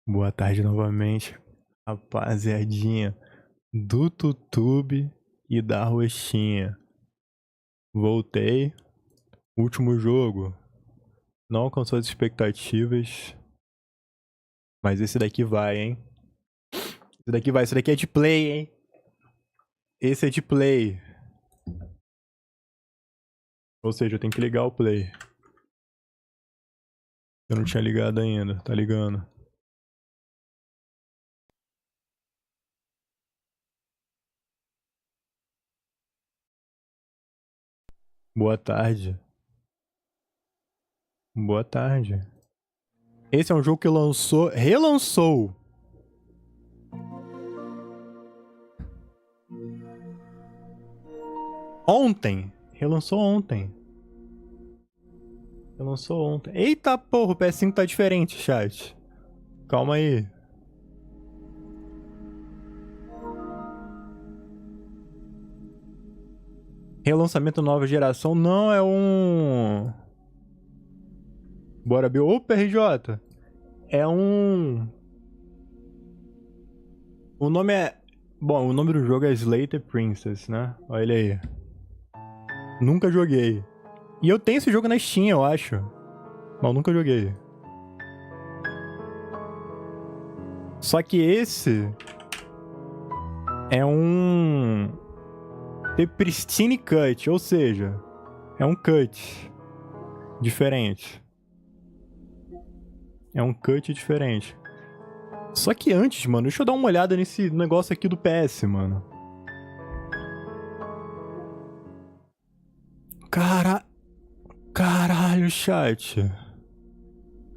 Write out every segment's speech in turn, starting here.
Boa tarde novamente, rapaziadinha do Tutube e da Roxinha. Voltei. Último jogo. Não alcançou as expectativas. Mas esse daqui vai, hein? Esse daqui vai. Esse daqui é de play, hein? Esse é de play. Ou seja, eu tenho que ligar o play. Eu não tinha ligado ainda. Tá ligando? Boa tarde. Boa tarde. Esse é um jogo que lançou... Relançou! Ontem. Relançou ontem. Relançou ontem. Eita porra, o PS5 tá diferente, chat. Calma aí. Relançamento nova geração não é um... Bora, Bill. Opa, RJ. É um... O nome é... Bom, o nome do jogo é Slater Princess, né? Olha ele aí. Nunca joguei. E eu tenho esse jogo na Steam, eu acho. Mas eu nunca joguei. Só que esse... É um... The Pristine Cut, ou seja... É um cut. Diferente. É um cut diferente. Só que antes, mano, deixa eu dar uma olhada nesse negócio aqui do PS, mano. Caralho, chat.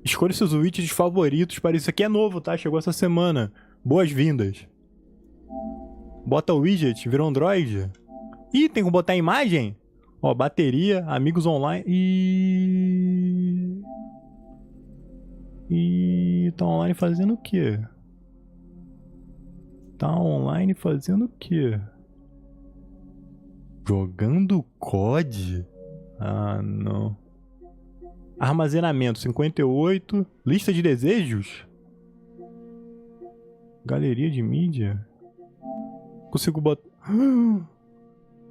Escolha seus widgets favoritos para isso aqui é novo, tá? Chegou essa semana. Boas-vindas. Bota o widget, virou Android. Ih, tem que botar a imagem? Ó, bateria, amigos online. Tá online fazendo o quê? Tá online fazendo o quê? Jogando COD? Ah, não. Armazenamento 58. Lista de desejos? Galeria de mídia? Consigo botar...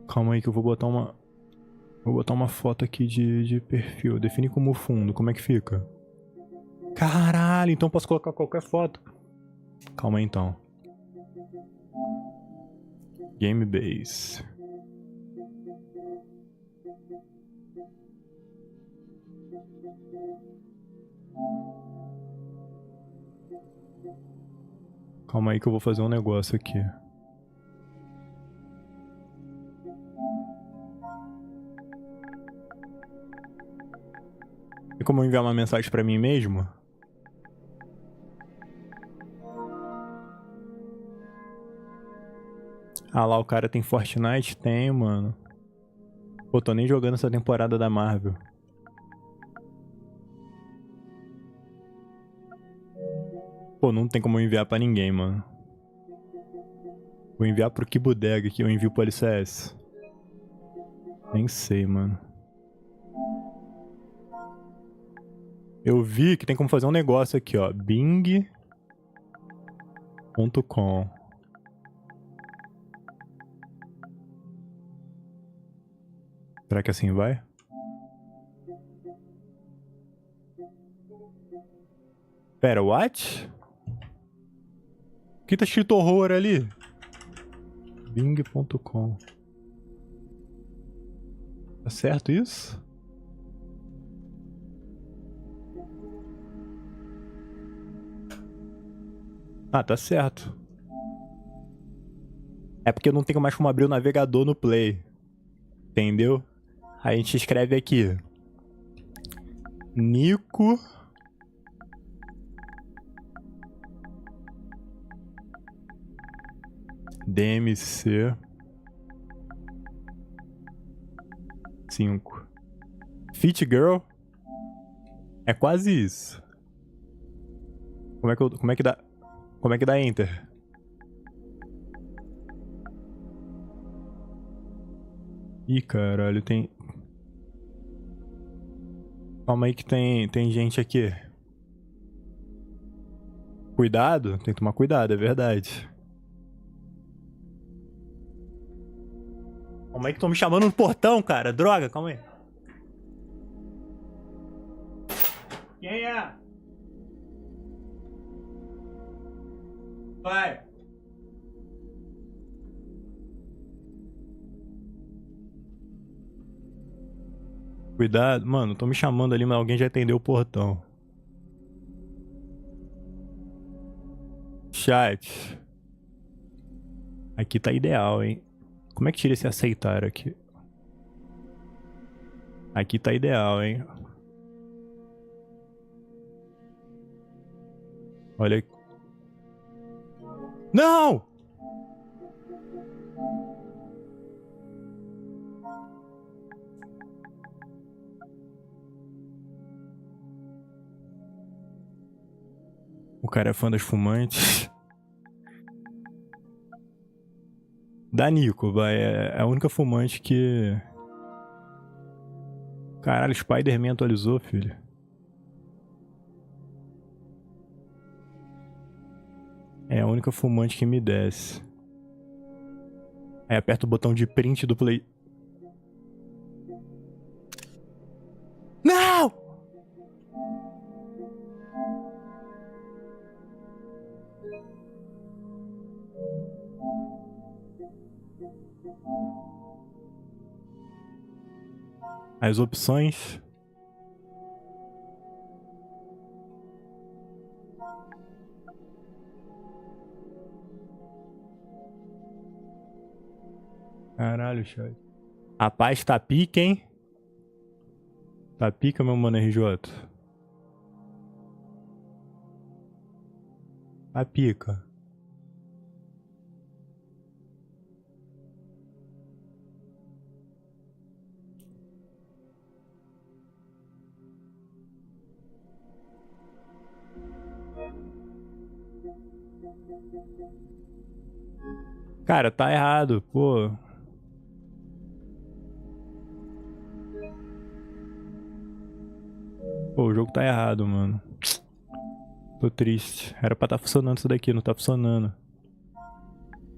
Calma aí que eu vou botar uma... Vou botar uma foto aqui de perfil. Define como fundo. Como é que fica? Caralho, então posso colocar qualquer foto. Calma aí então. Game base. Calma aí que eu vou fazer um negócio aqui. Tem como eu enviar uma mensagem pra mim mesmo? Ah lá, o cara tem Fortnite? Tem, mano. Pô, tô nem jogando essa temporada da Marvel. Pô, não tem como eu enviar pra ninguém, mano. Vou enviar pro que bodega que eu envio pro LCS. Nem sei, mano. Eu vi que tem como fazer um negócio aqui, ó. Bing.com. Será que assim vai? Pera, what? O que tá escrito horror ali? Bing.com. Tá certo isso? Ah, tá certo. É porque não tem mais como abrir o navegador no Play. Entendeu? Aí a gente escreve aqui. Nico. DMC 5. Fit Girl. É quase isso. Como é que dá? Como é que dá Enter? Ih, caralho, tem... Calma aí que tem gente aqui. Cuidado? Tem que tomar cuidado, é verdade. Calma aí que estão me chamando no portão, cara. Droga, calma aí. Quem é? Vai. Cuidado. Mano, estão me chamando ali, mas alguém já atendeu o portão. Chat. Aqui tá ideal, hein? Como é que tira esse aceitar aqui? Aqui tá ideal, hein? Olha. Não! O cara é fã das fumantes. Da Nico, vai. É a única fumante que... Caralho, Spider-Man atualizou, filho. É a única fumante que me desce. Aí aperta o botão de print do play. Não! As opções. Caralho, chat. A paz tá pica, hein? Tá pica, meu mano RJ. Tá pica. Cara, tá errado, pô. Pô, o jogo tá errado, mano. Tô triste. Era pra tá funcionando isso daqui, não tá funcionando.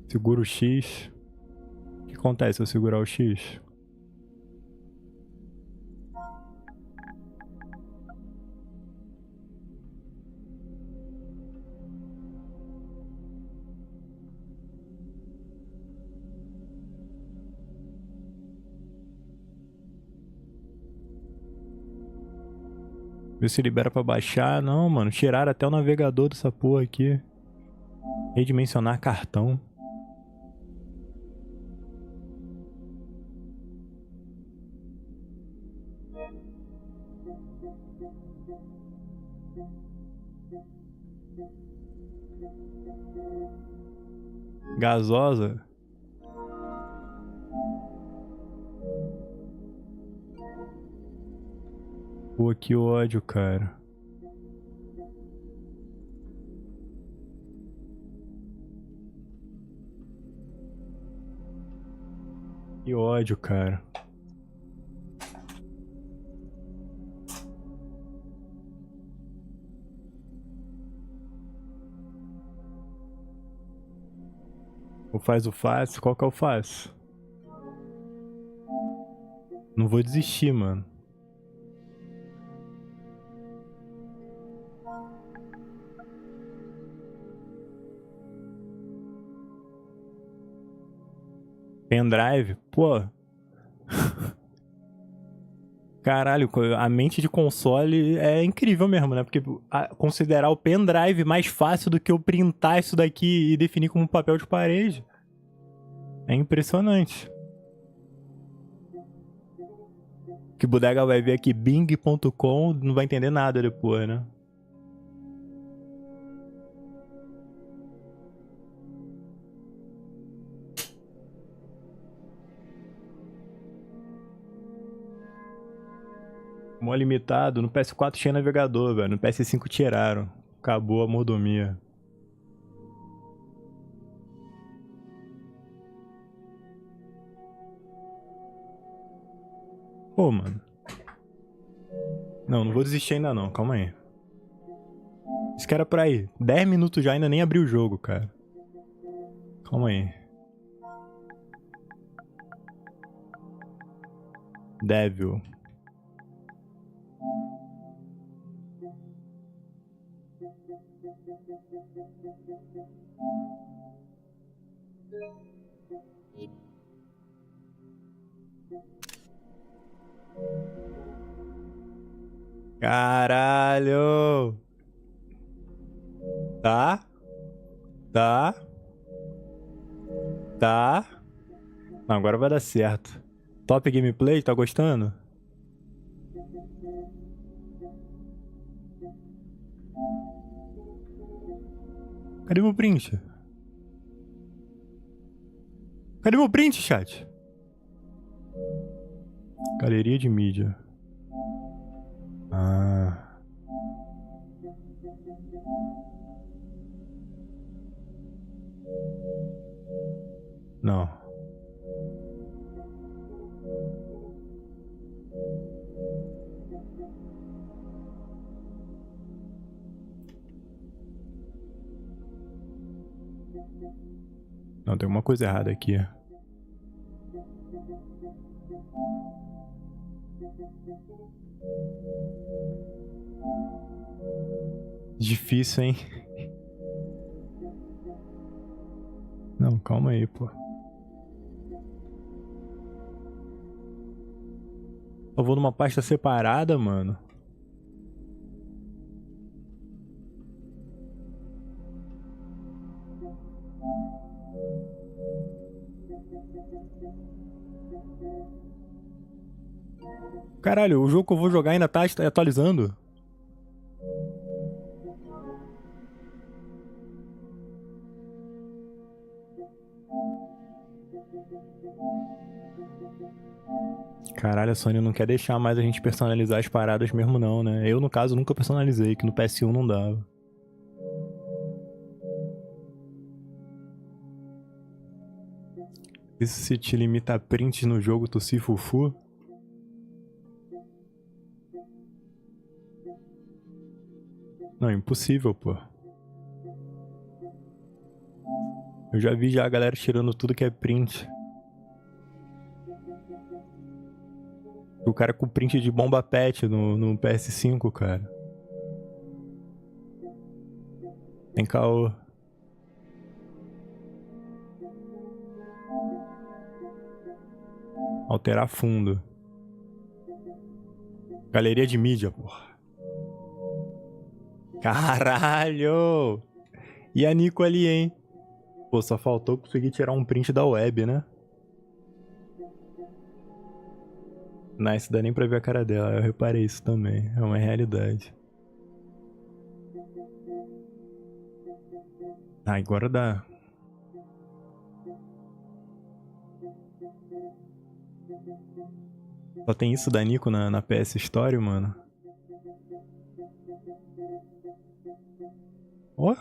Segura o X. O que acontece se eu segurar o X? Vê se libera pra baixar. Não, mano. Tiraram até o navegador dessa porra aqui. Redimensionar cartão. Gasosa. Pô, que ódio, cara. Que ódio, cara. Ou faz o fácil? Qual que é o fácil? Não vou desistir, mano. Pendrive? Pô. Caralho, a mente de console é incrível mesmo, né? Porque considerar o pendrive mais fácil do que eu printar isso daqui e definir como papel de parede. É impressionante. Que bodega vai ver aqui bing.com, não vai entender nada depois, né? Mó limitado. No PS4 tinha navegador, velho. No PS5 tiraram. Acabou a mordomia. Pô, mano. Não, não vou desistir ainda não. Calma aí. Isso que era pra ir. 10 minutos já, ainda nem abriu o jogo, cara. Calma aí. Devil. Caralho! Tá? Tá? Tá? Não, agora vai dar certo. Top gameplay, tá gostando? Cadê meu print? Cadê meu print, chat? Galeria de mídia. Ah. Não. Não, tem uma coisa errada aqui. Difícil, hein? Não, calma aí, pô. Eu vou numa pasta separada, mano. Caralho, o jogo que eu vou jogar ainda tá atualizando. Caralho, a Sony não quer deixar mais a gente personalizar as paradas mesmo não, né? Eu, no caso, nunca personalizei, que no PS1 não dava. Isso se te limita a prints no jogo, tu se fufu? Não, impossível, pô. Eu já vi a galera tirando tudo que é print. O cara com print de bomba pet no PS5, cara. Tem caô. Alterar fundo. Galeria de mídia, porra. Caralho! E a Nico ali, hein? Pô, só faltou conseguir tirar um print da web, né? Nice, dá nem pra ver a cara dela. Eu reparei isso também. É uma realidade. Ah, agora dá. Só tem isso da Nico na PS Story, mano. Ó.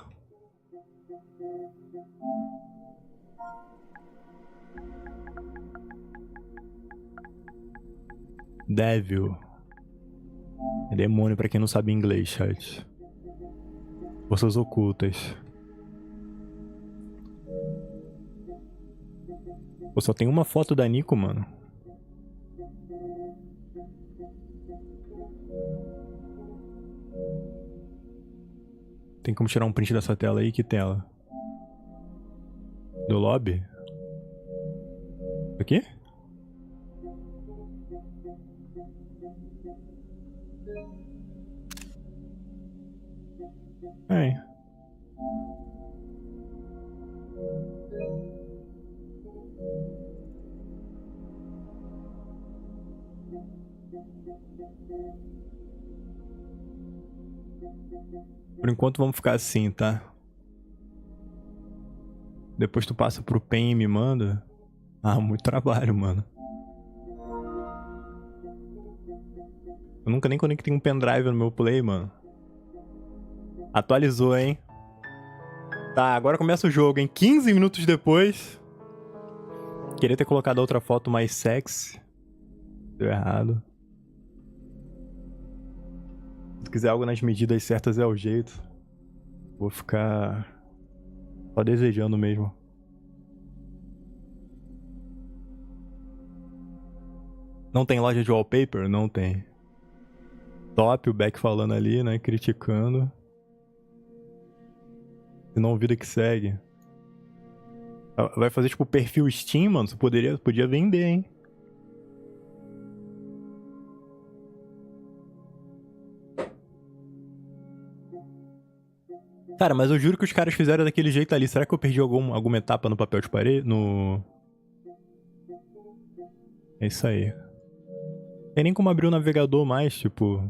Devil. É demônio pra quem não sabe inglês, chat. Forças ocultas. Pô, só tem uma foto da Nico, mano. Tem como tirar um print dessa tela aí? Que tela? Do lobby? Aqui? É. Por enquanto vamos ficar assim, tá? Depois tu passa pro PEN e me manda. Ah, muito trabalho, mano. Eu nunca nem conectei um pendrive no meu Play, mano. Atualizou, hein? Tá, agora começa o jogo, hein? 15 minutos depois. Queria ter colocado outra foto mais sexy. Deu errado. Se quiser algo nas medidas certas é o jeito. Vou ficar só desejando mesmo. Não tem loja de wallpaper? Não tem. Top, o Beck falando ali, né? Criticando. Se não, vida que segue. Vai fazer tipo perfil Steam, mano? Você podia vender, hein? Cara, mas eu juro que os caras fizeram daquele jeito ali. Será que eu perdi alguma etapa no papel de parede? É isso aí. Tem nem como abrir o navegador mais, tipo...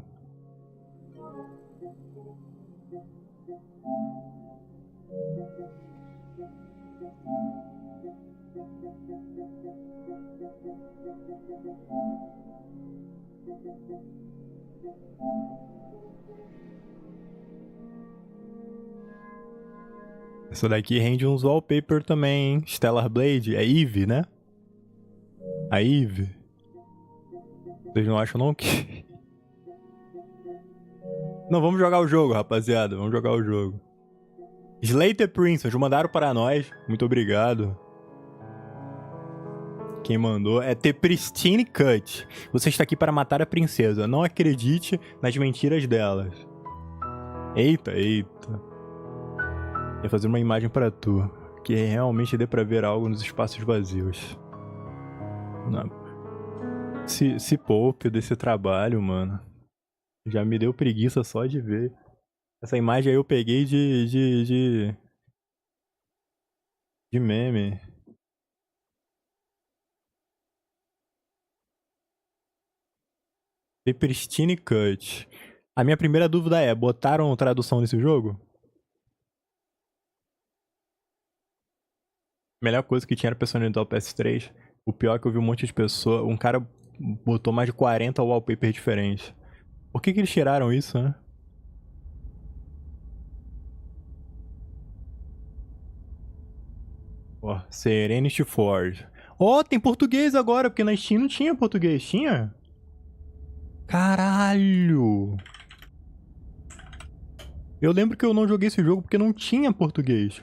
Essa daqui rende uns wallpaper também, hein? Stellar Blade. É Eve, né? A Eve. Vocês não acham não que... Não, vamos jogar o jogo, rapaziada. Vamos jogar o jogo. Slater Princess, mandaram para nós. Muito obrigado. Quem mandou é The Pristine Cut. Você está aqui para matar a princesa. Não acredite nas mentiras delas. Eita, eita. Ia fazer uma imagem para tu. Que realmente dê pra ver algo nos espaços vazios. Não. Se poupe desse trabalho, mano. Já me deu preguiça só de ver. Essa imagem aí eu peguei de meme. The Pristine Cut. A minha primeira dúvida é, botaram tradução nesse jogo? A melhor coisa que tinha era personalizar o PS3. O pior é que eu vi um monte de pessoa. Um cara botou mais de 40 wallpapers diferentes. Por que eles tiraram isso, né? Ó, Serenity Forge. Ó, tem português agora, porque na Steam não tinha português. Tinha? Caralho! Eu lembro que eu não joguei esse jogo porque não tinha português.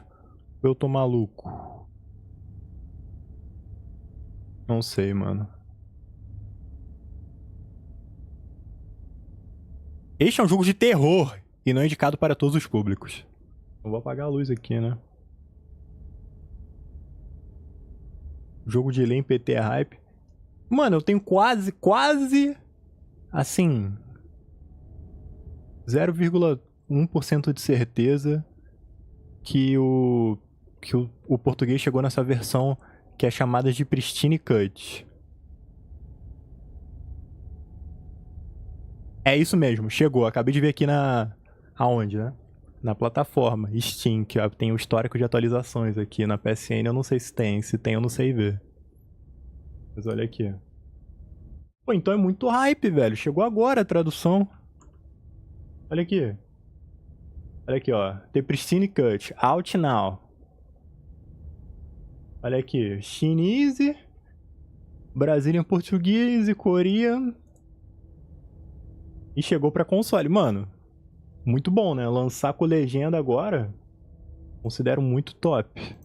Eu tô maluco. Não sei, mano. Este é um jogo de terror e não é indicado para todos os públicos. Eu vou apagar a luz aqui, né? Jogo de lei em PT é hype. Mano, eu tenho quase, assim, 0,1% de certeza que o português chegou nessa versão que é chamada de Pristine Cut. É isso mesmo, chegou. Acabei de ver aqui aonde, né? Na plataforma Steam, que tem o histórico de atualizações aqui. Na PSN eu não sei se tem. Se tem, eu não sei ver. Mas olha aqui. Pô, então é muito hype, velho. Chegou agora a tradução. Olha aqui. Olha aqui, ó. The Pristine Cut. Out now. Olha aqui. Chinese. Brazilian português e Korean. E chegou pra console. Mano, muito bom, né? Lançar com legenda agora, considero muito top.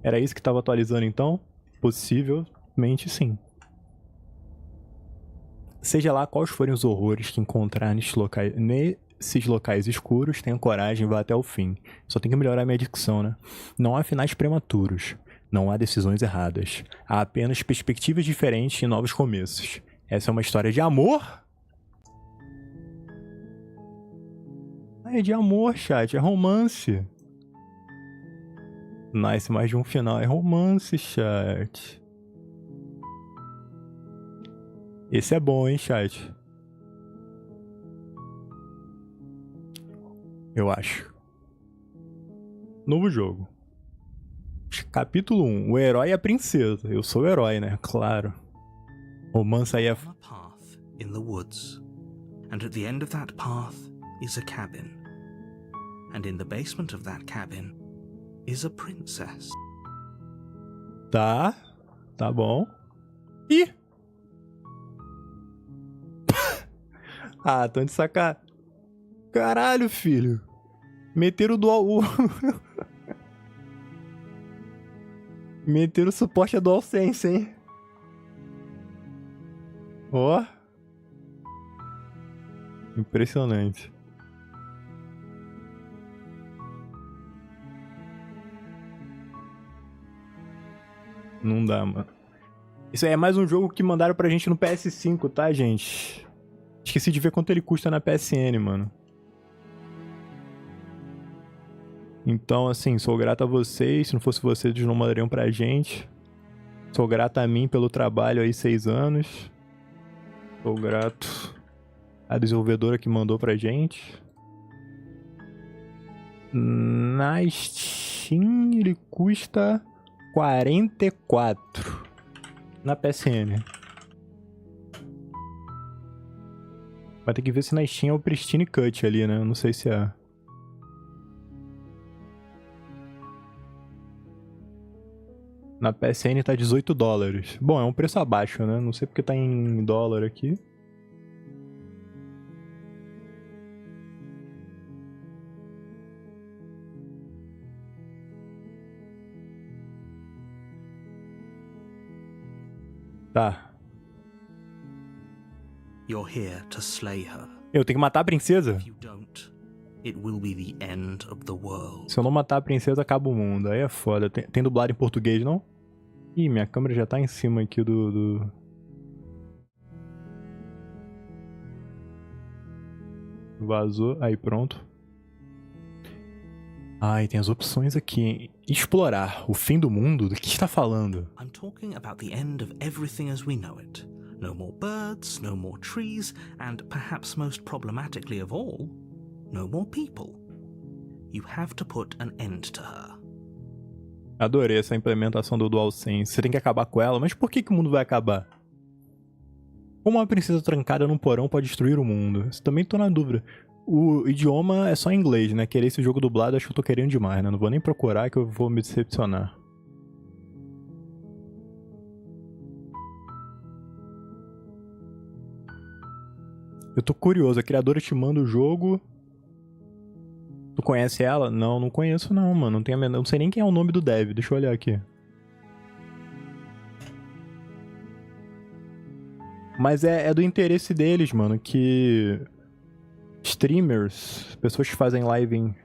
Era isso que tava atualizando então? Possivelmente sim. Seja lá quais forem os horrores que encontrar nesses locais escuros, tenha coragem e vá até o fim. Só tem que melhorar minha dicção, né? Não há finais prematuros. Não há decisões erradas. Há apenas perspectivas diferentes e novos começos. Essa é uma história de amor? É de amor, chat. É romance. Nice, mais de um final. É romance, chat. Esse é bom, hein, chat? Eu acho. Novo jogo. Capítulo 1. O herói e a princesa. Eu sou o herói, né? Claro. Romance aí é... path in the woods. And at the end of that path is a cabin. And in the basement of that cabin is a princess. Tá. Tá bom. Ih! Ah, tão de sacar. Caralho, filho. Meteram o dual... Meteram o suporte a DualSense, hein? Ó. Impressionante. Não dá, mano. Isso aí é mais um jogo que mandaram pra gente no PS5, tá, gente? Esqueci de ver quanto ele custa na PSN, mano. Então, assim, sou grato a vocês. Se não fosse vocês, eles não mandariam pra gente. Sou grato a mim pelo trabalho aí, 6 anos. Sou grato à desenvolvedora que mandou pra gente. Na Steam ele custa 44 na PSN. Vai ter que ver se na Steam é o Pristine Cut ali, né? Eu não sei se é. Na PSN tá $18. Bom, é um preço abaixo, né? Não sei porque tá em dólar aqui. Tá. You're here to slay her. Eu tenho que matar a princesa? If you don't, it will be the end of the world. Se eu não matar a princesa, acaba o mundo. Aí é foda. Tem dublado em português, não? Ih, minha câmera já tá em cima aqui do... Vazou. Aí, pronto. Ai, tem as opções aqui, hein? Explorar. O fim do mundo? Do que está falando? I'm talking about the end of everything as we know it. No more birds, no more trees, and perhaps most problematically of all, no more people. You have to put an end to her. Adorei essa implementação do DualSense. Você tem que acabar com ela, mas por que o mundo vai acabar? Como uma princesa trancada num porão pode destruir o mundo? Isso também tô na dúvida. O idioma é só em inglês, né? Querer esse jogo dublado, acho que eu tô querendo demais, né? Não vou nem procurar que eu vou me decepcionar. Eu tô curioso, a criadora te manda o jogo. Tu conhece ela? Não, não conheço não, mano. Não tenho a menor... Não sei nem quem é o nome do dev. Deixa eu olhar aqui. Mas é do interesse deles, mano, que streamers, pessoas que fazem live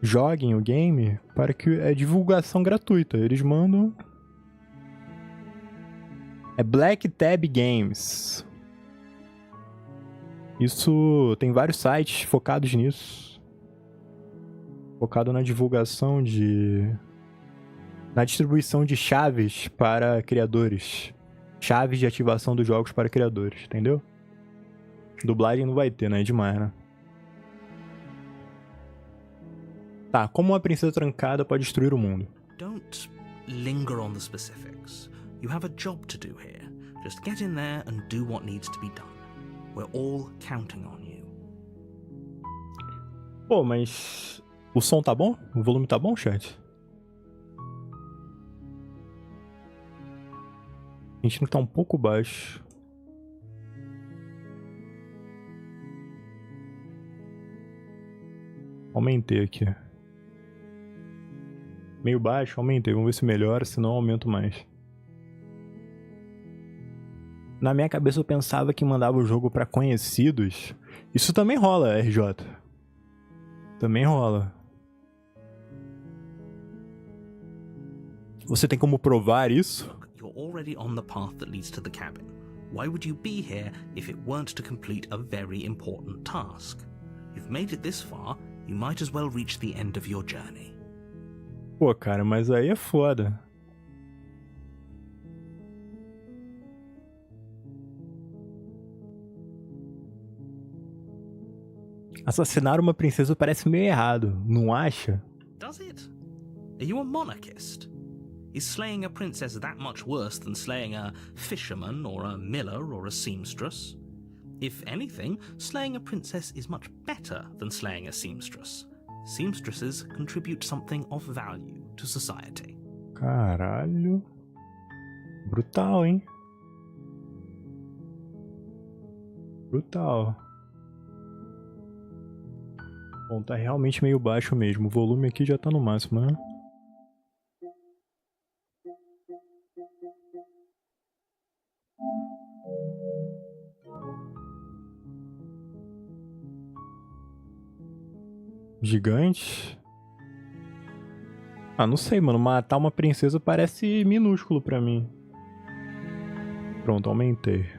joguem o game para que é divulgação gratuita. Eles mandam... É Black Tab Games. Isso tem vários sites focados nisso. Focado na divulgação na distribuição de chaves para criadores. Chaves de ativação dos jogos para criadores, entendeu? Dublagem não vai ter, né? É demais, né? Tá, como uma princesa trancada pode destruir o mundo? Don't linger on the specifics. You have a job to do here. Just get in there and do what needs to be done. We're all counting on you. Pô, mas... O som tá bom? O volume tá bom, chat? A gente não tá um pouco baixo. Aumentei aqui. Meio baixo, aumentei. Vamos ver se melhora, senão eu aumento mais. Na minha cabeça eu pensava que mandava o jogo pra conhecidos. Isso também rola, RJ. Também rola. Você tem como provar isso? You're already on the path that leads to the cabin. Why would you be here if it weren't to complete a very important task? You've made it this far, you might as well reach the end of your journey. Pô, cara, mas aí é foda. Assassinar uma princesa parece meio errado, não acha? Does it? Are you a monarchist? Is slaying a princess that much worse than slaying a fisherman or a miller or a seamstress? If anything, slaying a princess is much better than slaying a seamstress. Seamstresses contribute something of value to society. Caralho. Brutal, hein? Brutal. Bom, tá realmente meio baixo mesmo. O volume aqui já tá no máximo, né? Gigante. Ah, não sei, mano. Matar uma princesa parece minúsculo pra mim. Pronto, aumentei.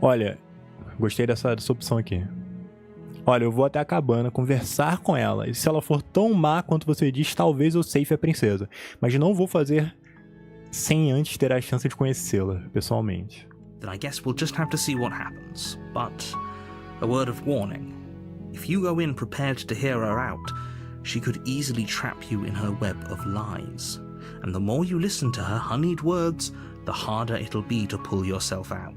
Olha, gostei dessa opção aqui. Olha, eu vou até a cabana conversar com ela. E se ela for tão má quanto você diz, talvez eu safe a princesa. Mas não vou fazer sem antes ter a chance de conhecê-la pessoalmente. Then I guess we'll just have to see what happens. But a word of warning. If you go in prepared to hear her out, she could easily trap you in her web of lies. And the more you listen to her honeyed words, the harder it'll be to pull yourself out.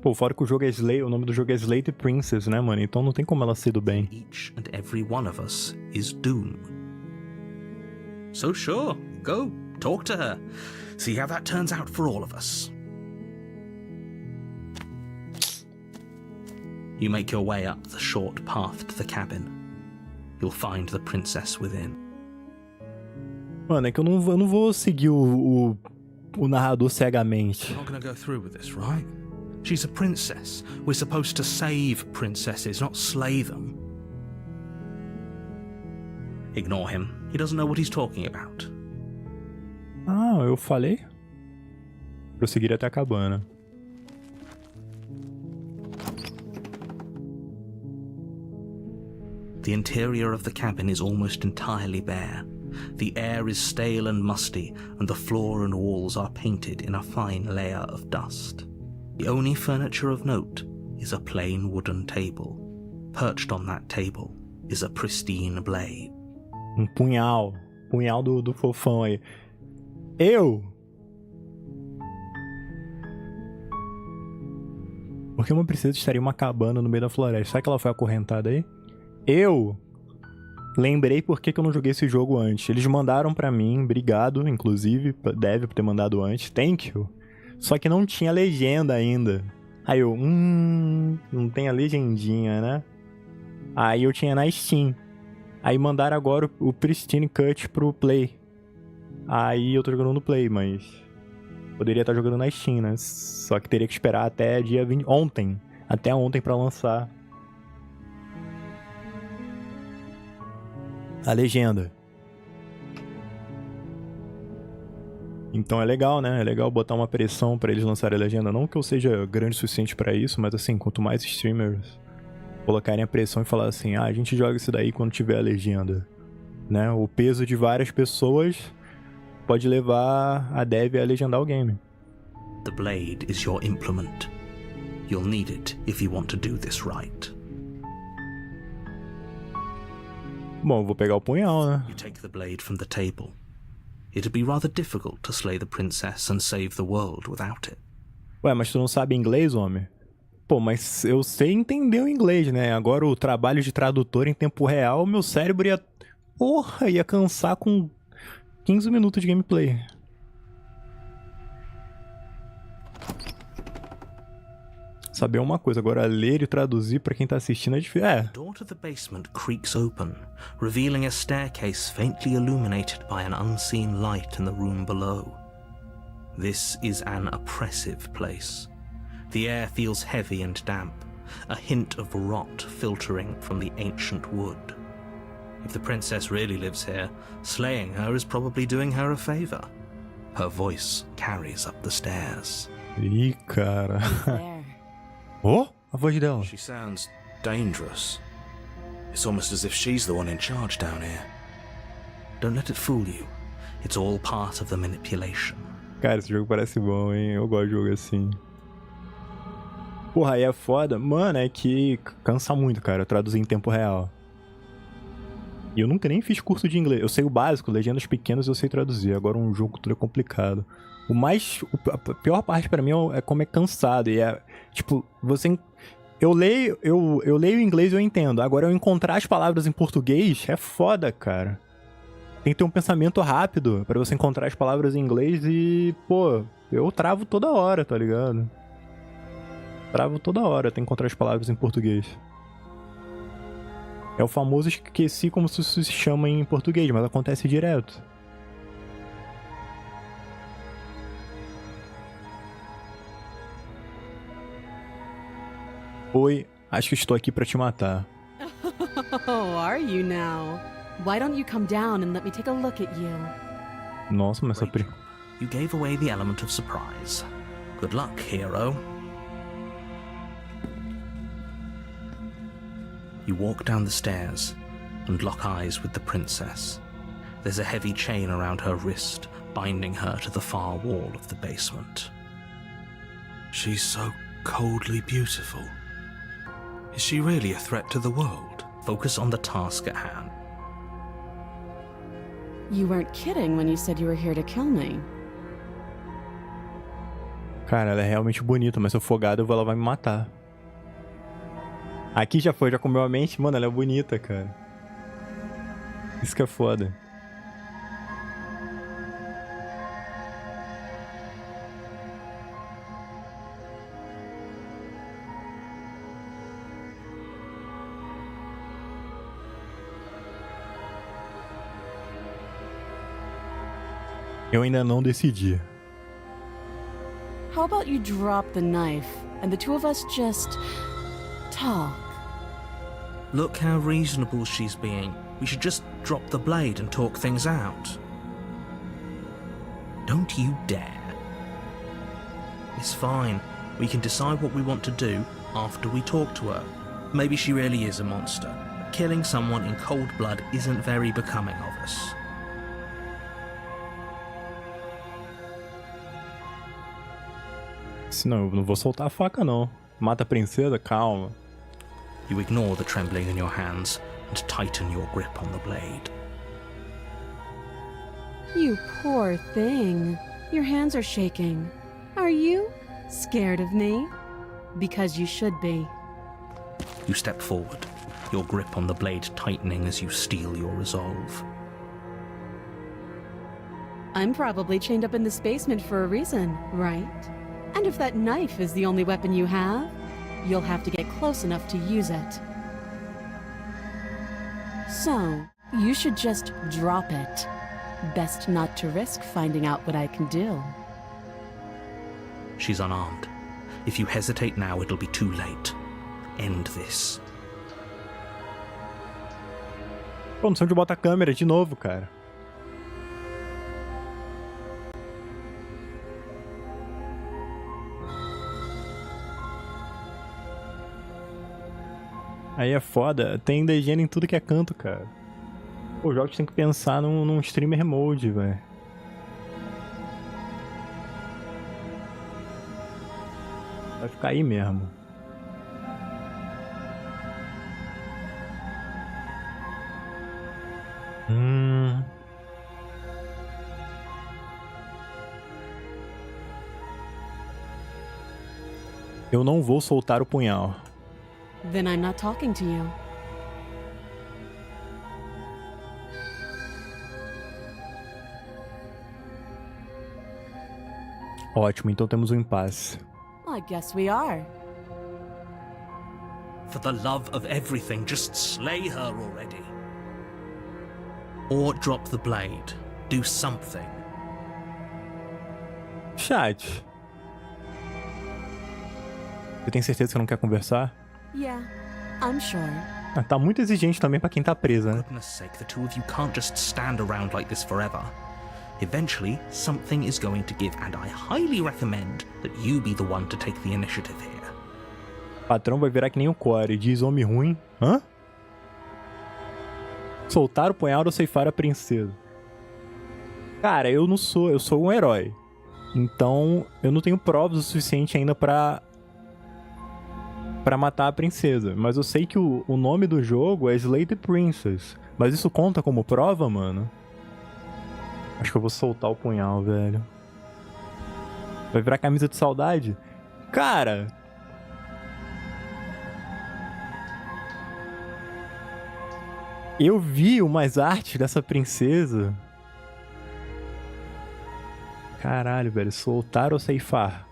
Pô, fora que o jogo é Slay, o nome do jogo é Slay the Princess, né, mano? Então não tem como ela ser do bem. Each and every one of us is doomed. So sure, go, talk to her. See how that turns out for all of us. You make your way up the short path to the cabin. You'll find the princess within. Mano, é que eu não vou seguir o narrador cegamente. You're not gonna go through with this, right? She's a princess. We're supposed to save princesses, not slay them. Ignore him. He doesn't know what he's talking about. Ah, eu falei? Prosseguir até a cabana. The interior of the cabin is almost entirely bare. The air is stale and musty, and the floor and walls are painted in a fine layer of dust. The only furniture of note is a plain wooden table. Perched on that table is a pristine blade. Punhal. Punhal do fofão aí. Eu? Por que uma princesa estaria em uma cabana no meio da floresta? Será que ela foi acorrentada aí? Eu lembrei por que eu não joguei esse jogo antes. Eles mandaram pra mim, obrigado, inclusive, deve ter mandado antes, thank you. Só que não tinha legenda ainda. Aí eu, não tem a legendinha, né? Aí eu tinha na Steam. Aí mandaram agora o Pristine Cut pro Play. Aí eu tô jogando no Play, mas poderia estar jogando na Steam, né? Só que teria que esperar até dia 20... ontem. Até ontem pra lançar a legenda. Então é legal, né? É legal botar uma pressão pra eles lançarem a legenda. Não que eu seja grande o suficiente pra isso, mas assim, quanto mais streamers colocarem a pressão e falar assim, a gente joga isso daí quando tiver a legenda, né? O peso de várias pessoas pode levar a dev a legendar o game. The blade is your implement. You'll need it if you want to do this right. Bom, vou pegar o punhal, né? You take the blade from the table. It'd be rather difficult to slay the princess and save the world without it. Ué, mas tu não sabe inglês, homem? Pô, mas eu sei entender o inglês, né? Agora o trabalho de tradutor em tempo real, meu cérebro ia... Porra, ia cansar com 15 minutos de gameplay. Saber uma coisa, agora ler e traduzir pra quem tá assistindo é difícil. É. The door to the basement creaks open, revealing a staircase faintly illuminated by an unseen light in the room below. This is an oppressive place. The air feels heavy and damp, a hint of rot filtering from the ancient wood. If the princess really lives here, slaying her is probably doing her a favor. Her voice carries up the stairs. Ih, cara. Oh, a voz dela. She sounds dangerous. It's almost as if she's the one in charge down here. Don't let it fool you. It's all part of the manipulation. Cara, esse jogo parece bom, hein? Eu gosto de jogo assim. Porra, aí é foda. Mano, é que cansa muito, cara, traduzir em tempo real. E eu nunca nem fiz curso de inglês. Eu sei o básico, legendas pequenas eu sei traduzir. Agora um jogo tudo é complicado. A pior parte pra mim é como é cansado. E é, tipo, você... Eu leio inglês e eu entendo. Agora, eu encontrar as palavras em português é foda, cara. Tem que ter um pensamento rápido pra você encontrar as palavras em inglês e, pô, eu travo toda hora, tá ligado? Travo toda hora, tem que encontrar as palavras em português. É o famoso esqueci como se isso se chama em português, mas acontece direto. Oi, acho que estou aqui pra te matar. Oh, are you now? Why don't you come down and let me take a look at you? Nossa, mas essa... Rachel, you gave away the element of surprise. Good luck, hero. You walk down the stairs and lock eyes with the princess. There's a heavy chain around her wrist, binding her to the far wall of the basement. She's so coldly beautiful. Is she really a threat to the world? Focus on the task at hand. You weren't kidding when you said you were here to kill me. Cara, ela é realmente bonita, mas se eu for gado, ela vai me matar. Aqui já foi, já comeu a mente. Mano, ela é bonita, cara. Isso que é foda. Eu ainda não decidi. How about you drop the knife and the two of us just talk? Look how reasonable she's being. We should just drop the blade and talk things out. Don't you dare. It's fine. We can decide what we want to do after we talk to her. Maybe she really is a monster. Killing someone in cold blood isn't very becoming of us. Não, eu não vou soltar a faca, não. Mata a princesa, calma. You ignore the trembling in your hands and tighten your grip on the blade. You poor thing. Your hands are shaking. Are you scared of me? Because you should be. You step forward, your grip on the blade tightening as you steel your resolve. I'm probably chained up in this basement for a reason, right? And if that knife is the only weapon you have, you'll have to get close enough to use it. So, you should just drop it. Best not to risk finding out what I can do. She's unarmed. If you hesitate now, it'll be too late. End this. Pô, não sei onde bota a câmera de novo, cara. Aí é foda, tem legenda em tudo que é canto, cara. Pô, os jogos tem que pensar num streamer mode, velho. Vai ficar aí mesmo. Eu não vou soltar o punhal. Then I'm not talking to you. Ótimo, então temos um impasse. I guess we are. For the love of everything, just slay her already. Or drop the blade. Do something. Chat. Você tem certeza que você não quer conversar? Yeah, I'm sure. Ah, tá muito exigente também pra quem tá presa, né? For goodness sake, the two of you can't just stand around like this forever. Eventually, something is going to give, and I highly recommend that you be the one to take the initiative here. O patrão vai virar que nem o Core, diz homem ruim. Hã? Soltar o punhal ou ceifar a princesa? Cara, eu sou um herói. Então, eu não tenho provas o suficiente ainda pra pra matar a princesa. Mas eu sei que o nome do jogo é Slay the Princess. Mas isso conta como prova, mano? Acho que eu vou soltar o punhal, velho. Vai virar camisa de saudade? Cara... Eu vi umas artes dessa princesa. Caralho, velho. Soltar ou ceifar?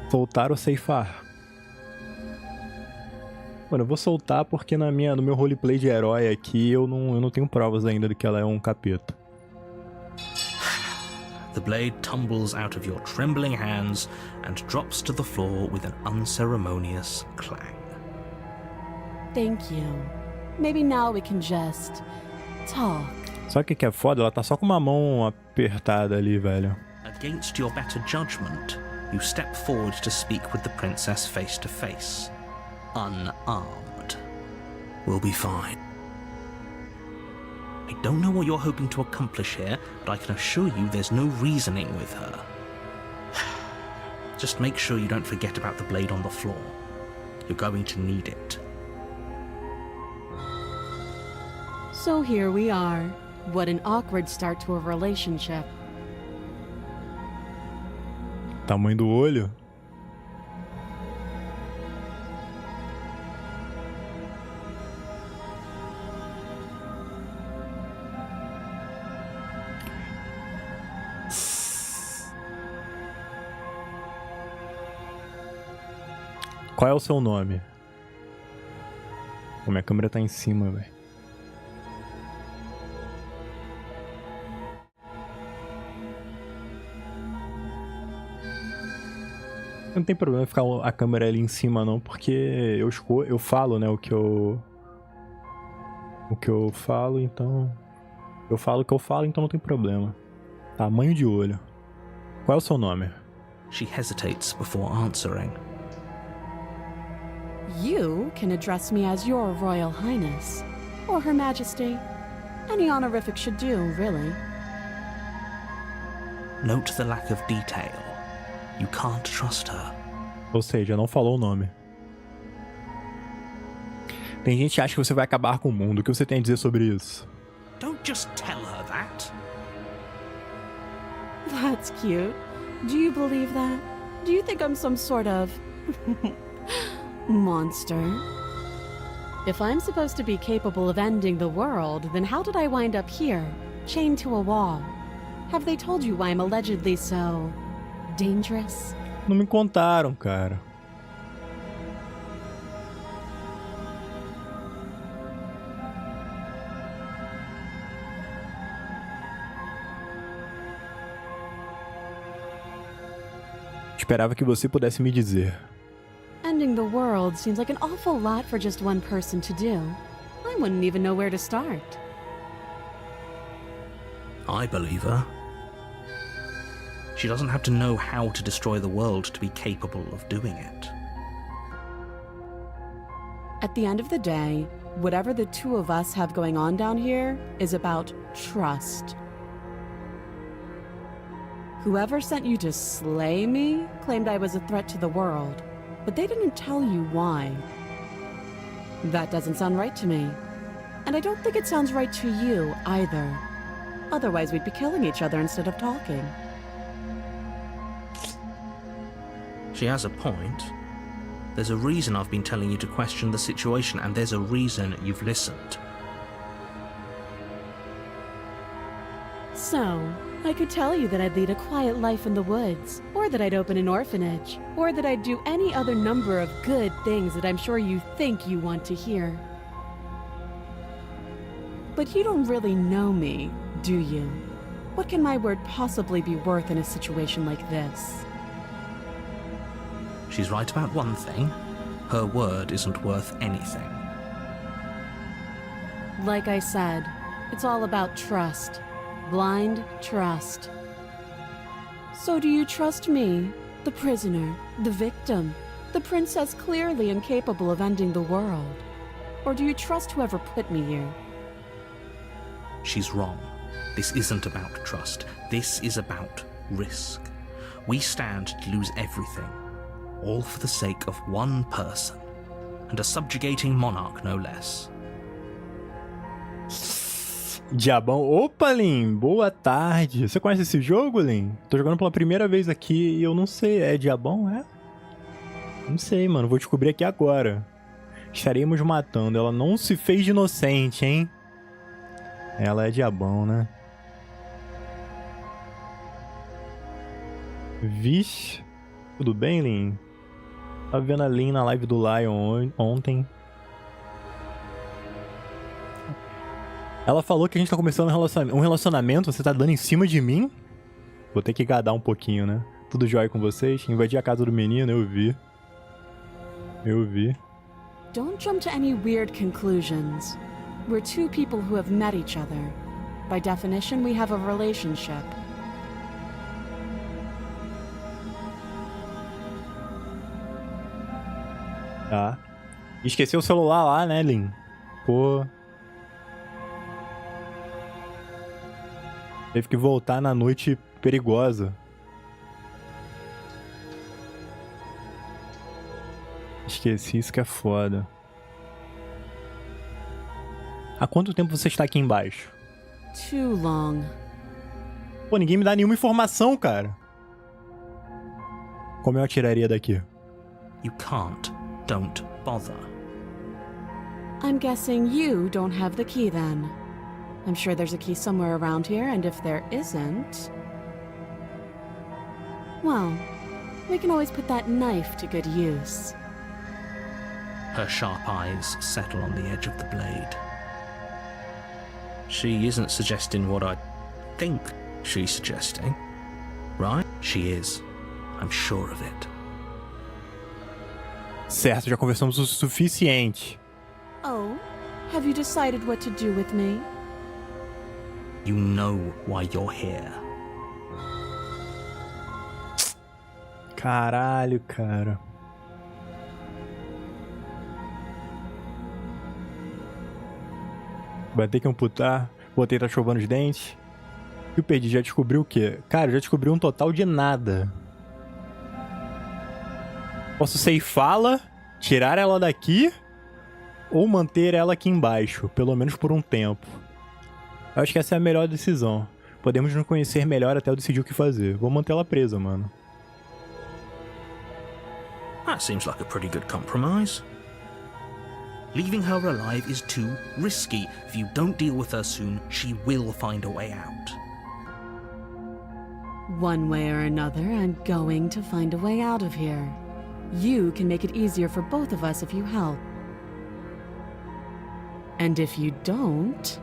Soltar ou ceifar? Mano, eu vou soltar porque no meu roleplay de herói aqui eu não tenho provas ainda de que ela é um capeta. The blade tumbles out of your trembling hands and drops to the floor with an unceremonious clang. Thank you. Maybe now we can just talk. Sabe o que é foda? Ela tá só com uma mão apertada ali, velho. Against your better judgment, you step forward to speak with the princess face to face, unarmed. We'll be fine. I don't know what you're hoping to accomplish here, but I can assure you there's no reasoning with her. Just make sure you don't forget about the blade on the floor. You're going to need it. So here we are. What an awkward start to a relationship. Tamanho do olho. Qual é o seu nome? Pô, minha câmera tá em cima, velho. Não tem problema ficar a câmera ali em cima não, porque eu falo, né, o que eu falo, então eu falo o que eu falo, então não tem problema. Tamanho de olho. Qual é o seu nome? She hesitates before answering. You can address me as Your Royal Highness, or Her Majesty. Any honorific should do, really. Note the lack of detail. You can't trust her. Ou seja, não falou o nome. Tem gente que acha que você vai acabar com o mundo. O que você tem a dizer sobre isso? Don't just tell her that. That's cute. Do you believe that? Do you think I'm some sort of monster? If I'm supposed to be capable of ending the world, then how did I wind up here, chained to a wall? Have they told you why I'm allegedly so dangerous? Não me contaram, cara. Esperava que você pudesse me dizer. Ending the world seems like an awful lot for just one person to do. I wouldn't even know where to start. I believe her. She doesn't have to know how to destroy the world to be capable of doing it. At the end of the day, whatever the two of us have going on down here is about trust. Whoever sent you to slay me claimed I was a threat to the world, but they didn't tell you why. That doesn't sound right to me. And I don't think it sounds right to you either. Otherwise, we'd be killing each other instead of talking. She has a point. There's a reason I've been telling you to question the situation, and there's a reason you've listened. So, I could tell you that I'd lead a quiet life in the woods, or that I'd open an orphanage, or that I'd do any other number of good things that I'm sure you think you want to hear. But you don't really know me, do you? What can my word possibly be worth in a situation like this? She's right about one thing. Her word isn't worth anything. Like I said, it's all about trust. Blind trust. So do you trust me, the prisoner, the victim, the princess clearly incapable of ending the world? Or do you trust whoever put me here? She's wrong. This isn't about trust. This is about risk. we stand to lose everything, all for the sake of one person, and a subjugating monarch no less. Diabão. Opa, Lin, boa tarde. Você conhece esse jogo, Lin? Tô jogando pela primeira vez aqui e eu não sei. É Diabão, é? Não sei, mano. Vou descobrir aqui agora. Estaremos matando. Ela não se fez de inocente, hein? Ela é Diabão, né? Vixe. Tudo bem, Lin? Tava vendo a Lin na live do Lion ontem. Ela falou que a gente tá começando um relacionamento, você tá dando em cima de mim? Vou ter que gadar um pouquinho, né? Tudo jóia com vocês? Invadi a casa do menino, eu vi. Eu vi. Don't jump to any weird conclusions. We're two people who have met each other. By definition, we have a relationship. Tá. Esqueceu o celular lá, né, Lin? Pô. Teve que voltar na noite perigosa. Esqueci, isso que é foda. Há quanto tempo você está aqui embaixo? Too long. Pô, ninguém me dá nenhuma informação, cara. Como eu atiraria daqui? You can't. Don't bother. I'm guessing you don't have the key then. I'm sure there's a key somewhere around here, and if there isn't... well, we can always put that knife to good use. Her sharp eyes settle on the edge of the blade. She isn't suggesting what I think she's suggesting, right? She is. I'm sure of it. Certo, já conversamos o suficiente. Oh, have you decided what to do with me? You know why you're here. Caralho, cara. Vai ter que amputar. Botei, tá chovendo os dentes. E o perdi, já descobriu o quê? Cara, já descobriu um total de nada. Posso ceifá-la, tirar ela daqui, ou manter ela aqui embaixo, pelo menos por um tempo. Eu acho que essa é a melhor decisão. Podemos nos conhecer melhor até eu decidir o que fazer. Vou manter ela presa, mano. That seems like a pretty good compromise. Leaving her alive is too risky. If you don't deal with her soon, she will find a way out. One way or another, I'm going to find a way out of here. You can make it easier for both of us if you help. And if you don't,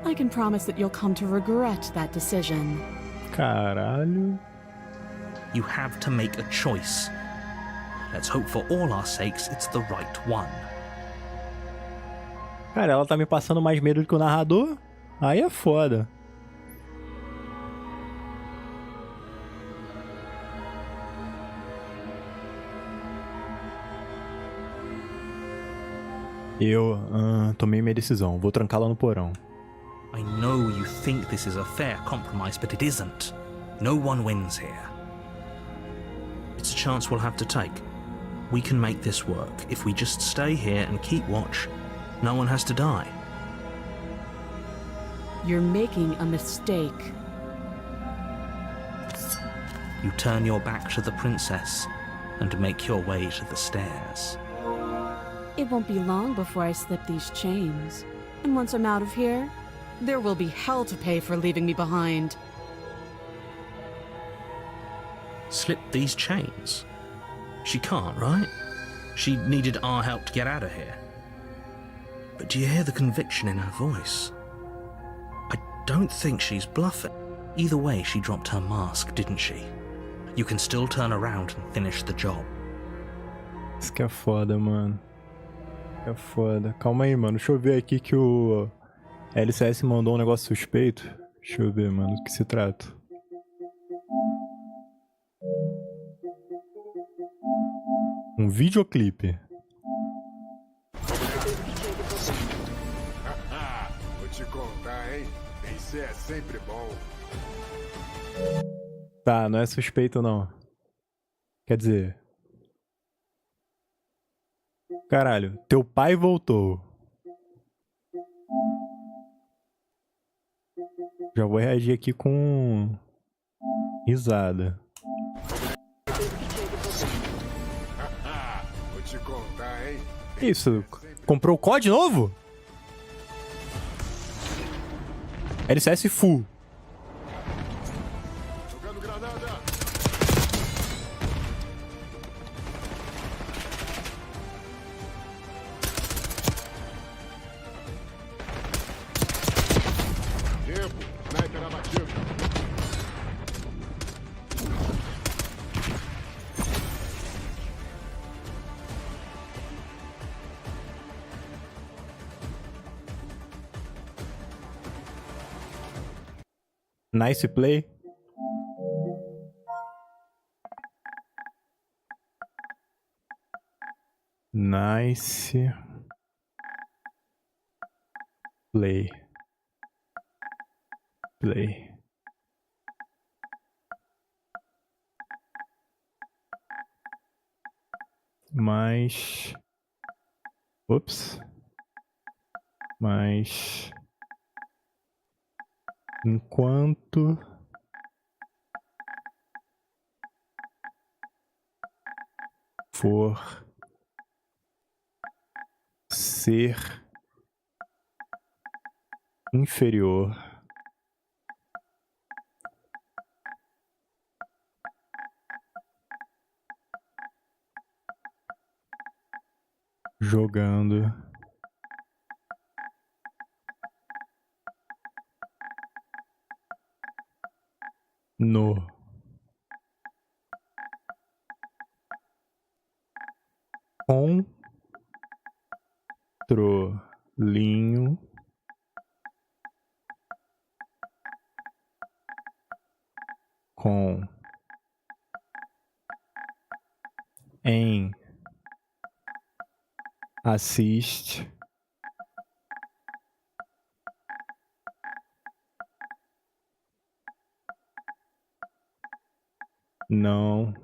I can promise that you'll come to regret that decision. Caralho. You have to make a choice. Let's hope for all our sakes it's the right one. Cara, ela tá me passando mais medo do que o narrador? Aí é foda. Eu tomei minha decisão. Vou trancá-la no porão. I know you think this is a fair compromise, but it isn't. No one wins here. It's a chance we'll have to take. We can make this work. If we just stay here and keep watch, no one has to die. You're making a mistake. You turn your back to the princess and make your way to the stairs. It won't be long before I slip these chains. And once I'm out of here, there will be hell to pay for leaving me behind. Slip these chains? She can't, right? She needed our help to get out of here. But do you hear the conviction in her voice? I don't think she's bluffing. Either way, she dropped her mask, didn't she? You can still turn around and finish the job. Isso que é foda, mano. É foda. Calma aí, mano. Deixa eu ver aqui que o LCS mandou um negócio suspeito. Deixa eu ver, mano, do que se trata. Um videoclipe. Vou te contar, hein? Vencer é sempre bom. Tá, não é suspeito não. Quer dizer... Caralho, teu pai voltou. Já vou reagir aqui com... risada. Vou te contar, hein? Isso, comprou o COD novo? LCS full. Jogando granada. Tempo, sniper abatido. Nice play. Nice play. Play. Mas... Ups. Mas... Enquanto... for... ser... inferior... jogando... no... controlinho com em assiste não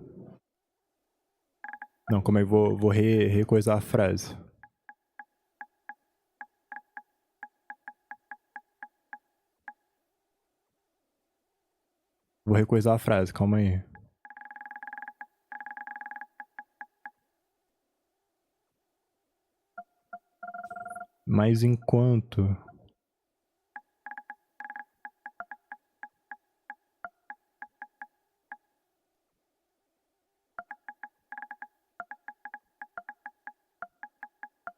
como é que vou recoisar a frase. Vou recoisar a frase, calma aí. Mas enquanto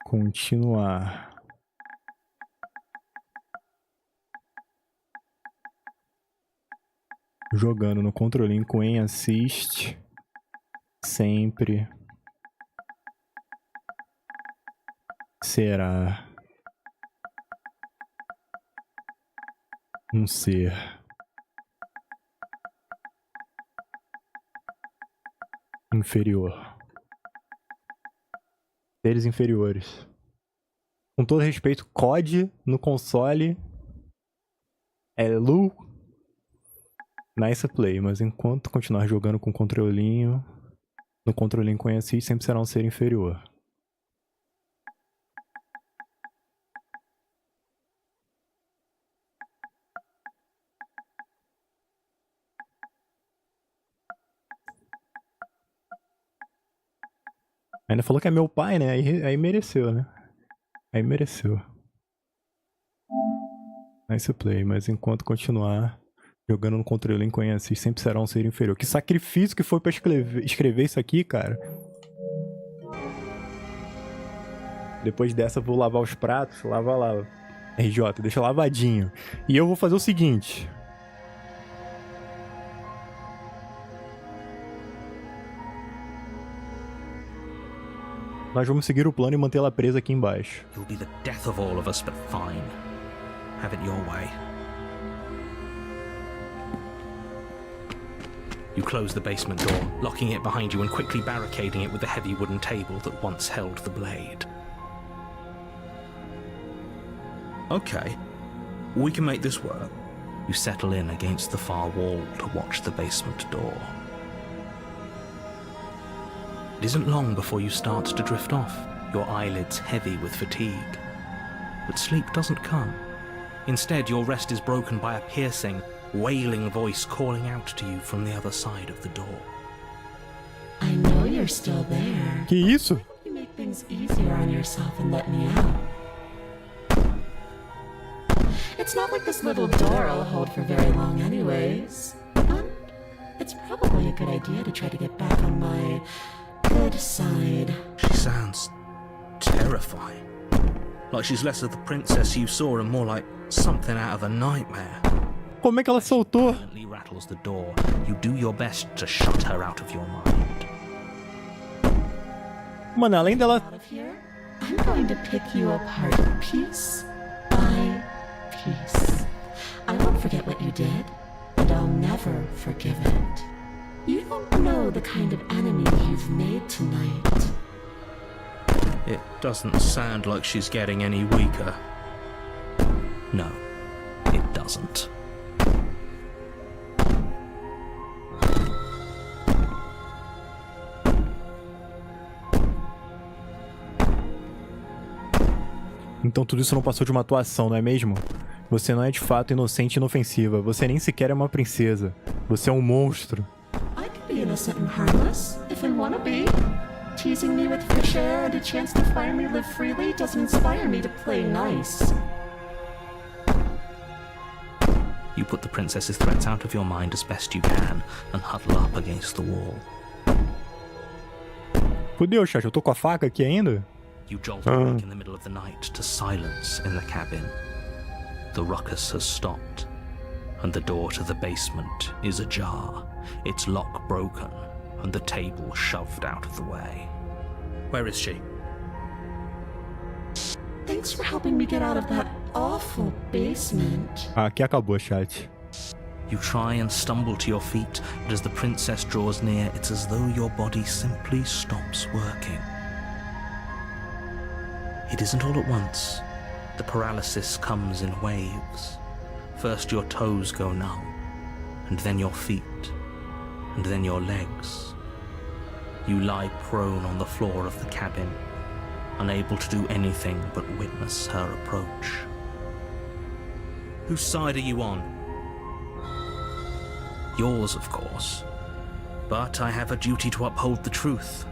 continuar jogando no controlinho com em assist sempre será um ser inferior. Seres inferiores. Com todo respeito, COD no console é Lu. Nice play, mas enquanto continuar jogando com controlinho, no controlinho com assist sempre será um ser inferior. Ainda falou que é meu pai, né? Aí mereceu, né? Aí mereceu. Nice play, mas enquanto continuar jogando no controlinho com assist sempre será um ser inferior. Que sacrifício que foi pra escrever isso aqui, cara. Depois dessa eu vou lavar os pratos. Lava lá. RJ, deixa lavadinho. E eu vou fazer o seguinte. Nós vamos seguir o plano e mantê-la presa aqui embaixo. You'll be the death of all of us, but fine. Have it your way. You close the basement door, locking it behind you and quickly barricading it with the heavy wooden table that once held the blade. Okay, we can make this work. You settle in against the far wall to watch the basement door. It isn't long before you start to drift off, your eyelids heavy with fatigue. But sleep doesn't come. Instead, your rest is broken by a piercing, wailing voice calling out to you from the other side of the door. I know you're still there. Que isso? You make things easier on yourself and let me out. It's not like this little door will hold for very long anyways. And it's probably a good idea to try to get back on my good side. She sounds terrifying. Like she's less of the princess you saw and more like something out of a nightmare. Como é que ela soltou? Violently rattles the door. You do your best to shut her out of your mind. Mano, além dela... Out of here, I'm going to pick you apart piece by piece. I won't forget what you did, and I'll never forgive it. You don't know the kind of enemy you've made tonight. It doesn't sound like she's getting any weaker. No, it doesn't. Então tudo isso não passou de uma atuação, não é mesmo? Você não é de fato inocente e inofensiva. Você nem sequer é uma princesa. Você é um monstro. I could be innocent and harmless, if I wanna be. Teasing me with fresh air and a chance to finally live freely doesn't inspire me to play nice. You put the princess's threats out of your mind as best you can and huddle up against the wall. Fudeu, chat, eu tô com a faca aqui ainda? You jolt awake in the middle of the night to silence in the cabin. The ruckus has stopped, and the door to the basement is ajar, its lock broken, and the table shoved out of the way. Where is she? Thanks for helping me get out of that awful basement. Ah, aqui acabou, chat. You try and stumble to your feet, but as the princess draws near, it's as though your body simply stops working. It isn't all at once. The paralysis comes in waves. First your toes go numb, and then your feet, and then your legs. You lie prone on the floor of the cabin, unable to do anything but witness her approach. Whose side are you on? Yours, of course. But I have a duty to uphold the truth.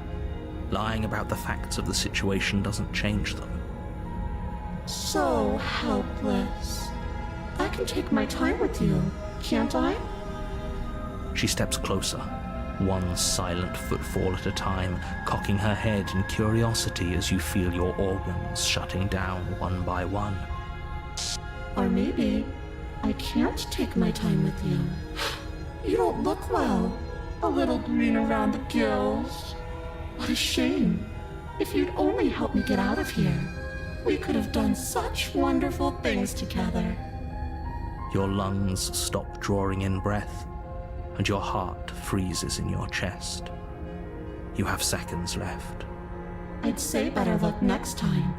Lying about the facts of the situation doesn't change them. So helpless. I can take my time with you, can't I? She steps closer, one silent footfall at a time, cocking her head in curiosity as you feel your organs shutting down one by one. Or maybe I can't take my time with you. You don't look well. A little green around the gills. What a shame. If you'd only helped me get out of here, we could have done such wonderful things together. Your lungs stop drawing in breath, and your heart freezes in your chest. You have seconds left. I'd say better luck next time,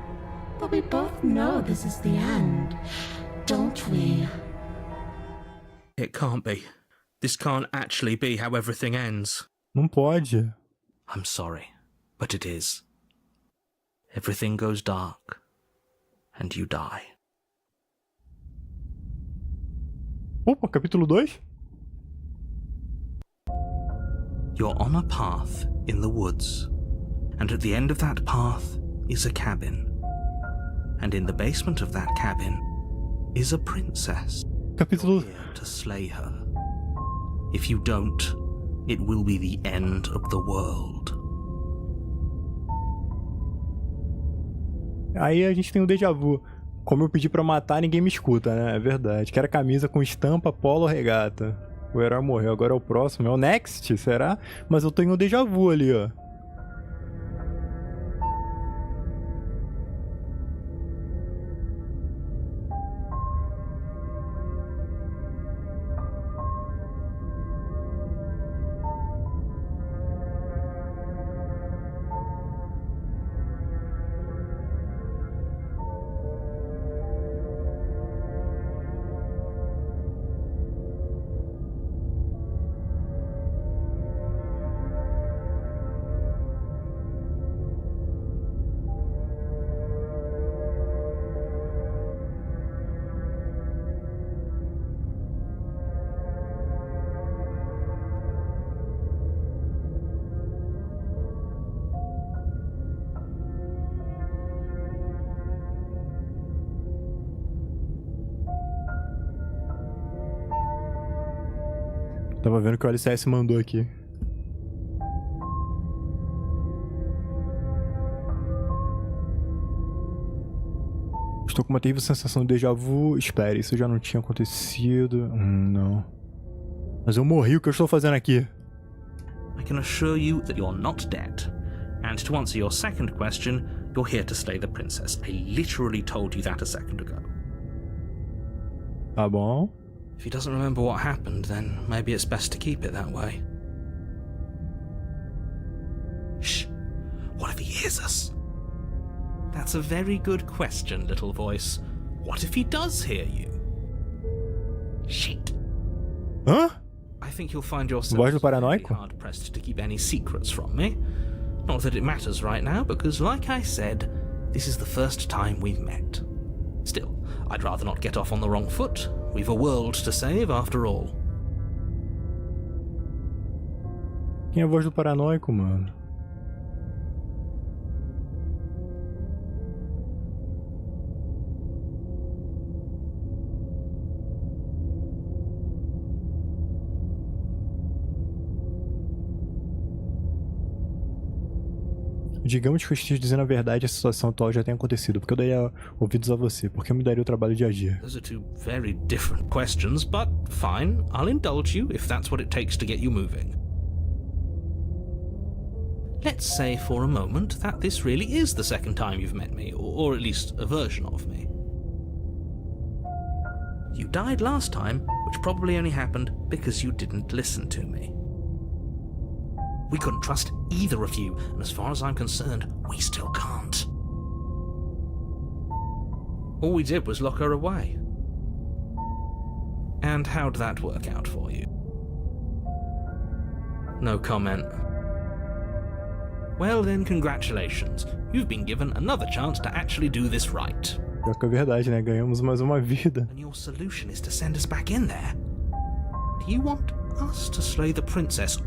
but we both know this is the end, don't we? It can't be. This can't actually be how everything ends. Não pode. I'm sorry, but it is. Everything goes dark, and you die. Opa, capítulo 2? You're on a path in the woods, and at the end of that path is a cabin. And in the basement of that cabin is a princess. Capítulo... You're here to slay her. If you don't, it will be the end of the world. Aí a gente tem um déjà vu. Como eu pedi pra matar, ninguém me escuta, né? É verdade. Quero camisa com estampa, polo, regata. O herói morreu, agora é o próximo. É o Next, será? Mas eu tenho um déjà vu ali, ó. Tava vendo que o LCS mandou aqui. Estou com uma terrível sensação de déjà vu. Espere, isso já não tinha acontecido. Não. Mas eu morri, o que eu estou fazendo aqui? I can assure you that you're not dead. And to answer your second question, you're here to slay the princess. I literally told you that a second ago. Tá bom. If he doesn't remember what happened, then maybe it's best to keep it that way. Shh. What if he hears us? That's a very good question, little voice. What if he does hear you? Shit. Hã? I think you'll find yourself Voz do very paranoico? hard-pressed to keep any secrets from me. Not that it matters right now, because like I said, this is the first time we've met. Still, I'd rather not get off on the wrong foot. We've a world to save after all. Quem é a voz do paranoico, mano? Digamos que eu esteja dizendo a verdade e a situação atual já tenha acontecido, porque eu daria ouvidos a você, porque eu me daria o trabalho de agir. Those are two very different questions, but fine, I'll indulge you if that's what it takes to get you moving. Let's say for a moment that this really is the second time you've met me, or at least a version of me. You died last time, which probably only happened because you didn't listen to me. We couldn't trust either of you, and as far as I'm concerned, we still can't. All we did was lock her away. And how'd that work out for you? No comment. Well then, congratulations. You've been given another chance to actually do this right. Pior que é verdade, né? Ganhamos mais uma vida. And your solution is to send us back in there. Do you want us to slay the princess?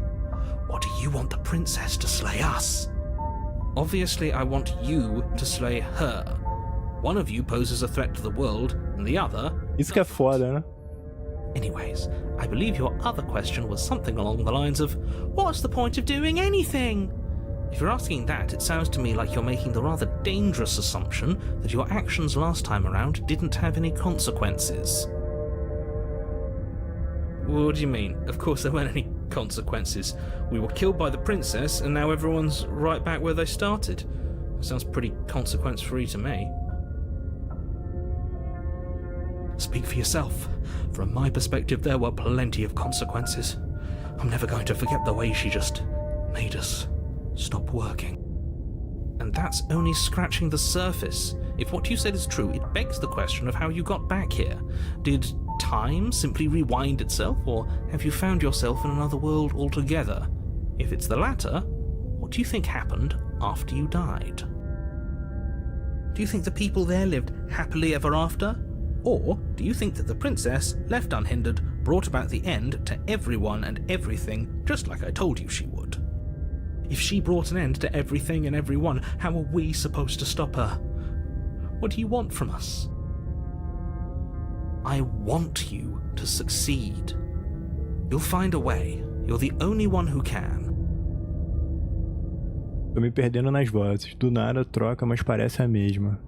Or do you want the princess to slay us? Obviously, I want you to slay her. One of you poses a threat to the world, and the other... Isso que é foda, né? Anyways, I believe your other question was something along the lines of, what's the point of doing anything? If you're asking that, it sounds to me like you're making the rather dangerous assumption that your actions last time around didn't have any consequences. What do you mean? Of course there weren't any consequences. We were killed by the princess, and now everyone's right back where they started. That sounds pretty consequence-free to me. Speak for yourself. From my perspective, there were plenty of consequences. I'm never going to forget the way she just made us stop working. And that's only scratching the surface. If what you said is true, it begs the question of how you got back here. Did time simply rewind itself, or have you found yourself in another world altogether? If it's the latter, what do you think happened after you died? Do you think the people there lived happily ever after? Or do you think that the princess, left unhindered, brought about the end to everyone and everything, just like I told you she would? If she brought an end to everything and everyone, how are we supposed to stop her? What do you want from us? I want you to succeed. You'll find a way. You're the only one who can. Tô me perdendo nas vozes. Do nada troca, mas parece a mesma.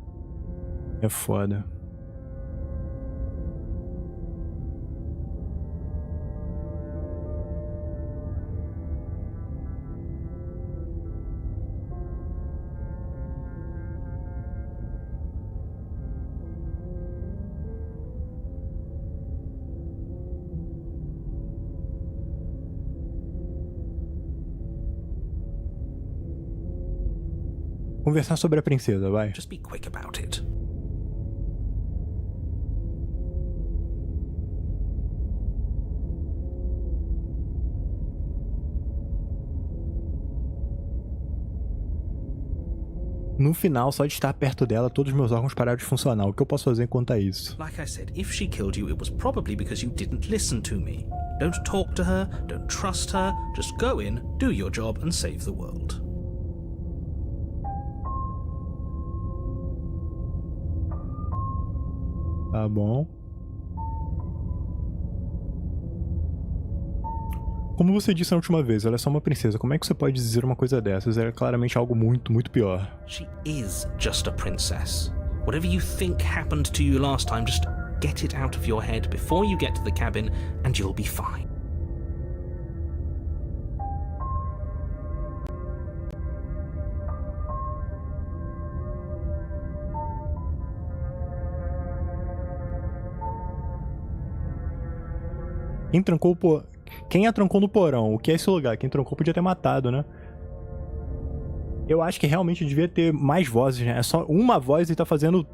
É foda. Conversar sobre a princesa, vai. Just be quick about it. No final, só de estar perto dela, todos os meus órgãos pararam de funcionar. O que eu posso fazer quanto a isso? Like I said, if she killed you, it was probably because you didn't listen to me. Don't talk to her, don't trust her, just go in, do your job and save the world. Tá bom. Como você disse na última vez, ela é só uma princesa. Como é que você pode dizer uma coisa dessas? É claramente algo muito, muito pior. She is just a princess. Whatever you think happened to you last time, just get it out of your head before you get to the cabin and you'll be fine. Quem a trancou no porão? O que é esse lugar? Quem trancou podia ter matado, né? Eu acho que realmente devia ter mais vozes, né? É só uma voz e tá fazendo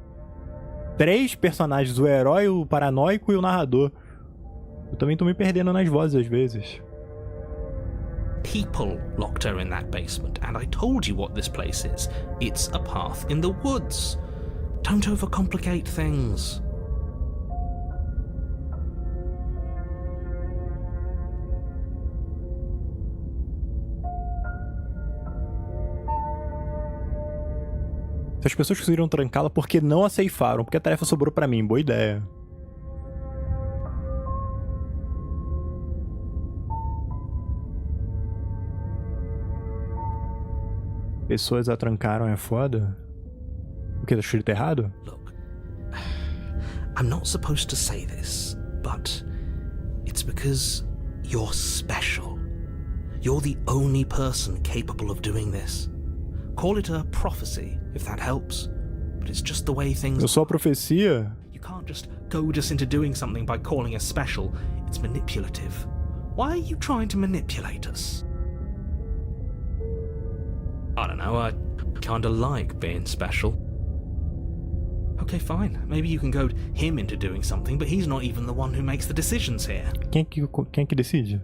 3 personagens. O herói, o paranoico e o narrador. Eu também tô me perdendo nas vozes às vezes. People locked her in that basement, and I told you what this place is. It's a path in the woods. Don't overcomplicate things. Se as pessoas conseguiram trancá-la, por que não a ceifaram? Porque a tarefa sobrou pra mim. Boa ideia. Pessoas a trancaram é foda? O que? Tá escrito errado? Look, I'm not supposed to say this, but it's because you're special. You're the only person capable of doing this. Call it a prophecy, if that helps. But it's just the way things Eu sou a profecia? You can't just goad us into doing something by calling us special. It's manipulative. Why are you trying to manipulate us? I don't know, I kinda like being special. Okay, fine. Maybe you can goad him into doing something, but he's not even the one who makes the decisions here. Quem é que decide?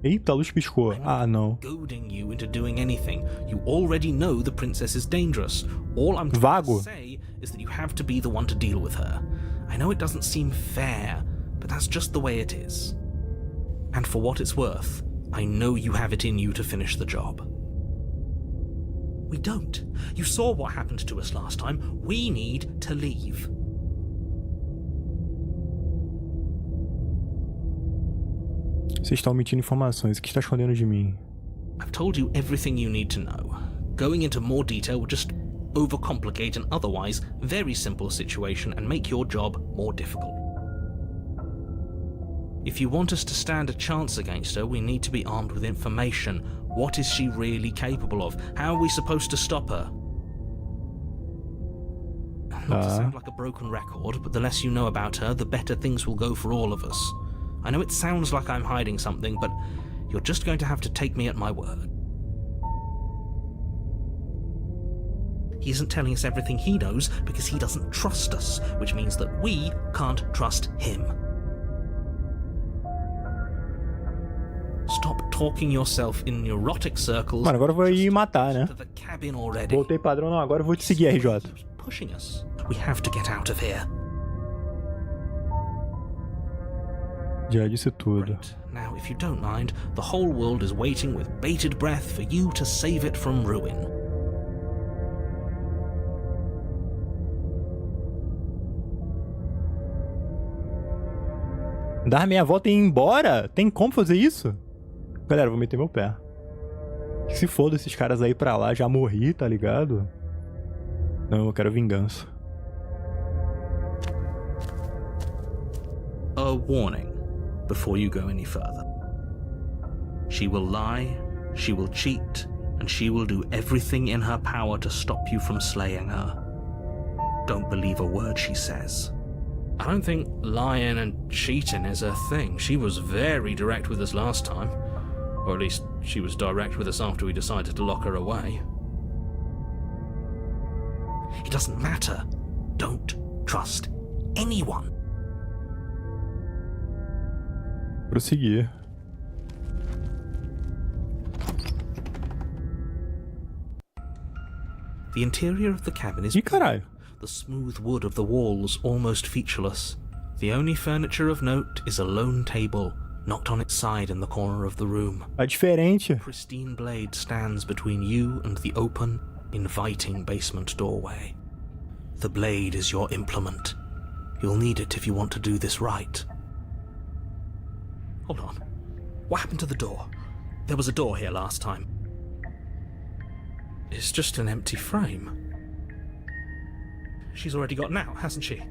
Eita, a luz piscou. Ah, não. Goading you into doing anything. You already know the princess is dangerous. All I'm trying Vago. to say is that you have to be the one to deal with her. I know it doesn't seem fair, but that's just the way it is. And for what it's worth, I know you have it in you to finish the job. We don't. You saw what happened to us last time. We need to leave. Vocês estão omitindo informações. O que está escondendo de mim? I've told you everything you need to know. Going into more detail will just overcomplicate an otherwise very simple situation and make your job more difficult. If you want us to stand a chance against her, we need to be armed with information. What is she really capable of? How are we supposed to stop her? Not to sound like a broken record, but the less you know about her, the better things will go for all of us. I know it sounds like I'm hiding something, but you're just going to have to take me at my word. He isn't telling us everything he knows because he doesn't trust us, which means that we can't trust him. Stop talking yourself in neurotic circles. Mano, agora eu vou ir matar, né? To the cabin already. Voltei padrão, não. Agora eu vou te seguir, RJ. Pushing us. We have to get out of here. Já disse tudo. Great. Now, if you don't mind, the whole world is waiting with bated breath for you to save it from ruin. Dar meia volta e ir embora? Tem como fazer isso? Galera, eu vou meter meu pé. Que se foda esses caras aí pra lá, já morri, tá ligado? Não, eu quero vingança. A warning before you go any further. She will lie, she will cheat, and she will do everything in her power to stop you from slaying her. Don't believe a word she says. I don't think lying and cheating is her thing. She was very direct with us last time. Or at least, she was direct with us after we decided to lock her away. It doesn't matter. Don't trust anyone. Prosseguir. The interior of the cabin is Ih, caralho. the smooth wood of the walls almost featureless. The only furniture of note is a lone table, knocked on its side in the corner of the room. Tá diferente. A pristine blade stands between you and the open, inviting basement doorway. The blade is your implement. You'll need it if you want to do this right. Hold on. What happened to the door? There was a door here last time. It's just an empty frame. She's already gotten out, hasn't she?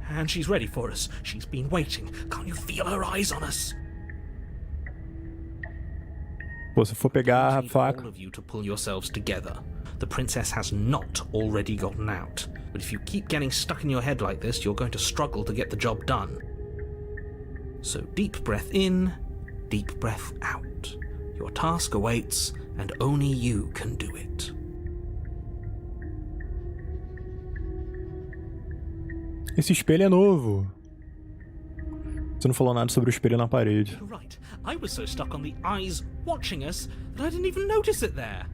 And she's ready for us. She's been waiting. Can't you feel her eyes on us? Pô, se for pegar a Need faca... all of you to pull yourselves together. The princess has not already gotten out. But if you keep getting stuck in your head like this, you're going to struggle to get the job done. So deep breath in, deep breath out. Your task awaits, and only you can do it. Esse espelho é novo. Você não falou nada sobre o espelho na parede. You're right. I was so stuck on the eyes watching us that I didn't even notice it there.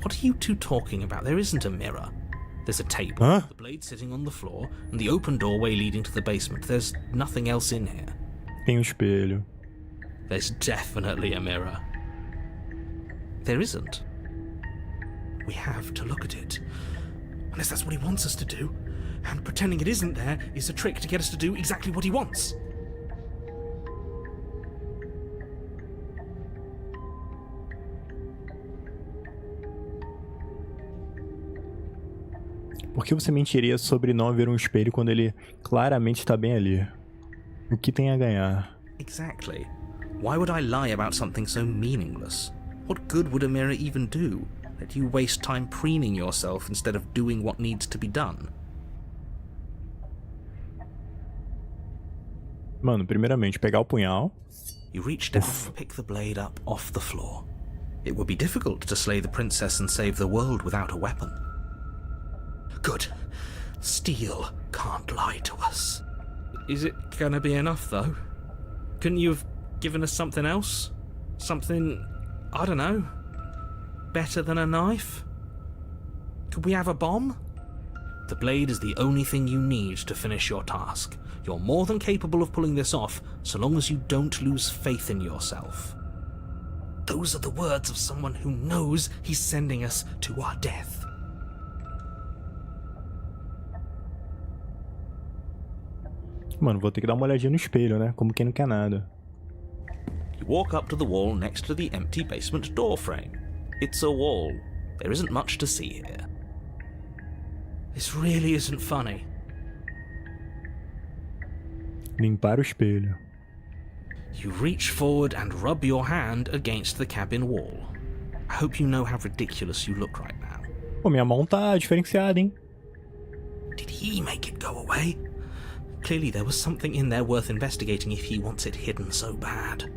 What are you two talking about? There isn't a mirror. There's a table, Huh? the blade sitting on the floor, and the open doorway leading to the basement. There's nothing else in here. Tem um espelho. There's definitely a mirror. There isn't. We have to look at it. Unless that's what he wants us to do. And pretending it isn't there is a trick to get us to do exactly what he wants. Por que você mentiria sobre não haver um espelho quando ele claramente está bem ali? O que tem a ganhar? Exactly. Why would I lie about something so meaningless? What good would a mirror even do? Let you waste time preening yourself instead of doing what needs to be done. Mano, primeiramente, pegar o punhal. You reach down and pick the blade up off the floor. It would be difficult to slay the princess and save the world without a weapon. Good. Steel can't lie to us. Is it gonna be enough, though? Couldn't you have given us something else? Something, I don't know, better than a knife? Could we have a bomb? The blade is the only thing you need to finish your task. You're more than capable of pulling this off, so long as you don't lose faith in yourself. Those are the words of someone who knows he's sending us to our death. Mano, vou ter que dar uma olhadinha no espelho, né? Como quem não quer nada. You walk up to the wall next to the empty basement door frame. It's a wall. There isn't much to see here. This really isn't funny. Limpar o espelho. You reach forward and rub your hand against the cabin wall. I hope you know how ridiculous you look right now. Pô, minha mão tá diferenciada, hein? Did he make it go away? Clearly there was something in there worth investigating if he wants it hidden so bad.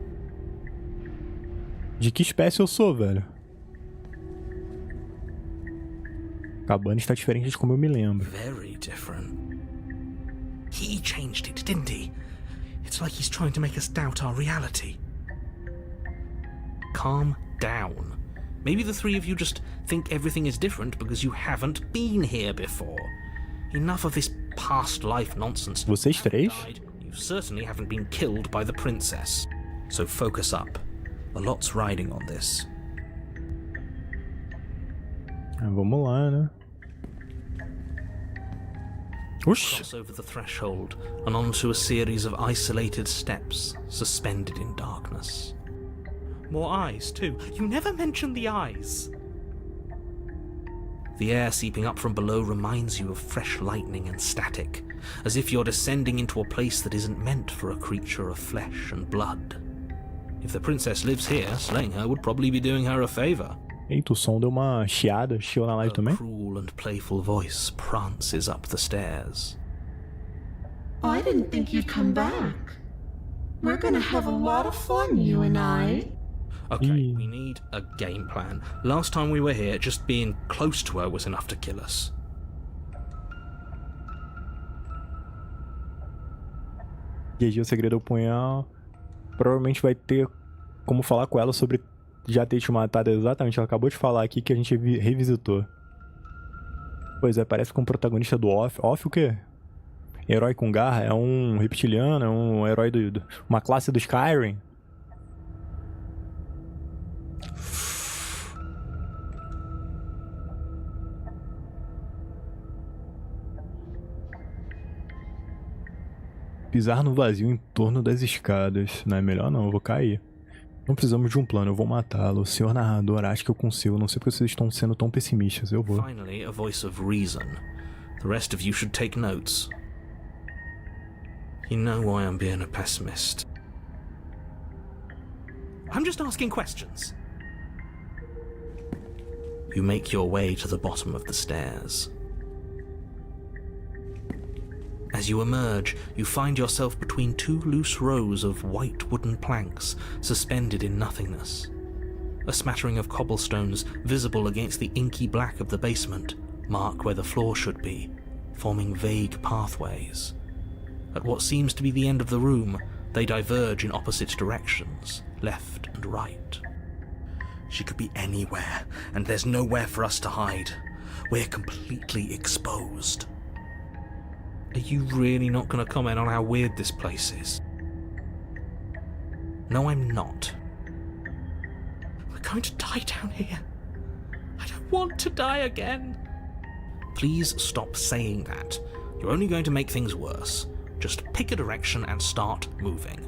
De que espécie eu sou, velho? A cabana está diferente de como eu me lembro. Very different. He changed it, didn't he? It's like he's trying to make us doubt our reality. Calm down. Maybe the three of you just think everything is different because you haven't been here before. Enough of this past life nonsense. Vocês três? You certainly haven't been killed by the princess. So focus up. A lot's riding on this. Vamos lá, né? Oxi! Cross over the threshold and onto a series of isolated steps suspended in darkness. More eyes, too. You never mention the eyes. The air seeping up from below reminds you of fresh lightning and static, as if you're descending into a place that isn't meant for a creature of flesh and blood. If the princess lives here, slaying her would probably be doing her a favor. Eita, o som deu uma chiada. Chiou na live Her também? cruel and playful voice prances up the stairs. I didn't think you'd come back. We're gonna have a lot of fun, you and I. Okay, we need a game plan. Last time we were here, just being close to her was enough to kill us. GG, o segredo do punhal. Provavelmente vai ter como falar com ela sobre já ter te matado exatamente. Ela acabou de falar aqui que a gente revisitou. Pois é, parece com o protagonista do Off. Off o quê? Herói com garra? É um reptiliano? É um herói uma classe do Skyrim? Pisar no vazio em torno das escadas. Não é melhor não, eu vou cair. Não precisamos de um plano, eu vou matá-lo. Senhor narrador, acho que eu consigo. Não sei porque vocês estão sendo tão pessimistas. Eu vou. Finally, a voice of reason. The rest of you should take notes. You know why I'm being a pessimist. I'm just asking questions. You make your way to the bottom of the stairs. As you emerge, you find yourself between two loose rows of white wooden planks suspended in nothingness. A smattering of cobblestones visible against the inky black of the basement mark where the floor should be, forming vague pathways. At what seems to be the end of the room, they diverge in opposite directions, left and right. She could be anywhere, and there's nowhere for us to hide. We're completely exposed. Are you really not going to comment on how weird this place is? No, I'm not. We're going to die down here. I don't want to die again. Please stop saying that. You're only going to make things worse. Just pick a direction and start moving.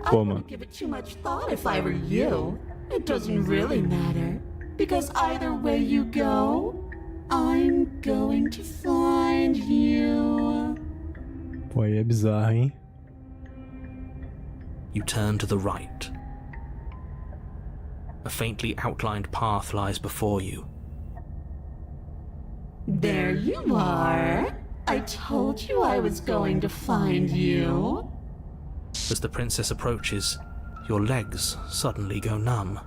I wouldn't give it too much thought if I were you. It doesn't really matter. Because either way you go, I'm going to find you. Pô, aí é bizarro, hein? You turn to the right. A faintly outlined path lies before you. There you are. I told you I was going to find you. As the princess approaches, your legs suddenly go numb.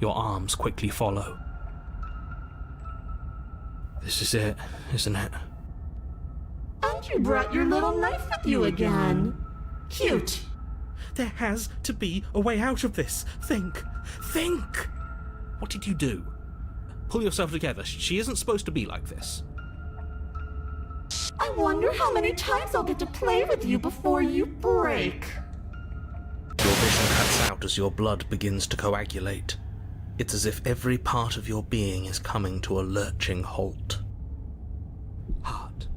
Your arms quickly follow. This is it, isn't it? And you brought your little knife with you again. Cute. There has to be a way out of this. Think. Think! What did you do? Pull yourself together. She isn't supposed to be like this. I wonder how many times I'll get to play with you before you break. Your vision cuts out as your blood begins to coagulate. It's as if every part of your being is coming to a lurching halt. Heart,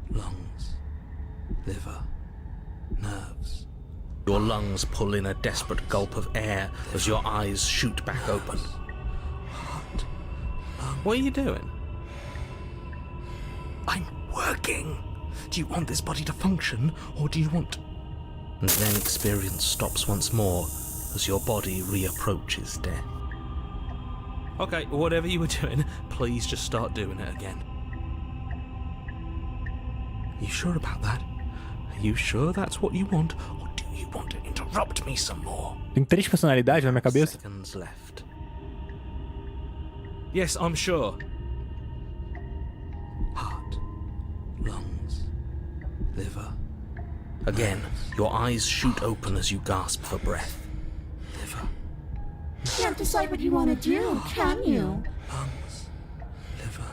lungs, liver, nerves. Your lungs pull in a desperate gulp of air as your eyes shoot back open. Heart, lungs. What are you doing? I'm working. Do you want this body to function, or do you want... And then experience stops once more as your body reapproaches death. Okay, whatever you were doing, please just start doing it again. You sure about that? Are you sure that's what you want, or do you want to interrupt me some more? Tem 3 personalidades na minha cabeça. Seconds left. Yes, I'm sure. Heart, lungs, liver. Again, your eyes shoot open as you gasp for breath. Liver, Can't decide what you want to do, can you? lungs, liver.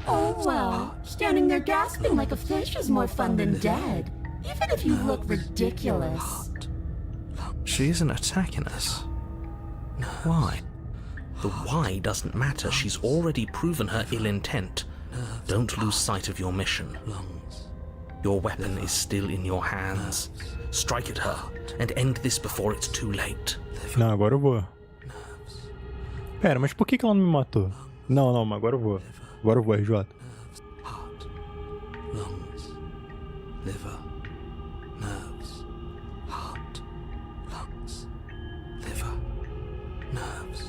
Oh well, standing there gasping like a fish is more fun than dead. Even if you look ridiculous. Heart, She isn't attacking us. Why? the why doesn't matter. She's already proven her ill intent. Don't lose sight of your mission. Your weapon is still in your hands. Strike at her and end this before it's too late. Não, agora eu vou. Pera, mas por que ela não me matou? Não, não, mas agora eu vou. Agora eu vou, RJ. Heart, lungs, liver, nerves. Heart, lungs, liver, nerves.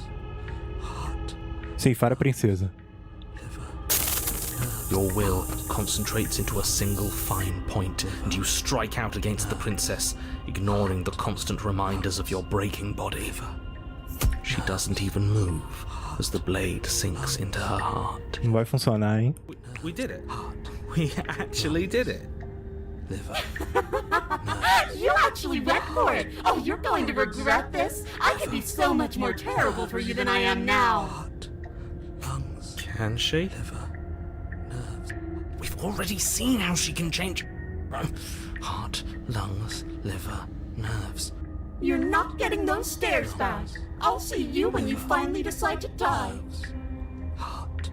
Heart, Ceifar a princesa. your will concentrates into a single fine point, and you strike out against the princess, ignoring the constant reminders of your breaking body. She doesn't even move as the blade sinks into her heart. Não vai funcionar, hein? We did it. We actually did it. Liver, You actually went for it! Oh, you're going to regret this! I could be so much more terrible for you than I am now! heart, lungs, Can she? liver, nerves. We've already seen how she can change. Heart, lungs, liver, nerves. You're not getting those stairs back. I'll see you when you finally decide to die. Heart,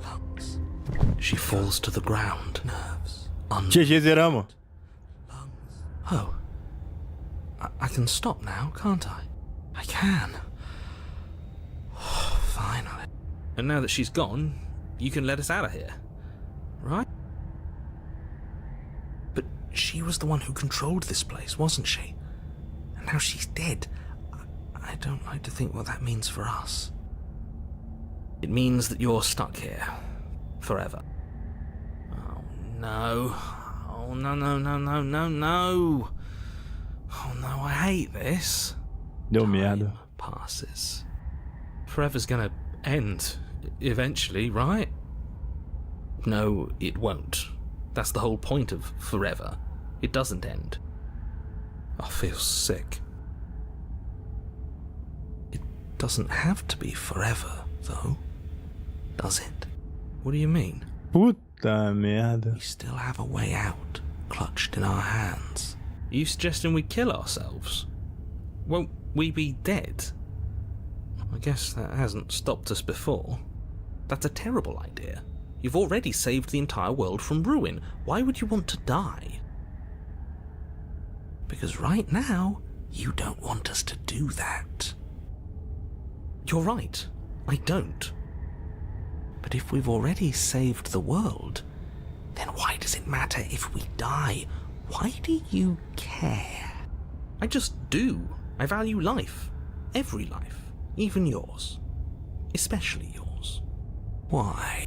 lungs. She falls to the ground. Nerves. GG, zeramos. Oh. I can stop now, can't I? I can. Finally. And now that she's gone, you can let us out of here, right? But she was the one who controlled this place, wasn't she? And now she's dead. I don't like to think what that means for us. It means that you're stuck here. Forever. Oh no. Oh no, no, no, no, no, no. Oh no, I hate this. Deu merda. Passes. Forever's gonna end eventually, right? No, it won't. That's the whole point of forever. It doesn't end. I feel sick. It doesn't have to be forever, though, does it? What do you mean? Puta merda. We still have a way out, clutched in our hands. Are you suggesting we kill ourselves? Won't we be dead? I guess that hasn't stopped us before. That's a terrible idea. You've already saved the entire world from ruin. Why would you want to die? Because right now, you don't want us to do that. You're right. I don't. But if we've already saved the world, then why does it matter if we die? Why do you care? I just do. I value life. Every life. Even yours. Especially yours. Why?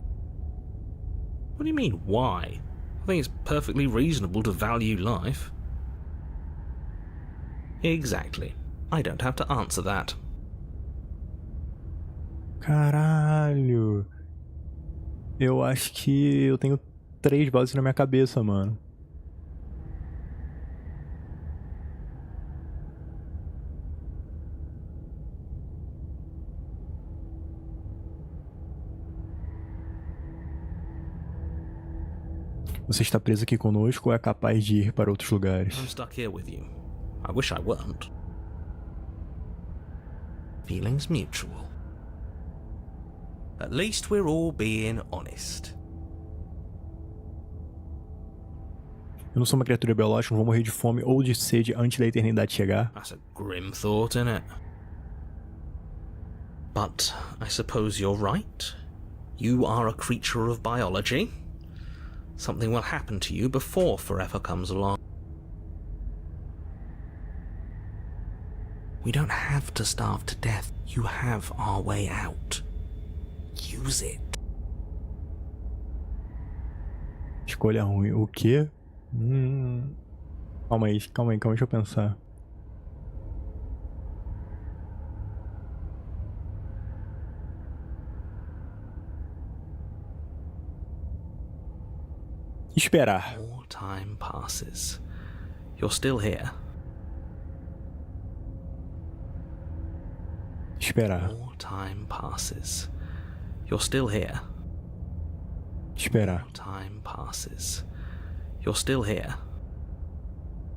What do you mean, why? I think it's perfectly reasonable to value life. Exactly. I don't have to answer that. Caralho. Eu acho que eu tenho 3 vozes na minha cabeça, mano. Você está preso aqui conosco ou é capaz de ir para outros lugares? I'm stuck here with you. I wish I weren't. Feelings mutual. At least we're all being honest. Eu não sou uma criatura biológica, não vou morrer de fome ou de sede antes da eternidade chegar. That's a grim thought, isn't it? But I suppose you're right. You are a creature of biology. Something will happen to you before forever comes along. We don't have to starve to death. You have our way out. Use it. Escolha ruim. O quê? Calma aí, deixa eu pensar. Esperar. More time passes. You're still here. Esperar. More time passes. You're still here. Esperar. More time passes. You're still here.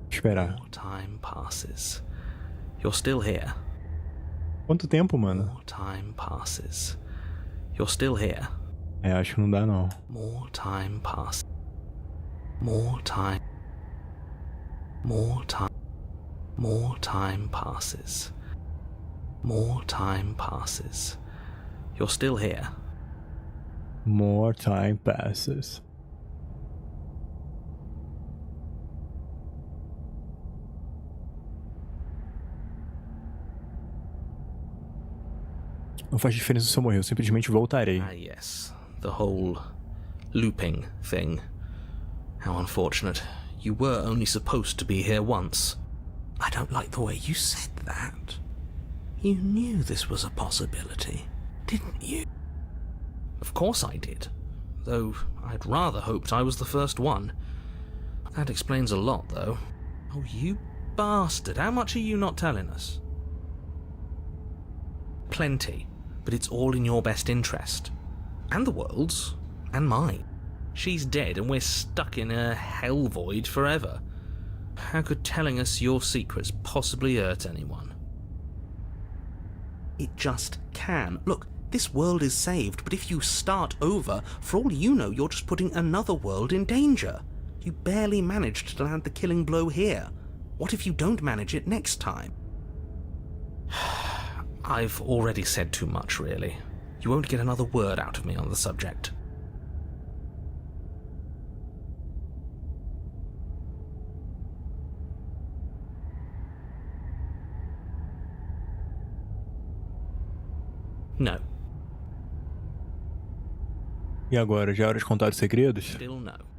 Esperar. More time passes. You're still here. Quanto tempo, mano? More time passes. You're still here. É, acho que não dá não. More time passes. More time. More time. More time passes. More time passes. You're still here. More time passes. Não faz diferença se eu morrer, eu simplesmente voltarei. Ah, yes. The whole looping thing. How unfortunate. You were only supposed to be here once. I don't like the way you said that. You knew this was a possibility, didn't you? Of course I did. Though I'd rather hoped I was the first one. That explains a lot, though. Oh, you bastard. How much are you not telling us? Plenty. But it's all in your best interest. And the world's. And mine. She's dead and we're stuck in a hell void forever. How could telling us your secrets possibly hurt anyone? It just can. Look, this world is saved, but if you start over, for all you know, you're just putting another world in danger. You barely managed to land the killing blow here. What if you don't manage it next time? I've already said too much, really. You won't get another word out of me on the subject. No. E agora, já é hora de contar os segredos? Still no.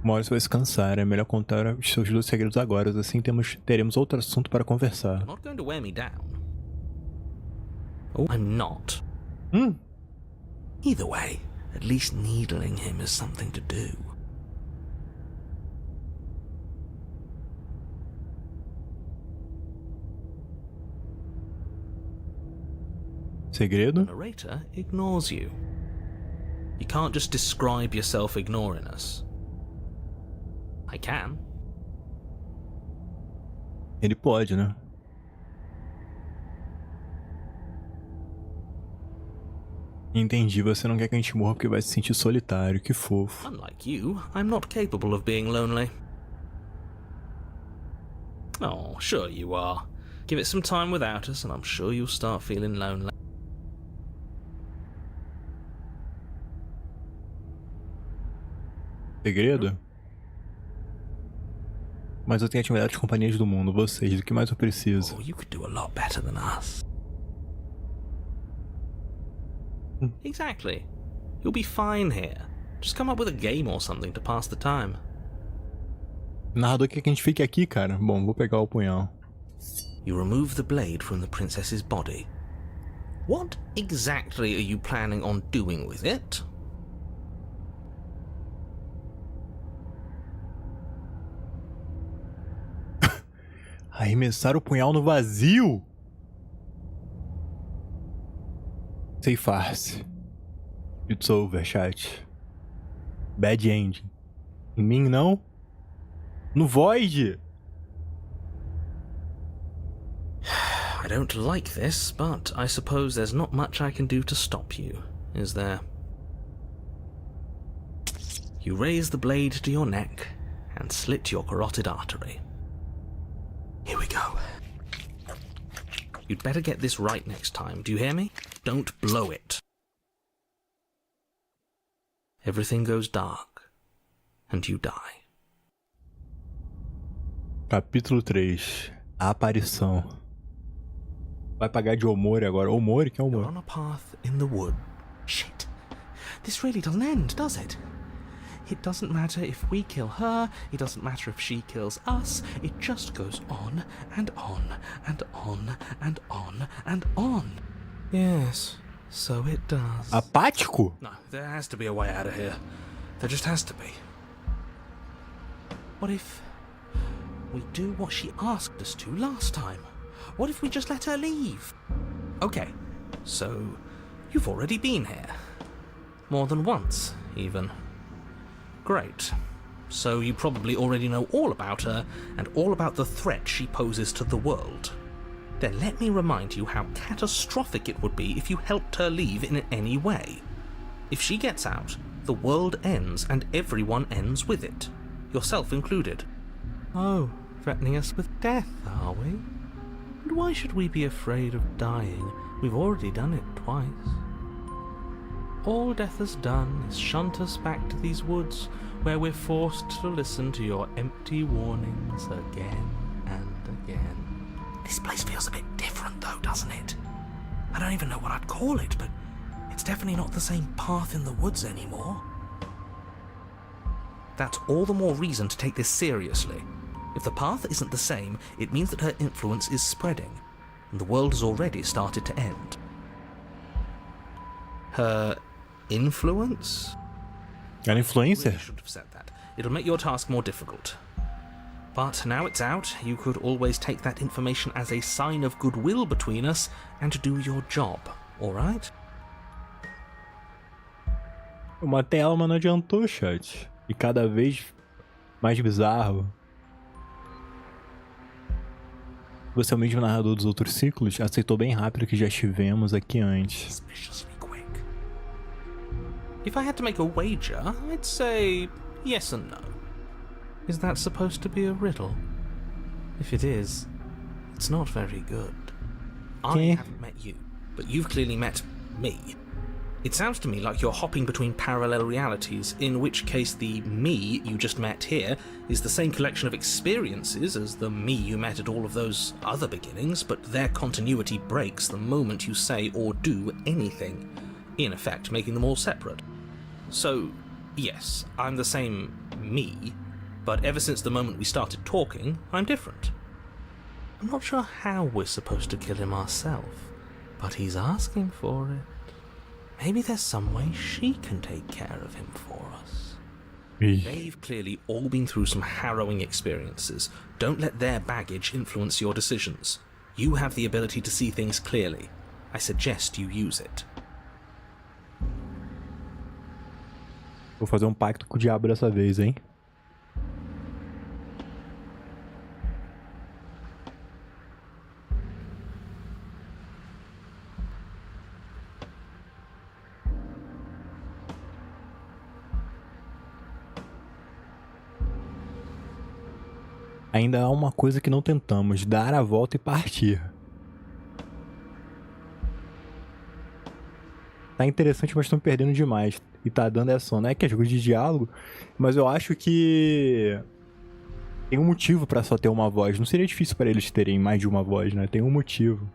Uma hora você vai se cansar, é melhor contar os seus 2 segredos agora, assim teremos outro assunto para conversar. You're not going to wear me down. Oh, I'm not. Either way, at least needling him is something to do. Segredo? The narrator ignores you. You can't just describe yourself ignoring us. I can. Ele pode, né? Entendi, você não quer que a gente morra porque vai se sentir solitário, que fofo. Unlike you, I'm not capable of being lonely. Oh, sure you are. Give it some time without us and I'm sure you'll start feeling lonely. Segredo? Mas eu tenho as melhores companhias do mundo, vocês, o que mais eu preciso? Oh, you could do a lot better than us. Exactly. You'll be fine here. Just come up with a game or something to pass the time. O narrador quer que a gente fique aqui, cara. Bom, vou pegar o punhal. You remove the blade from the princess's body. What exactly are you planning on doing with it? Arremessar o punhal no vazio? Ceifar-se. It's over, chat. Bad ending. Em mim, não? No Void? I don't like this, but I suppose there's not much I can do to stop you, is there? You raise the blade to your neck and slit your carotid artery. Here we go. You'd better get this right next time, do you hear me? Don't blow it. Everything goes dark, and you die. Capítulo 3. A aparição. Vai pagar de Omori agora. Omori? Quem é You're Omori? on a path in the wood. Shit. This really doesn't end, does it? It doesn't matter if we kill her, it doesn't matter if she kills us, it just goes on and on and on and on and on. Yes, so it does. Apático? No, there has to be a way out of here. There just has to be. What if we do what she asked us to last time? What if we just let her leave? Okay, so you've already been here. More than once, even. Great. So you probably already know all about her and all about the threat she poses to the world. Then let me remind you how catastrophic it would be if you helped her leave in any way. If she gets out, the world ends and everyone ends with it, yourself included. Oh, threatening us with death, are we? And why should we be afraid of dying? We've already done it twice. All death has done is shunt us back to these woods where we're forced to listen to your empty warnings again and again. This place feels a bit different though, doesn't it? I don't even know what I'd call it, but it's definitely not the same path in the woods anymore. That's all the more reason to take this seriously. If the path isn't the same, it means that her influence is spreading, and the world has already started to end. Her influence? Ela é influencer? Really should have said that. It'll make your task more difficult. But now it's out, you could always take that information as a sign of goodwill between us and do your job, alright? Eu matei ela, mas não adiantou, chat. E cada vez mais bizarro. Você é o mesmo narrador dos outros ciclos? Aceitou bem rápido que já estivemos aqui antes. Suspiciously quick. If I had to make a wager, I'd say yes and no. Is that supposed to be a riddle? If it is, it's not very good. I Okay. haven't met you, but you've clearly met me. It sounds to me like you're hopping between parallel realities, in which case the me you just met here is the same collection of experiences as the me you met at all of those other beginnings, but their continuity breaks the moment you say or do anything, in effect making them all separate. So, yes, I'm the same me, but ever since the moment we started talking, I'm different. I'm not sure how we're supposed to kill him ourselves, but he's asking for it. Maybe there's some way she can take care of him for us. They've clearly all been through some harrowing experiences. Don't let their baggage influence your decisions. You have the ability to see things clearly. I suggest you use it. Vou fazer um pacto com o diabo dessa vez, hein? Ainda há uma coisa que não tentamos, dar a volta e partir. Tá interessante, mas estão perdendo demais. E tá dando essa, não é que é jogo de diálogo, mas eu acho que tem um motivo pra só ter uma voz. Não seria difícil pra eles terem mais de uma voz, né? Tem um motivo.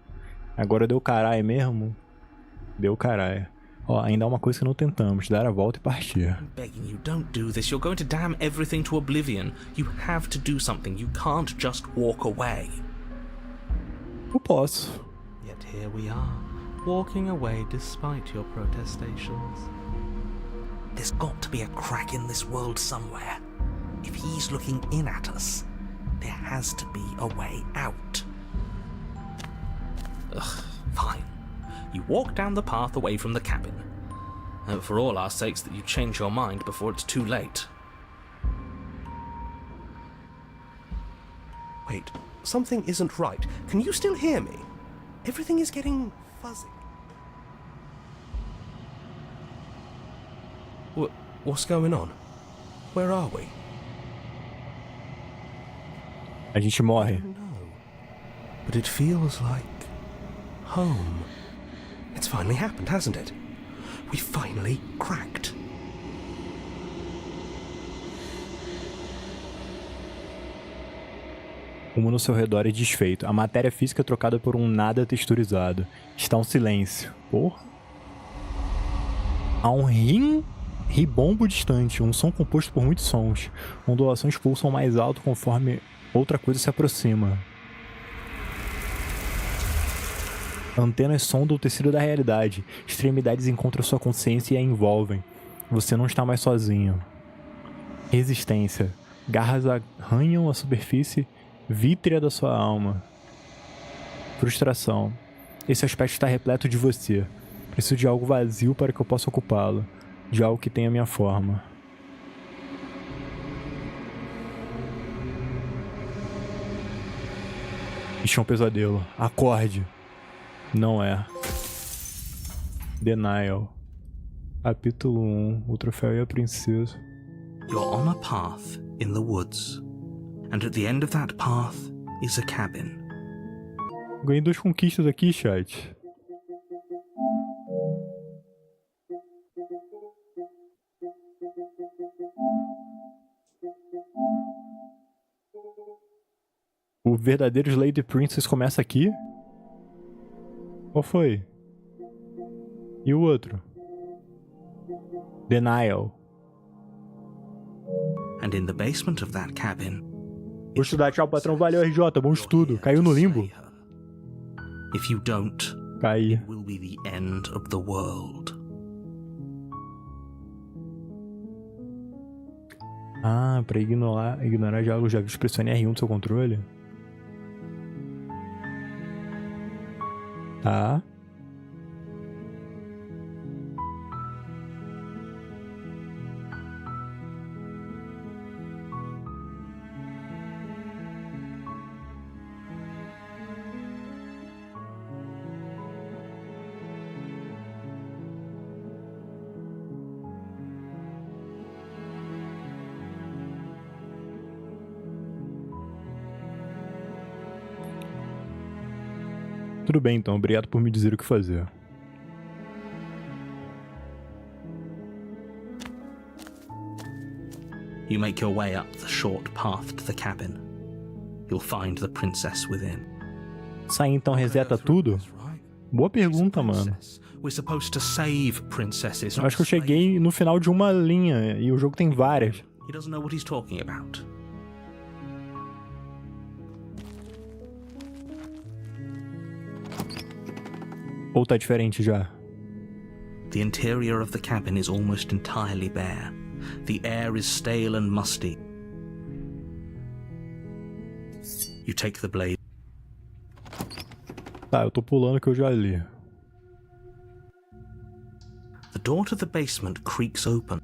Agora deu caralho mesmo? Deu caralho. Ó, ainda há uma coisa que não tentamos, dar a volta e partir. I'm begging you, don't do this. You're going to damn everything to oblivion. You have to do something. You can't just walk away. Eu posso. Yet here we are, walking away despite your protestations. There's got to be a crack in this world somewhere. If he's looking in at us, there has to be a way out. Ugh, fine. You walk down the path away from the cabin. And for all our sakes that you change your mind before it's too late. Wait, something isn't right. Can you still hear me? Everything is getting fuzzy. What's going on? Where are we? A gente morre. No. But it feels like home. It's finally happened, hasn't it? We finally cracked. O mundo ao seu redor é desfeito. A matéria física é trocada por um nada texturizado. Está um silêncio. Porra. Há um ribombo distante, um som composto por muitos sons. Ondulações pulsam mais alto conforme outra coisa se aproxima. Antenas sondam o tecido da realidade. Extremidades encontram sua consciência e a envolvem. Você não está mais sozinho. Resistência. Garras arranham a superfície vítrea da sua alma. Frustração. Esse aspecto está repleto de você. Preciso de algo vazio para que eu possa ocupá-lo. De algo que tenha minha forma. Isto é um pesadelo. Acorde. Não é. Denial. Capítulo 1. O troféu e a princesa. You're on a path in the woods, and at the end of that path is a cabin. Ganhei 2 conquistas aqui, chat. O verdadeiro Slade Princess começa aqui? Qual foi? E o outro? Denial. And in the basement of that cabin, Vou estudar, tchau, patrão. Valeu, RJ. Bom estudo. Caiu no limbo? if you don't, Caí. it will be the end of the world. Ah, pra ignorar diálogos de aviso, pressione R1 do seu controle. Tá. Tudo bem, então. Obrigado por me dizer o que fazer. You make your way up the short path to the cabin. You'll find the princess within. Sair então reseta tudo? Boa pergunta, mano. We're supposed to save princesses. Eu acho que eu cheguei no final de uma linha e o jogo tem várias. He doesn't know what he's talking about. Ou tá diferente já? The interior of the cabin is almost entirely bare. The air is stale and musty. You take the blade. Tá, eu tô pulando que eu já li. The door to the basement creaks open.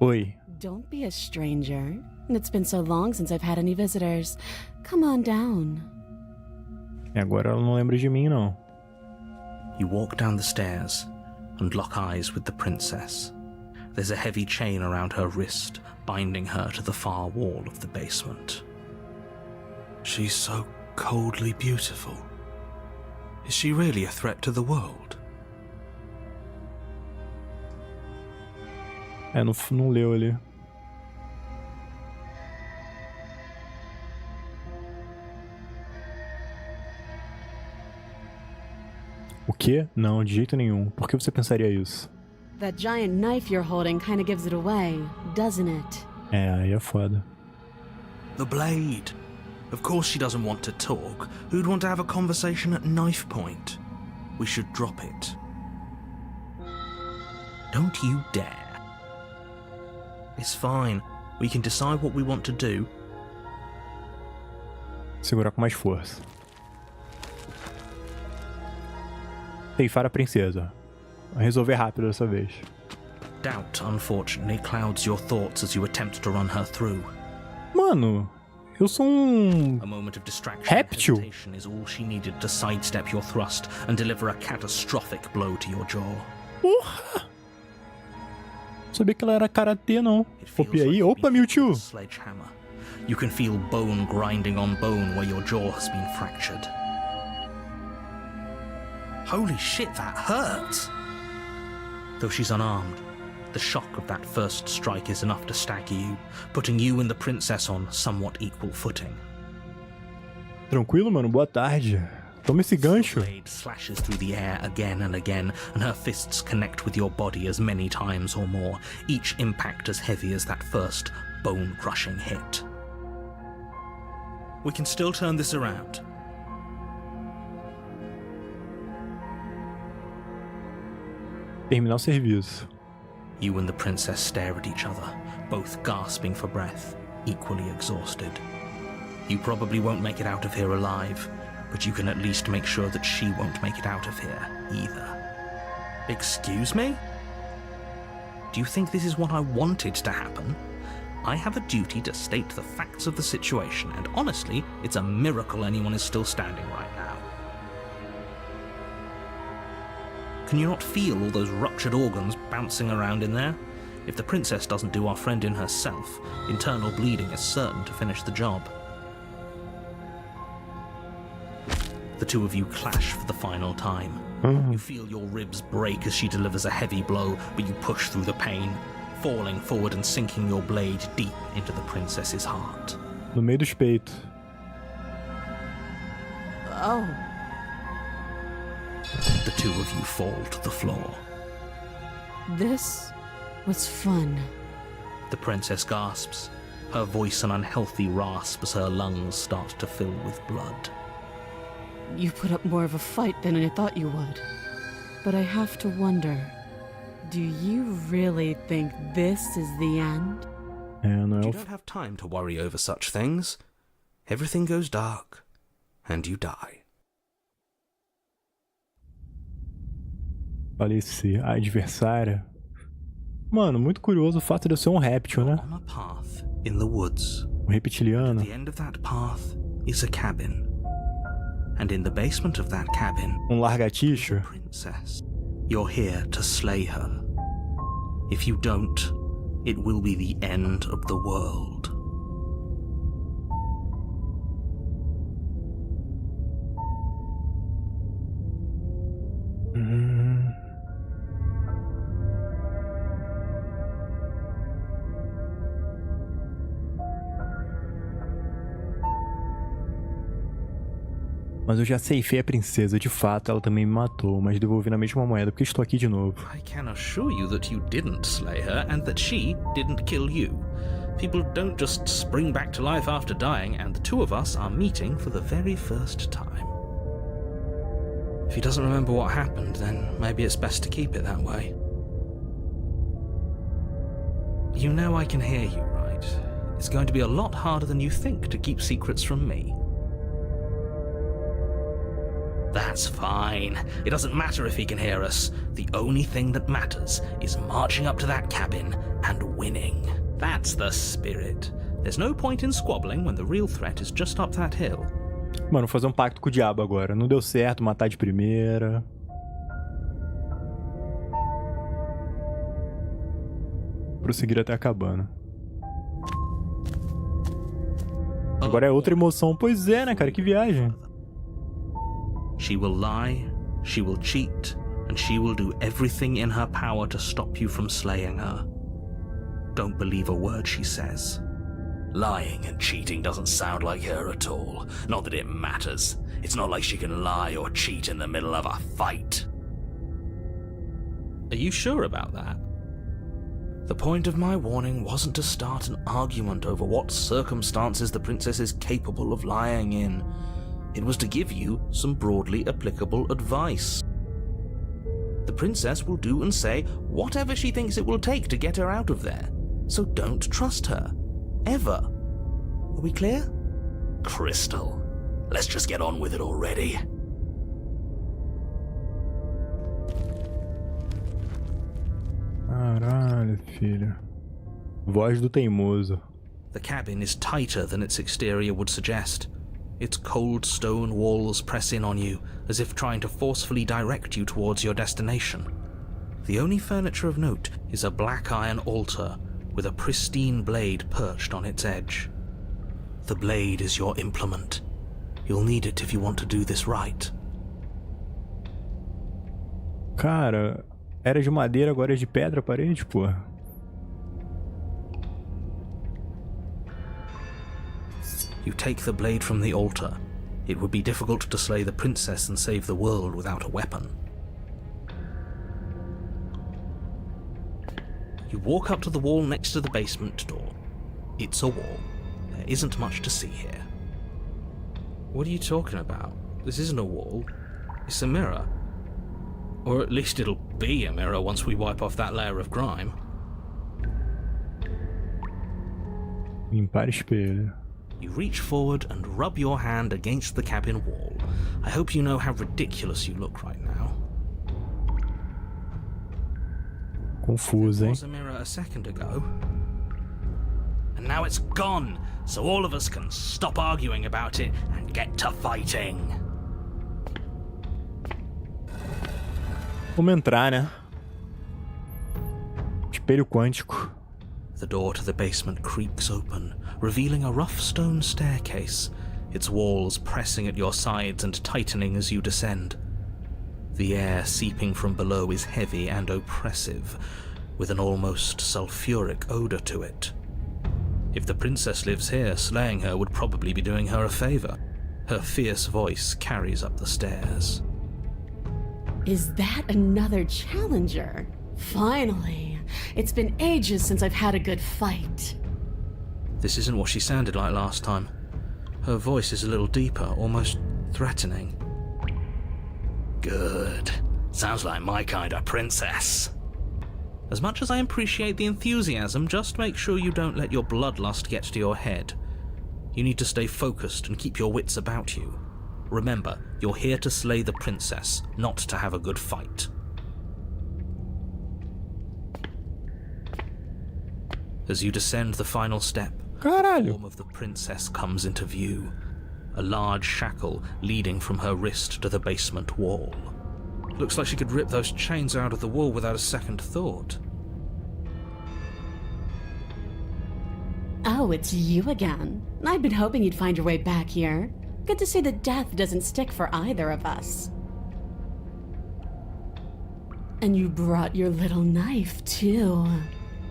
Oi. Don't be a stranger. It's been so long since I've had any visitors. Come on down. E agora ela não lembra de mim, não. You walk down the stairs and lock eyes with the princess. There's a heavy chain around her wrist, binding her to the far wall of the basement. She's so coldly beautiful. Is she really a threat to the world? É, não leu ali. O quê? Não, de jeito nenhum. Por que você pensaria isso? That giant knife you're holding kinda gives it away, doesn't it? É, aí é foda. The blade. Of course she doesn't want to talk. Who'd want to have a conversation at knife point? We should drop it. Don't you dare. It's fine. We can decide what we want to do. Segurar com mais força. Ceifar a princesa. Resolver rápido dessa vez. Doubt, unfortunately, clouds your thoughts as you attempt to run her through. Mano, eu sou A moment of distraction and Réptil? hesitation is all she needed to sidestep your thrust and deliver a catastrophic blow to your jaw. Porra! Não sabia que ela era karatê, não. It feels Copiei aí. like you've Opa, been hit Mewtwo! with a sledgehammer. You can feel bone grinding on bone where your jaw has been fractured. Holy shit, that hurts! Though she's unarmed, the shock of that first strike is enough to stagger you, putting you and the princess on somewhat equal footing. Tranquilo, mano? Boa tarde. Toma esse gancho. The blade slashes through the air again and again, and her fists connect with your body as many times or more, each impact as heavy as that first bone-crushing hit. We can still turn this around. Terminar o serviço. You and the princess stare at each other, both gasping for breath, equally exhausted. You probably won't make it out of here alive, but you can at least make sure that she won't make it out of here either. Excuse me? Do you think this is what I wanted to happen? I have a duty to state the facts of the situation, and honestly, it's a miracle anyone is still standing right now. Can you not feel all those ruptured organs bouncing around in there? If the princess doesn't do our friend in herself, internal bleeding is certain to finish the job. The two of you clash for the final time. You feel your ribs break as she delivers a heavy blow, but you push through the pain, falling forward and sinking your blade deep into the princess's heart. No meio dos peitos. Oh, The two of you fall to the floor. this was fun. The princess gasps, her voice an unhealthy rasp as her lungs start to fill with blood. You put up more of a fight than I thought you would. But I have to wonder, do you really think this is the end? É, não é You o... don't have time to worry over such things. Everything goes dark, and you die. Falecer. A adversária. Mano, muito curioso o fato de eu ser um réptil, né? On a path in the woods. Um reptiliano. At the end of that path is a cabin. And in the basement of that cabin, Largaticho. princess. You're here to slay her. If you don't, it will be the end of the world. Mas eu já ceifei a princesa, de fato ela também me matou, mas devolvi na mesma moeda porque estou aqui de novo. I can assure you that you didn't slay her and that she didn't kill you. People don't just spring back to life after dying, and the two of us are meeting for the very first time. If he doesn't remember what happened, then maybe it's best to keep it that way. You know I can hear you, right? It's going to be a lot harder than you think to keep secrets from me. That's fine. It doesn't matter if he can hear us. The only thing that matters is marching up to that cabin and winning. That's the spirit. There's no point in squabbling when the real threat is just up that hill. Mano, vou fazer um pacto com o diabo agora. Não deu certo, matar de primeira. Prosseguir até a cabana. Agora é outra emoção. Pois é, né, cara? Que viagem. She will lie, she will cheat, and she will do everything in her power to stop you from slaying her. Don't believe a word she says. Lying and cheating doesn't sound like her at all. Not that it matters. It's not like she can lie or cheat in the middle of a fight. Are you sure about that? The point of my warning wasn't to start an argument over what circumstances the princess is capable of lying in. It was to give you some broadly applicable advice. The princess will do and say whatever she thinks it will take to get her out of there. So don't trust her. Ever. Are we clear? Crystal. Let's just get on with it already. Caralho, filho. Voz do teimoso. The cabin is tighter than its exterior would suggest. Its cold stone walls press in on you, as if trying to forcefully direct you towards your destination. The only furniture of note is a black iron altar with a pristine blade perched on its edge. The blade is your implement. You'll need it if you want to do this right. Cara, era de madeira, agora é de pedra a parede, porra. You take the blade from the altar. It would be difficult to slay the princess and save the world without a weapon. You walk up to the wall next to the basement door. It's a wall. There isn't much to see here. What are you talking about? This isn't a wall. It's a mirror. Or at least it'll be a mirror once we wipe off that layer of grime. Limpar espelho. You reach forward and rub your hand against the cabin wall. I hope you know how ridiculous you look right now. Confuso, There hein? was a mirror a second ago. And now it's gone, so all of us can stop arguing about it and get to fighting. Vamos entrar, né? Espelho quântico. The door to the basement creaks open, revealing a rough stone staircase, its walls pressing at your sides and tightening as you descend. The air seeping from below is heavy and oppressive, with an almost sulfuric odor to it. If the princess lives here, slaying her would probably be doing her a favor. Her fierce voice carries up the stairs. Is that another challenger? Finally. It's been ages since I've had a good fight. This isn't what she sounded like last time. Her voice is a little deeper, almost threatening. Good. Sounds like my kind of princess. As much as I appreciate the enthusiasm, just make sure you don't let your bloodlust get to your head. You need to stay focused and keep your wits about you. Remember, you're here to slay the princess, not to have a good fight. As you descend the final step, the Caralho. form of the princess comes into view. A large shackle leading from her wrist to the basement wall. Looks like she could rip those chains out of the wall without a second thought. Oh, it's you again. I've been hoping you'd find your way back here. Good to see that death doesn't stick for either of us. And you brought your little knife, too.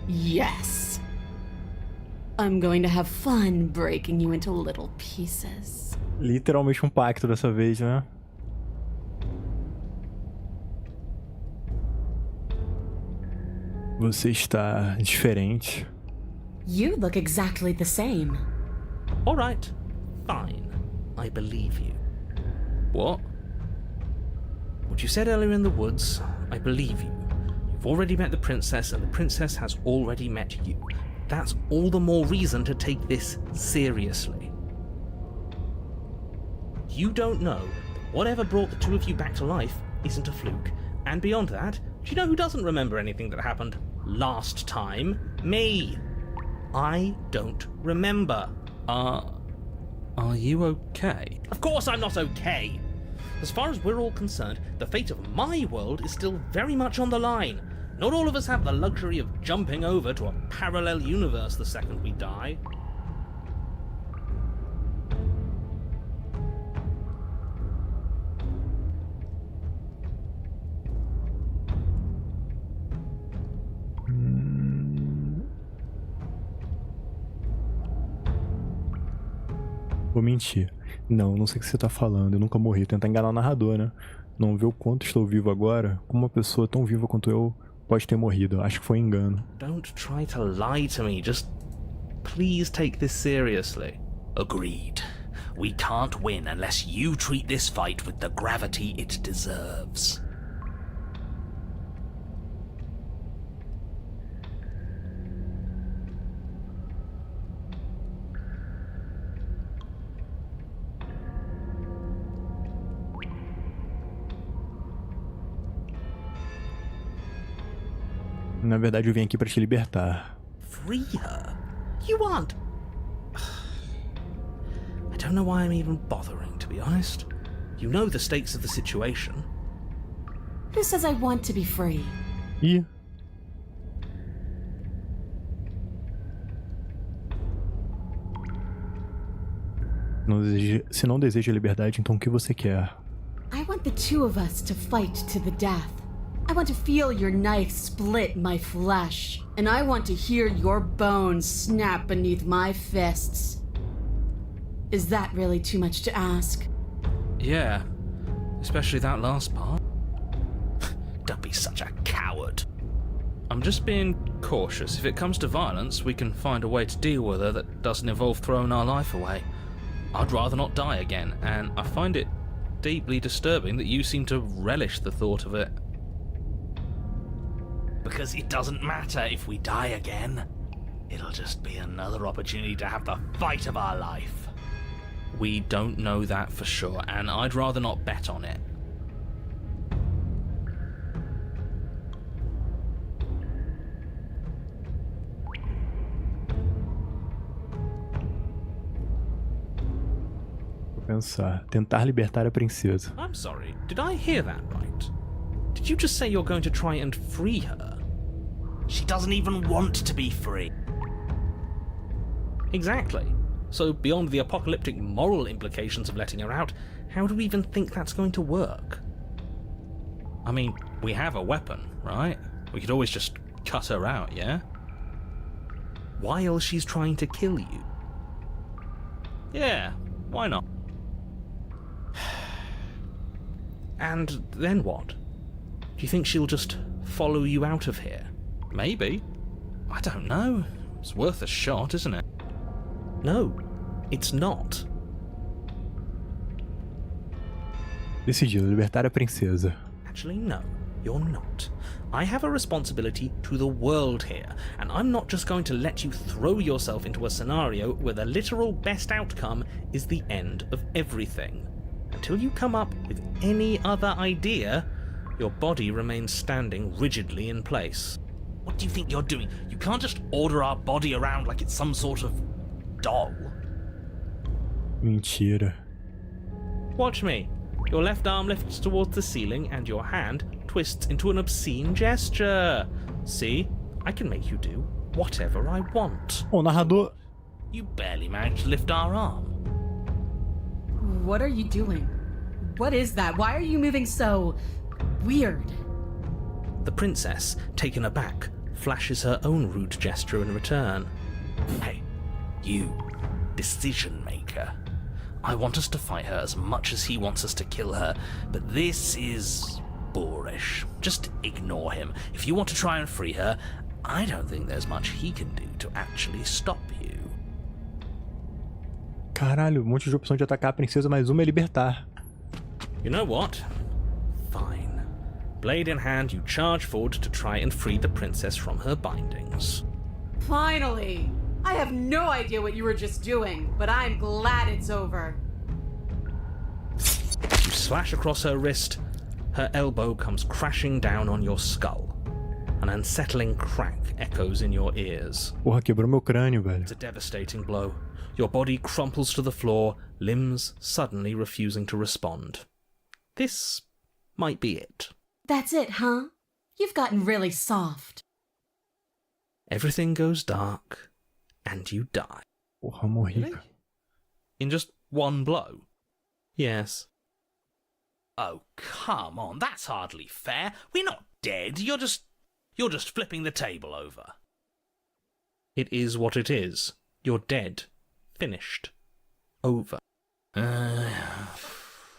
Yes. I'm going to have fun breaking you into little pieces. Literalmente um pacto dessa vez, né? Você está diferente. You look exactly the same. Alright, fine. I believe you. What? What you said earlier in the woods, I believe you. You've already met the princess, and the princess has already met you. That's all the more reason to take this seriously. You don't know that whatever brought the two of you back to life isn't a fluke. And beyond that, do you know who doesn't remember anything that happened last time? Me. I don't remember. Are you okay? Of course I'm not okay. As far as we're all concerned, the fate of my world is still very much on the line. Not all of us have the luxury of jumping over to a parallel universe the second we die. Vou mentir. Não sei o que você tá falando. Eu nunca morri. Tentar enganar o narrador, né? Não ver o quanto estou vivo agora. Como uma pessoa tão viva quanto eu pode ter morrido. Acho que foi engano. Don't try to lie to me. Just please take this seriously. Agreed. We can't win unless you treat this fight with the gravity it deserves. Na verdade, eu vim aqui pra te libertar. Free her? You aren't... I don't know why I'm even bothering, to be honest. You know the stakes of the situation. Who says I want to be free? Ih. Se não deseja liberdade, então o que você quer? I want the two of us to fight to the death. I want to feel your knife split my flesh, and I want to hear your bones snap beneath my fists. Is that really too much to ask? Yeah, especially that last part. Don't be such a coward. I'm just being cautious. If it comes to violence, we can find a way to deal with her that doesn't involve throwing our life away. I'd rather not die again, and I find it deeply disturbing that you seem to relish the thought of it. Because it doesn't matter if we die again. It'll just be another opportunity to have the fight of our life. We don't know that for sure, and I'd rather not bet on it. Vou pensar. Tentar libertar a princesa. I'm sorry, did I hear that right? Did you just say you're going to try and free her? She doesn't even want to be free. Exactly. So beyond the apocalyptic moral implications of letting her out, how do we even think that's going to work? I mean, we have a weapon, right? We could always just cut her out, yeah? While she's trying to kill you? Yeah, why not? And then what? Do you think she'll just follow you out of here? Maybe. I don't know. It's worth a shot, isn't it? No, it's not. Decidido, libertar a princesa. Actually, no, you're not. I have a responsibility to the world here, and I'm not just going to let you throw yourself into a scenario where the literal best outcome is the end of everything. Until you come up with any other idea, your body remains standing rigidly in place. What do you think you're doing? You can't just order our body around like it's some sort of doll. Mentira. Watch me. Your left arm lifts towards the ceiling and your hand twists into an obscene gesture. See? I can make you do whatever I want. O narrador... You barely managed to lift our arm. What are you doing? What is that? Why are you moving so... weird? The princess, taken aback, flashes her own rude gesture in return. Hey, You, decision maker. I want us to fight her as much as he wants us to kill her, but this is boorish. Just ignore him. If you want to try and free her, I don't think there's much he can do to actually stop you. Caralho, um monte de opção de atacar a princesa, mas uma é libertar. You know what? Fine. Blade in hand, you charge forward to try and free the princess from her bindings. Finally! I have no idea what you were just doing, but I'm glad it's over. You slash across her wrist, her elbow comes crashing down on your skull. An unsettling crack echoes in your ears. Porra, quebrou meu crânio, velho. It's a devastating blow. Your body crumples to the floor, limbs suddenly refusing to respond. This might be it. That's it, huh? You've gotten really soft. Everything goes dark, and you die. Porra, morri. Really? In just one blow? Yes. Oh, come on, that's hardly fair. We're not dead. You're just flipping the table over. It is what it is. You're dead. Finished. Over.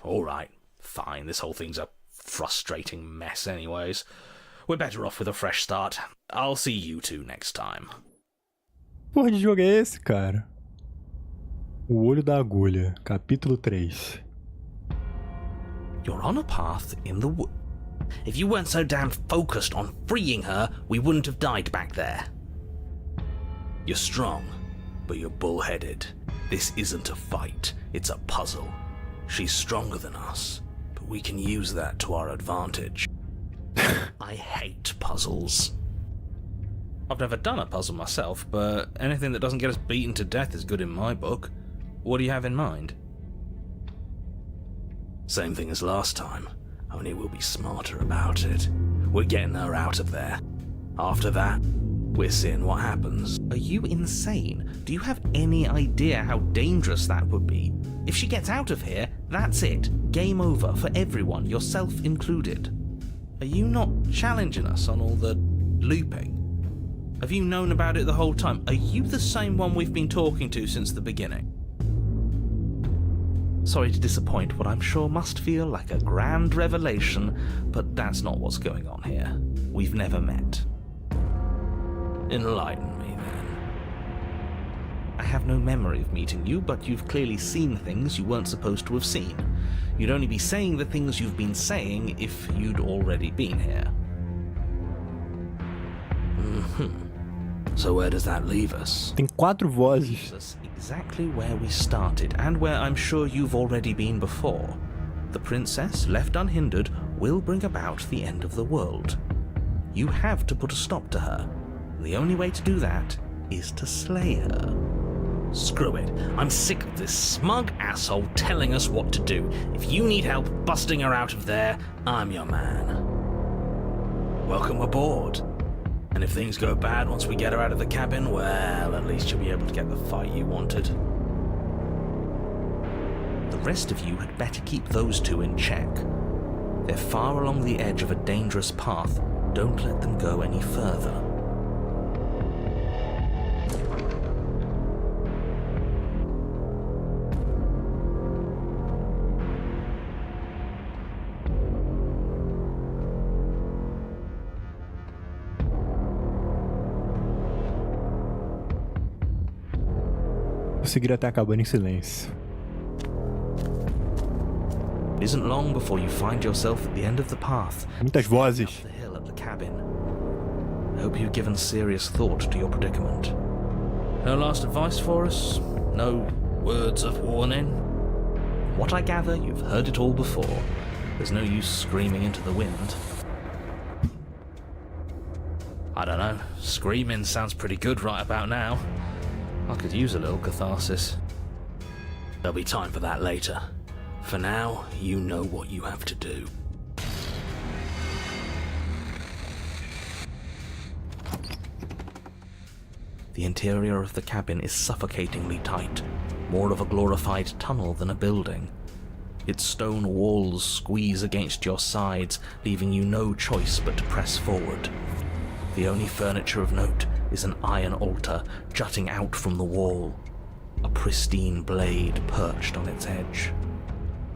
All right, fine. This whole thing's a frustrating mess anyways. We're better off with a fresh start. I'll see you two next time. Porra de jogo é esse, cara? O Olho da Agulha, capítulo 3. You're on a path in the wood. If you weren't so damn focused on freeing her, we wouldn't have died back there. You're strong, but you're bullheaded. This isn't a fight, it's a puzzle. She's stronger than us, but we can use that to our advantage. I hate puzzles. I've never done a puzzle myself, but anything that doesn't get us beaten to death is good in my book. What do you have in mind? Same thing as last time, only we'll be smarter about it. We're getting her out of there. After that, we're seeing what happens. Are you insane? Do you have any idea how dangerous that would be? If she gets out of here, that's it. Game over for everyone, yourself included. Are you not challenging us on all the looping? Have you known about it the whole time? Are you the same one we've been talking to since the beginning? Sorry to disappoint what I'm sure must feel like a grand revelation, but that's not what's going on here. We've never met. Enlighten me, then. I have no memory of meeting you, but you've clearly seen things you weren't supposed to have seen. You'd only be saying the things you've been saying if you'd already been here. So where does that leave us? Tem 4 vozes. Leaves us exactly where we started, and where I'm sure you've already been before. The princess, left unhindered, will bring about the end of the world. You have to put a stop to her. And the only way to do that is to slay her. Screw it. I'm sick of this smug asshole telling us what to do. If you need help busting her out of there, I'm your man. Welcome aboard. And if things go bad once we get her out of the cabin, well, at least you'll be able to get the fight you wanted. The rest of you had better keep those two in check. They're far along the edge of a dangerous path. Don't let them go any further. Vou seguir até a cabana em silêncio. It isn't long before you find yourself at the end of the path. Muitas vozes. Up the hill at the cabin. I hope you've given serious thought to your predicament. No last advice for us? No words of warning? What I gather, you've heard it all before. There's no use screaming into the wind. I don't know. Screaming sounds pretty good right about now. I could use a little catharsis. There'll be time for that later. For now, you know what you have to do. The interior of the cabin is suffocatingly tight, more of a glorified tunnel than a building. Its stone walls squeeze against your sides, leaving you no choice but to press forward. The only furniture of note is an iron altar jutting out from the wall. a pristine blade perched on its edge.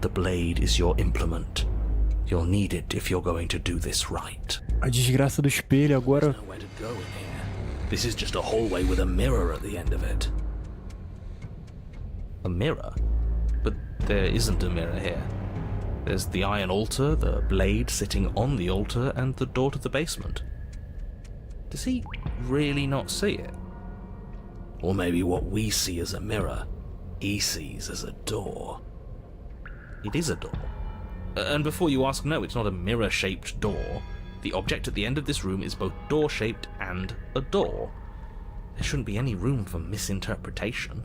The blade is your implement. You'll need it if you're going to do this right. A desgraça do espelho agora. There's nowhere to go in here. This is just a hallway with a mirror at the end of it. A mirror? But there isn't a mirror here. There's the iron altar, the blade sitting on the altar, and the door to the basement. Does he really not see it? Or maybe what we see as a mirror, he sees as a door. It is a door. And before you ask, no, it's not a mirror-shaped door. The object at the end of this room is both door-shaped and a door. There shouldn't be any room for misinterpretation.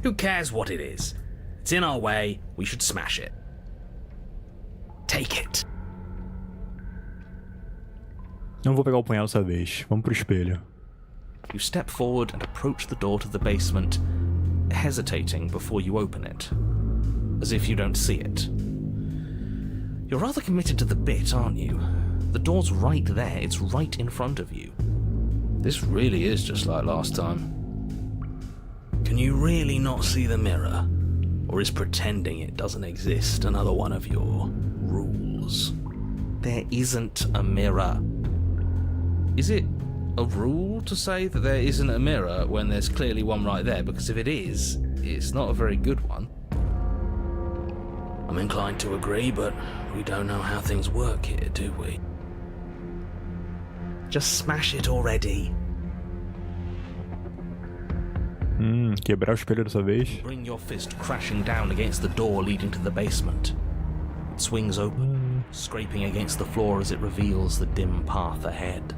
Who cares what it is? It's in our way, we should smash it. Take it. Não vou pegar o punhal dessa vez. Vamos pro espelho. You step forward and approach the door to the basement, hesitating before you open it, as if you don't see it. You're rather committed to the bit, aren't you? The door's right there, it's right in front of you. This really is just like last time. Can you really not see the mirror? Or is pretending it doesn't exist another one of your rules? There isn't a mirror. Is it a rule to say that there isn't a mirror when there's clearly one right there? Because if it is, it's not a very good one. I'm inclined to agree, but we don't know how things work here, do we? Just smash it already. Quebrar o espelho dessa vez. Bring your fist crashing down against the door leading to the basement. It swings open, scraping against the floor as it reveals the dim path ahead.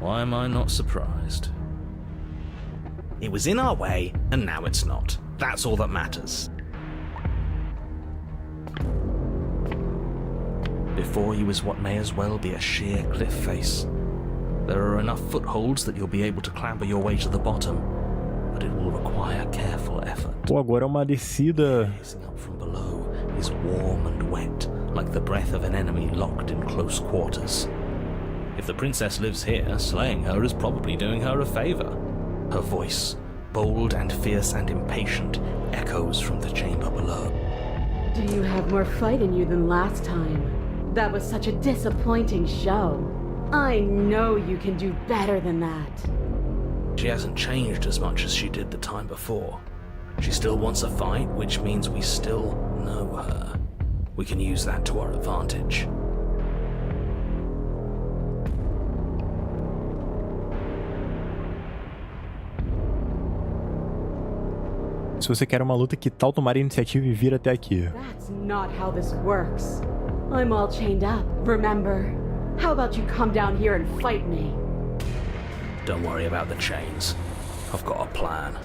Why am I not surprised? It was in our way, and now it's not. That's all that matters. Before you is what may as well be a sheer cliff face. There are enough footholds that you'll be able to clamber your way to the bottom, but it will require careful effort. Pô, agora é uma descida. Gazing up from below is warm and wet, like the breath of an enemy locked in close quarters. If the princess lives here, slaying her is probably doing her a favor. Her voice, bold and fierce and impatient, echoes from the chamber below. Do you have more fight in you than last time? That was such a disappointing show. I know you can do better than that. She hasn't changed as much as she did the time before. She still wants a fight, which means we still know her. We can use that to our advantage. Se você quer uma luta, que tal tomar a iniciativa e vir até aqui? That's not how this works. I'm all chained up, remember? How about you come down here and fight me? Don't worry about the chains. I've got a plan.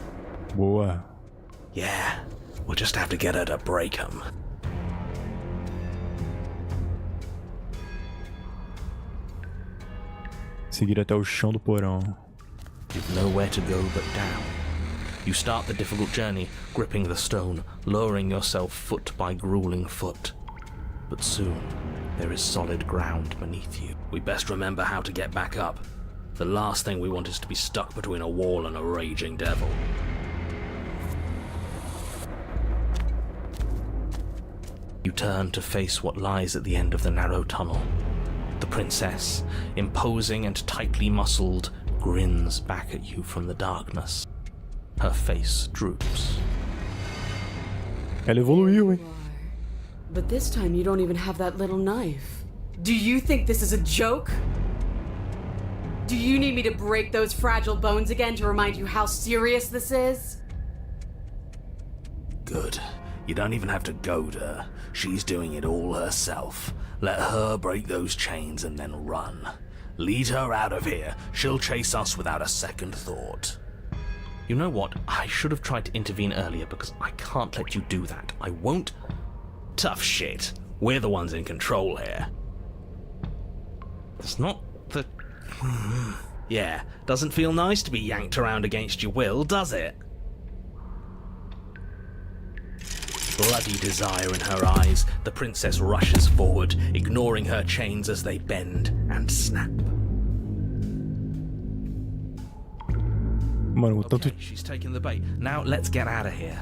Boa. Yeah, we'll just have to get her to break them. Seguir até o chão do porão. You've nowhere to go but down. You start the difficult journey, gripping the stone, lowering yourself foot by grueling foot. But soon, there is solid ground beneath you. We best remember how to get back up. The last thing we want is to be stuck between a wall and a raging devil. You turn to face what lies at the end of the narrow tunnel. The princess, imposing and tightly muscled, grins back at you from the darkness. Her face droops. Ela evoluiu, hein? But this time you don't even have that little knife. Do you think this is a joke? Do you need me to break those fragile bones again to remind you how serious this is? Good. You don't even have to goad her. She's doing it all herself. Let her break those chains and then run. Lead her out of here. She'll chase us without a second thought. You know what? I should have tried to intervene earlier because I can't let you do that. I won't. Tough shit. We're the ones in control here. It's not the... Yeah, doesn't feel nice to be yanked around against your will, does it? Bloody desire in her eyes, the princess rushes forward, ignoring her chains as they bend and snap. Mano, o tanto, Okay, she's taken the bait. Now let's get out of here.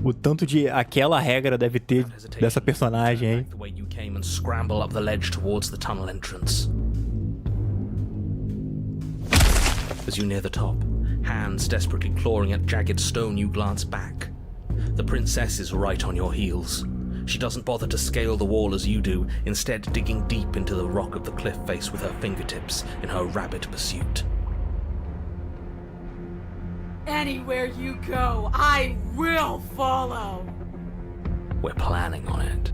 o tanto de aquela regra deve ter dessa personagem, hein? The way you came and scramble up the ledge towards the tunnel entrance. As you near the top, hands desperately clawing at jagged stone, you glance back. The princess is right on your heels. She doesn't bother to scale the wall as you do, instead digging deep into the rock of the cliff face with her fingertips in her rabid pursuit. Anywhere you go, I will follow. We're planning on it.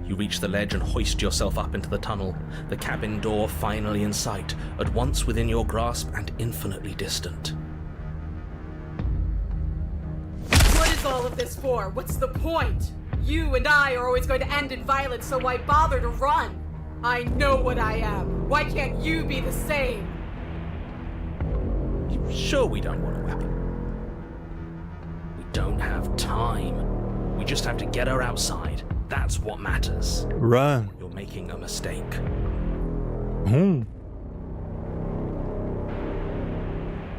You reach the ledge and hoist yourself up into the tunnel, the cabin door finally in sight, at once within your grasp and infinitely distant. What is all of this for? What's the point? You and I are always going to end in violence, so why bother to run? I know what I am. Why can't you be the same? You sure we don't want a weapon? We don't have time. We just have to get her outside. That's what matters. Run. You're making a mistake.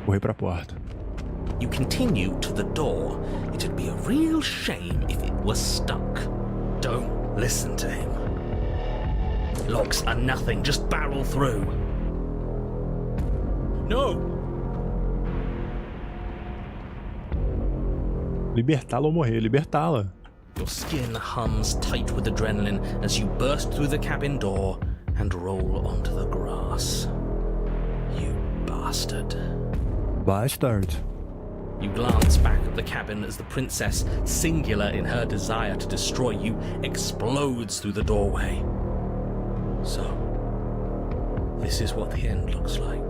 Correr pra porta. You continue to the door. It'd be a real shame if it was stuck. Don't listen to him. Locks are nothing, just barrel through. No! Libertá-la ou morrer, libertá-la. Your skin hums tight with adrenaline as you burst through the cabin door and roll onto the grass. You bastard. Bastard. You glance back at the cabin as the princess, singular in her desire to destroy you, explodes through the doorway. So, this is what the end looks like.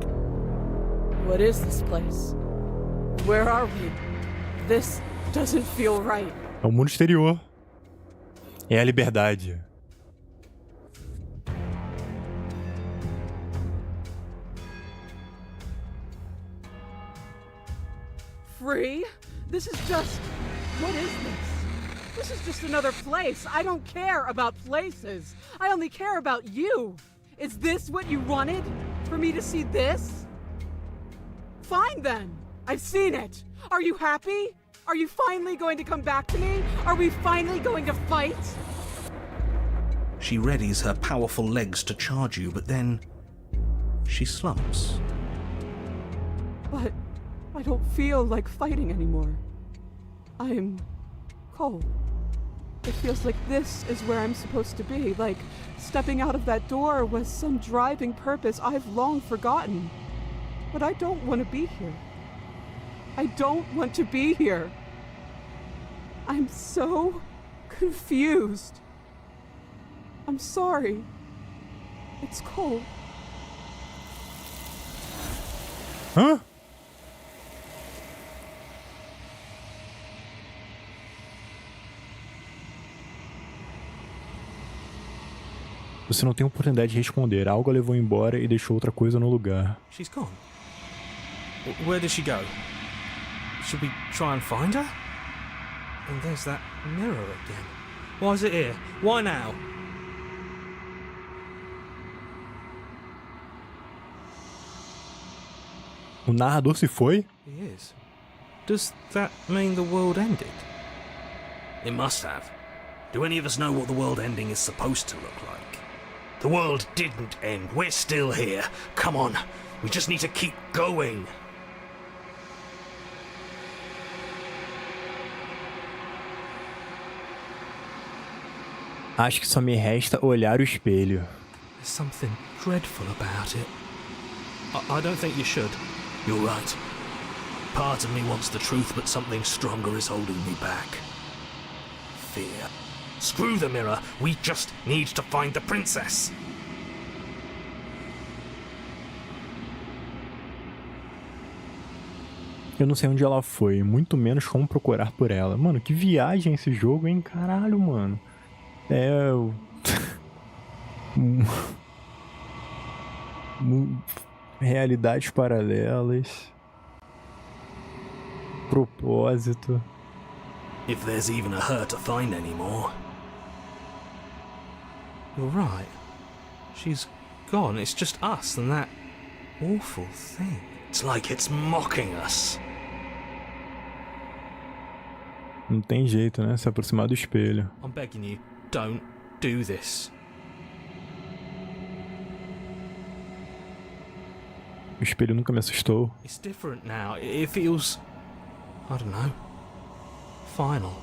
What is this place? Where are we? This doesn't feel right. É o mundo exterior. É a liberdade. Free? This is just... What is this? This is just another place. I don't care about places. I only care about you. Is this what you wanted? For me to see this? Fine then. I've seen it. Are you happy? Are you finally going to come back to me? Are we finally going to fight? She readies her powerful legs to charge you, but then she slumps. But I don't feel like fighting anymore. I'm cold. It feels like this is where I'm supposed to be, like stepping out of that door was some driving purpose I've long forgotten. But I don't want to be here. I don't want to be here. I'm so confused. I'm sorry. It's cold. Hã? Você não tem oportunidade de responder. Algo a levou embora e deixou outra coisa no lugar. She's gone. Where did she go? Should we try and find her? And there's that mirror again. Why is it here? Why now? O narrador se foi? He is. Does that mean the world ended? It must have. Do any of us know what the world ending is supposed to look like? The world didn't end. We're still here. Come on. We just need to keep going. Acho que só me resta olhar o espelho. There's something dreadful about it. I don't think you should. You're right. Part of me wants the truth, but something stronger is holding me back. Fear. Screw the mirror. We just need to find the princess. Eu não sei onde ela foi, muito menos como procurar por ela. Mano, que viagem esse jogo, hein? Caralho, mano. Realidades paralelas. Propósito. If there's even a her to find anymore. You're right. She's gone. It's just us and that awful thing. It's like it's mocking us. Não tem jeito, né? Se aproximar do espelho. I'm begging you, don't do this. O espelho nunca me assustou. It's different now. It feels, I don't know, final.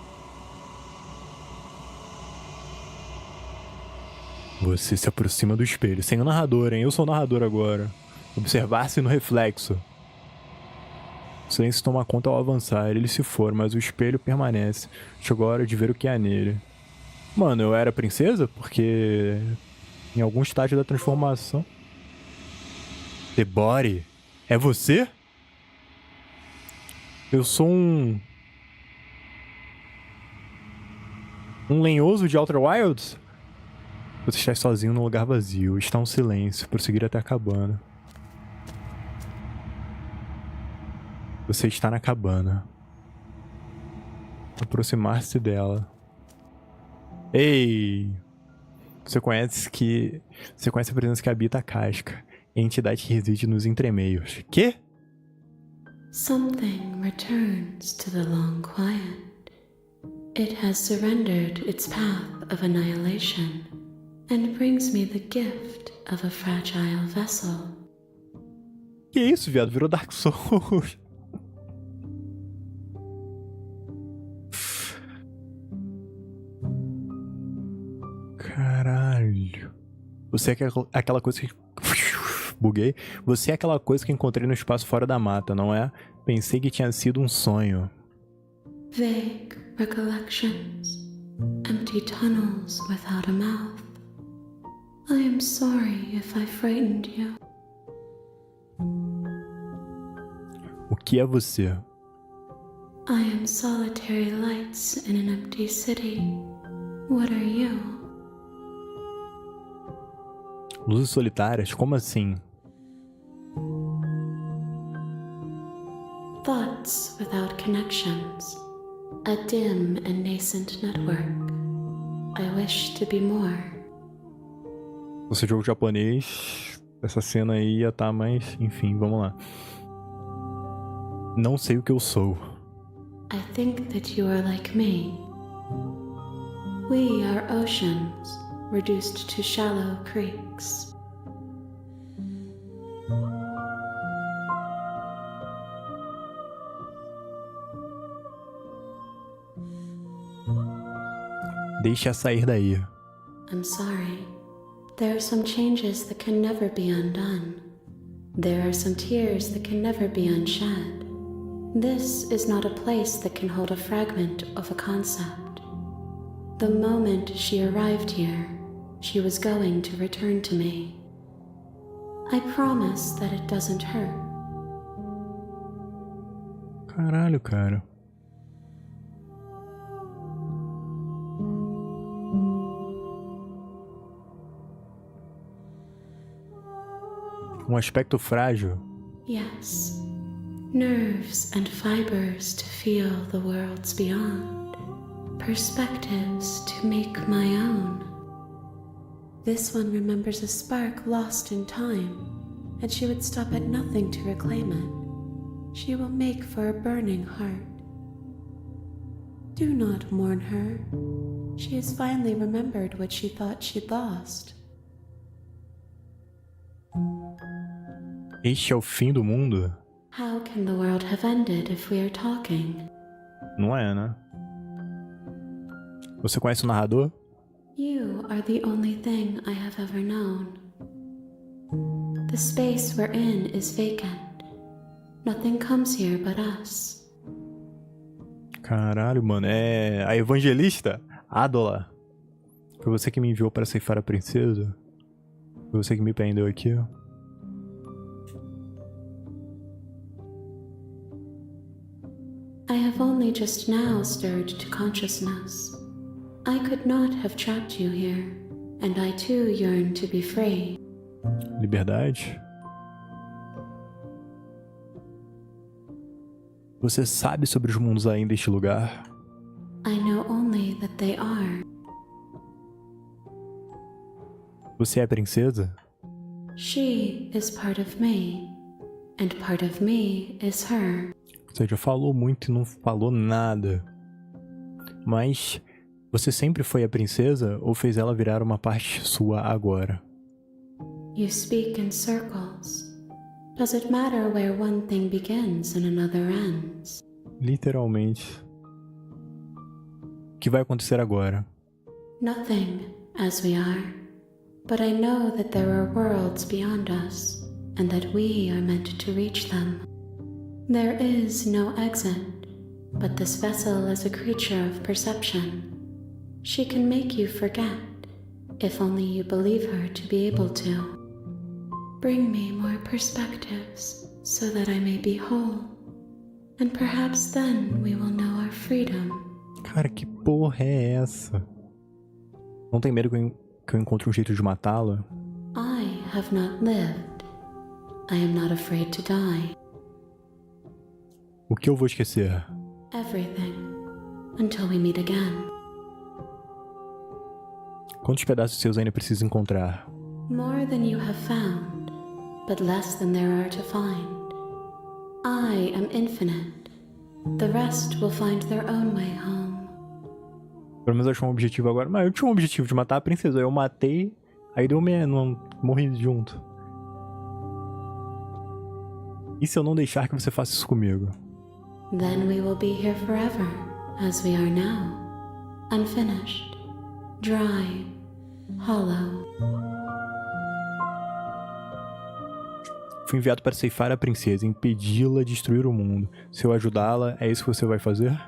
Você se aproxima do espelho. Sem o narrador, hein? Eu sou o narrador agora. Observar-se no reflexo. O silêncio toma conta ao avançar. Ele se for, mas o espelho permanece. Chegou a hora de ver o que há nele. Mano, eu era princesa? Porque em algum estágio da transformação... The Body? É você? Eu sou um lenhoso de Outer Wilds? Você está sozinho num lugar vazio. Está um silêncio. Prosseguir até a cabana. Você está na cabana. Aproximar-se dela. Ei! Você conhece a presença que habita a casca. A entidade que reside nos entremeios. Quê? Something returns to the long quiet. It has surrendered its path of annihilation and brings me the gift of a fragile vessel. Que isso, viado? Virou Dark Souls. Caralho. Você é aquela coisa que... Buguei. Você é aquela coisa que encontrei no espaço fora da mata, não é? Pensei que tinha sido um sonho. Vague recollections. Empty tunnels without a mouth. I am sorry if I frightened you. O que é você? I am solitary lights in an empty city. What are you? Luzes solitárias? Como assim? Thoughts without connections. A dim and nascent network. I wish to be more. Você jogo japonês, essa cena aí ia estar mais... Enfim, vamos lá. Não sei o que eu sou. I think that you are like me. We are oceans, reduced to shallow creeks. Deixe-a sair daí. I'm sorry. There are some changes that can never be undone. There are some tears that can never be unshed. This is not a place that can hold a fragment of a concept. The moment she arrived here, she was going to return to me. I promise that it doesn't hurt. Caralho, cara. Um aspecto frágil. Yes. Nerves and fibers to feel the worlds beyond. Perspectives to make my own. This one remembers a spark lost in time, and she would stop at nothing to reclaim it. She will make for a burning heart. Do not mourn her. She has finally remembered what she thought she'd lost. Este é o fim do mundo? How can the world have ended if we are talking? Não é, né? Você conhece o narrador? You are the only thing I have ever known. The space we're in is vacant. Nothing comes here but us. Caralho, mano. É a evangelista? Adola. Foi você que me enviou para ceifar a princesa? Foi você que me prendeu aqui? I have only just now stirred to consciousness. I could not have trapped you here, and I too yearn to be free. Liberdade? Você sabe sobre os mundos além deste lugar? I know only that they are. Você é a princesa? She is part of me, and part of me is her. Ou seja, falou muito e não falou nada. Mas você sempre foi a princesa ou fez ela virar uma parte sua agora? You speak in circles. Does it matter where one thing begins and another ends? Literalmente. O que vai acontecer agora? Nothing, as we are. But I know that there are worlds beyond us, and that we are meant to reach them. There is no exit, but this vessel is a creature of perception. She can make you forget, if only you believe her to be able to. Bring me more perspectives, so that I may be whole, and perhaps then we will know our freedom. Cara, que porra é essa? Não tem medo que eu encontre um jeito de matá-la? I have not lived. I am not afraid to die. O que eu vou esquecer? Everything. Until we meet again. Quantos pedaços seus ainda preciso encontrar? More than you have found, but less than there are to find. I am infinite. The rest will find their own way home. Pelo menos eu achei um objetivo agora. Mas eu tinha um objetivo de matar a princesa. Eu matei, aí deu não morri junto. E se eu não deixar que você faça isso comigo? Then we will be here forever, as we are now. Unfinished, dry, hollow. Fui enviado para ceifar a princesa, impedi-la de destruir o mundo. Se eu ajudá-la, é isso que você vai fazer?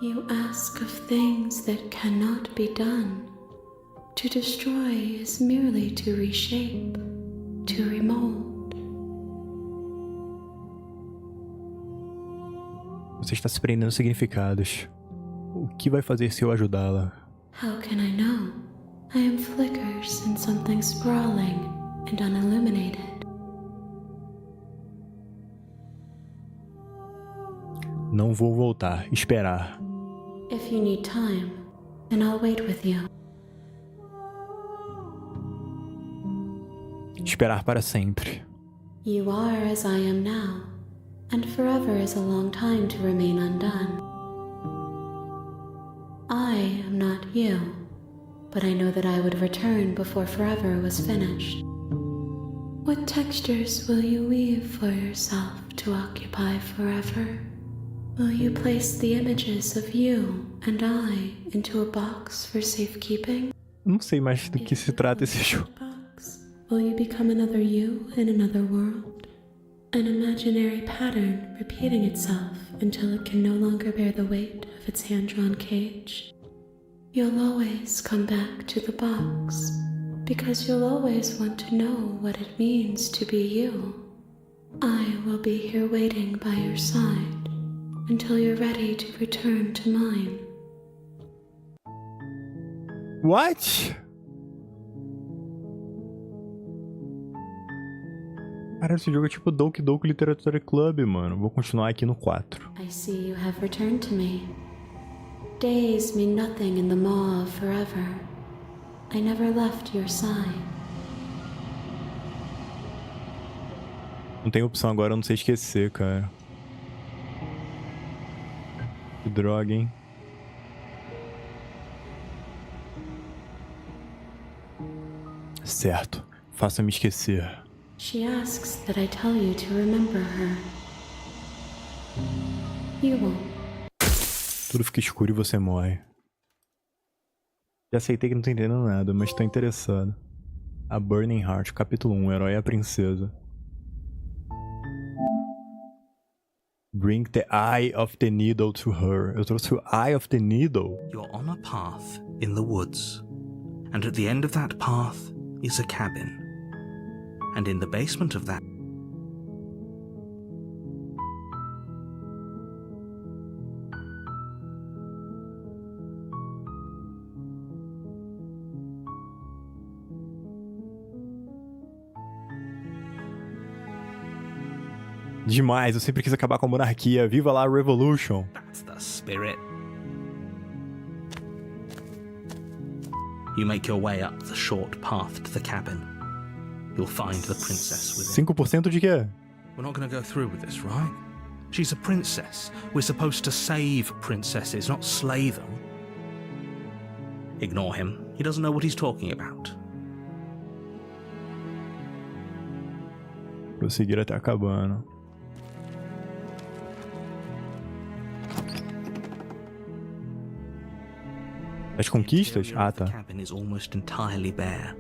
You ask of things that cannot be done. To destroy is merely to reshape, to remold. Você está se prendendo significados. O que vai fazer se eu ajudá-la? How can I know? I am flickers in something sprawling and unilluminated. Não vou voltar. Esperar. If you need time, then I'll wait with you. Esperar para sempre. You are as I am now, and forever is a long time to remain undone. I am not you, but I know that I would return before forever was finished. What textures will you weave for yourself to occupy forever? Will you place the images of you and I into a box for safekeeping? Não sei mais do que se trata esse jogo. Box, will you become another you in another world? An imaginary pattern repeating itself until it can no longer bear the weight of its hand-drawn cage. You'll always come back to the box, because you'll always want to know what it means to be you. I will be here waiting by your side until you're ready to return to mine. What? Cara, esse jogo é tipo Doki Doki Literature Club, mano. Vou continuar aqui no 4. I see you have returned to me. Days mean nothing in the maw of forever. I never left your side. Não tem opção agora, eu não sei esquecer, cara. Que droga, hein? Certo. Faça-me esquecer. She asks that I tell you to remember her. You won't. Tudo fica escuro e você morre. Já aceitei que não tô entendendo nada, mas tô interessado. A Burning Heart, capítulo 1, Herói e a Princesa. Bring the Eye of the Needle to her. Eu trouxe o Eye of the Needle. You're on a path in the woods, and at the end of that path is a cabin. And in the basement of that Demais, eu sempre quis acabar com a monarquia. Viva lá a Revolution. That's the spirit. You make your way up the short path to the cabin. you'll find the princess within. 5% de quê? We're not going to go through with this, right? She's a princess. We're supposed to save princesses, not slay them. Ignore him. He doesn't know what he's talking about. Prosseguir até a cabana. As conquistas? Ah, The tá. cabin is almost entirely bare.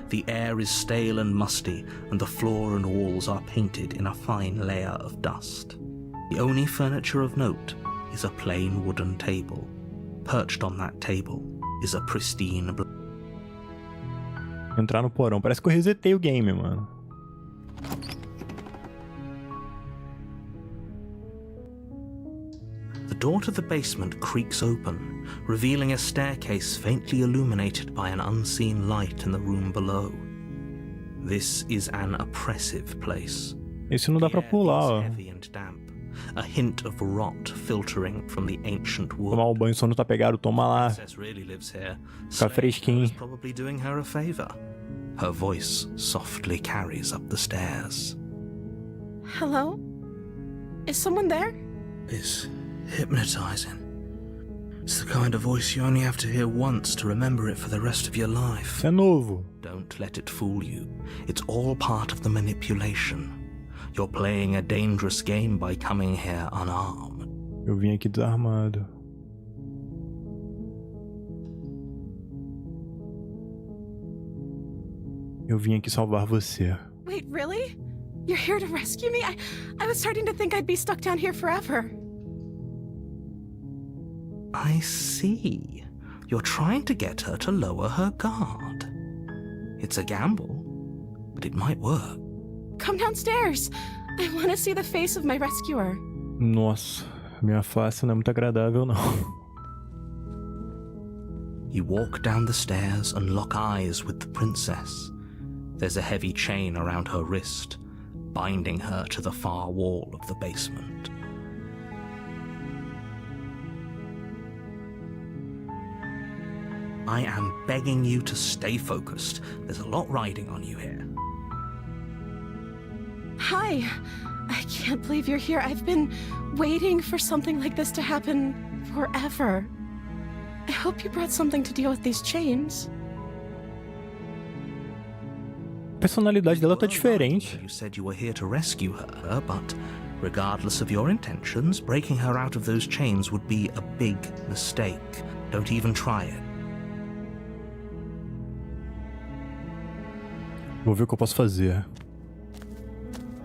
The air is stale and musty, and the floor and walls are painted in a fine layer of dust. The only furniture of note is a plain wooden table. Perched on that table is a pristine Entrar no porão. Parece que eu resetei o game, mano. The door to the basement creaks open, revealing a staircase faintly illuminated by an unseen light in the room below. This is an oppressive place. Esse não dá pra pular, ó. Heavy and damp, a hint of rot filtering from the ancient wood. Tomar um banho, sono tá pegado, toma lá. Princess really lives here. Ficar fresquinho. Is probably doing her a favor. Her voice softly carries up the stairs. Hello? Is someone there? It's hypnotizing. It's the kind of voice you only have to hear once to remember it for the rest of your life. Isso é novo. Don't let it fool you. It's all part of the manipulation. You're playing a dangerous game by coming here unarmed. Eu vim aqui desarmado. Eu vim aqui salvar você. Wait, really? You're here to rescue me? I was starting to think I'd be stuck down here forever. I see. You're trying to get her to lower her guard. It's a gamble, but it might work. Come downstairs. I want to see the face of my rescuer. Nossa, minha face não é muito agradável, não. You walk down the stairs and lock eyes with the princess. There's a heavy chain around her wrist, binding her to the far wall of the basement. I am begging you to stay focused. There's a lot riding on you here. Hi. I can't believe you're here. I've been waiting for something like this to happen forever. I hope you brought something to deal with these chains. A personalidade dela tá diferente. You said you were here to rescue her, but regardless of your intentions, breaking her out of those chains would be a big mistake. Don't even try it. Vou ver o que eu posso fazer.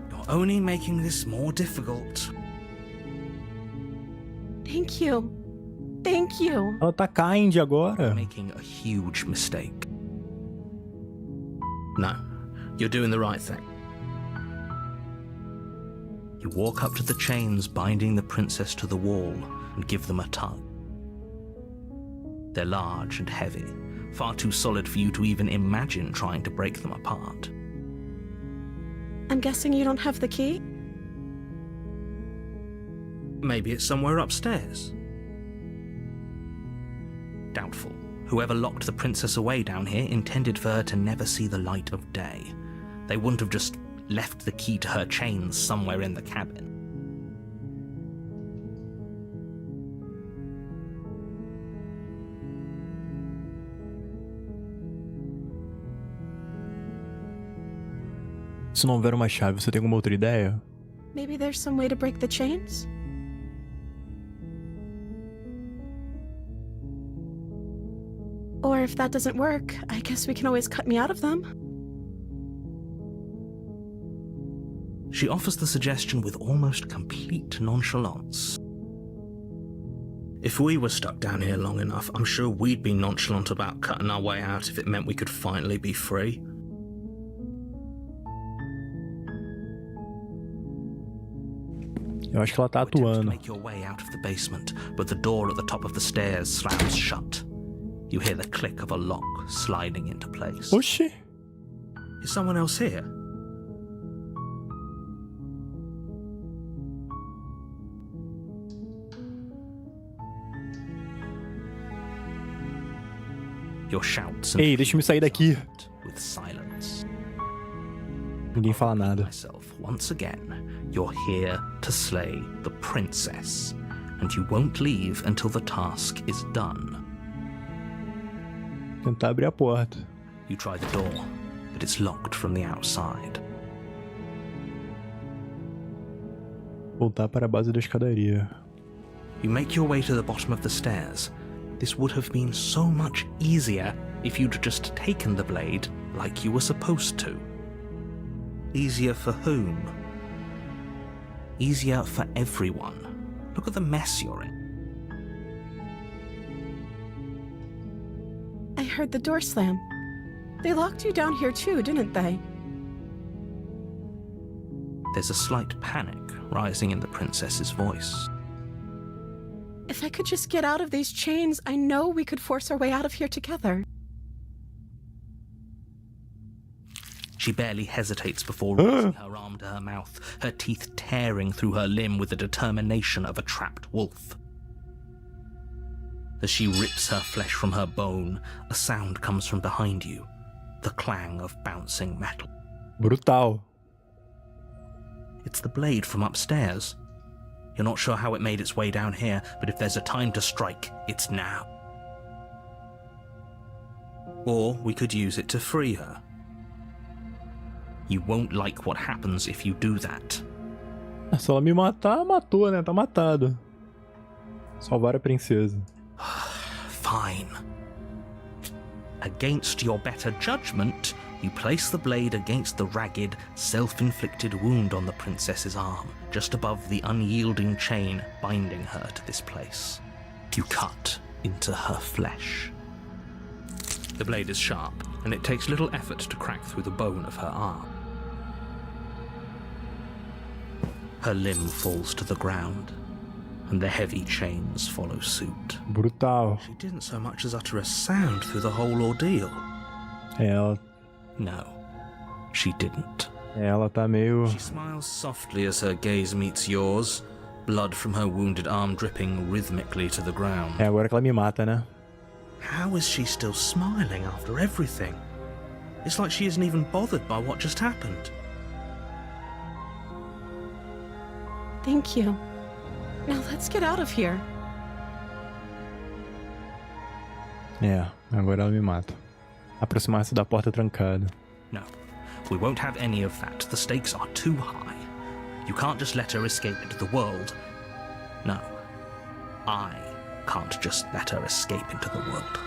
You're only making this more difficult. Thank you. Thank you. Ela tá kind agora. Making a huge mistake. No, you're doing the right thing. You walk up to the chains binding the princess to the wall and give them a tug. They're large and heavy, far too solid for you to even imagine trying to break them apart. I'm guessing you don't have the key? Maybe it's somewhere upstairs. Doubtful. Whoever locked the princess away down here intended for her to never see the light of day. They wouldn't have just left the key to her chains somewhere in the cabin. Se não houver uma chave, você tem alguma outra ideia? Maybe there's some way to break the chains? Or if that doesn't work, I guess we can always cut me out of them. She offers the suggestion with almost complete nonchalance. If we were stuck down here long enough, I'm sure we'd be nonchalant about cutting our way out if it meant we could finally be free. Eu acho que ela tá You attempt to atuando. make your way out of the basement, but the door at the top of the stairs slams shut. You hear the click of a lock sliding into place. Oxi! Is someone else here? Your shouts and Ei, deixa eu me sair daqui. with silence. Ninguém fala nada. Myself once again, you're here to slay the princess, and you won't leave until the task is done. Tentar abrir a porta. You try the door, but it's locked from the outside. Voltar para a base da escadaria. You make your way to the bottom of the stairs. This would have been so much easier if you'd just taken the blade like you were supposed to. Easier for whom? Easier for everyone. Look at the mess you're in. I heard the door slam. They locked you down here too, didn't they? There's a slight panic rising in the princess's voice. If I could just get out of these chains, I know we could force our way out of here together. She barely hesitates before raising her arm to her mouth, her teeth tearing through her limb with the determination of a trapped wolf. As she rips her flesh from her bone, a sound comes from behind you, the clang of bouncing metal. Brutal. It's the blade from upstairs. You're not sure how it made its way down here, but if there's a time to strike, it's now. Or we could use it to free her. You won't like what happens if you do that. Se ela me matar, matou, né? Tá matado. Salvar a princesa. Fine. Against your better judgment, you place the blade against the ragged, self-inflicted wound on the princess's arm, just above the unyielding chain binding her to this place. You cut into her flesh. The blade is sharp, and it takes little effort to crack through the bone of her arm. Her limb falls to the ground, and the heavy chains follow suit. Brutal. She didn't so much as utter a sound through the whole ordeal. Ela No, she didn't. tá meio... She smiles softly as her gaze meets yours, blood from her wounded arm dripping rhythmically to the ground. É agora que ela me mata, né? How is she still smiling after everything? It's like she isn't even bothered by what just happened. Thank you. Now let's get out of here. É, agora ela me mata. Aproximar-se da porta trancada. No, we won't have any of that. The stakes are too high. You can't just let her escape into the world. No, I can't just let her escape into the world.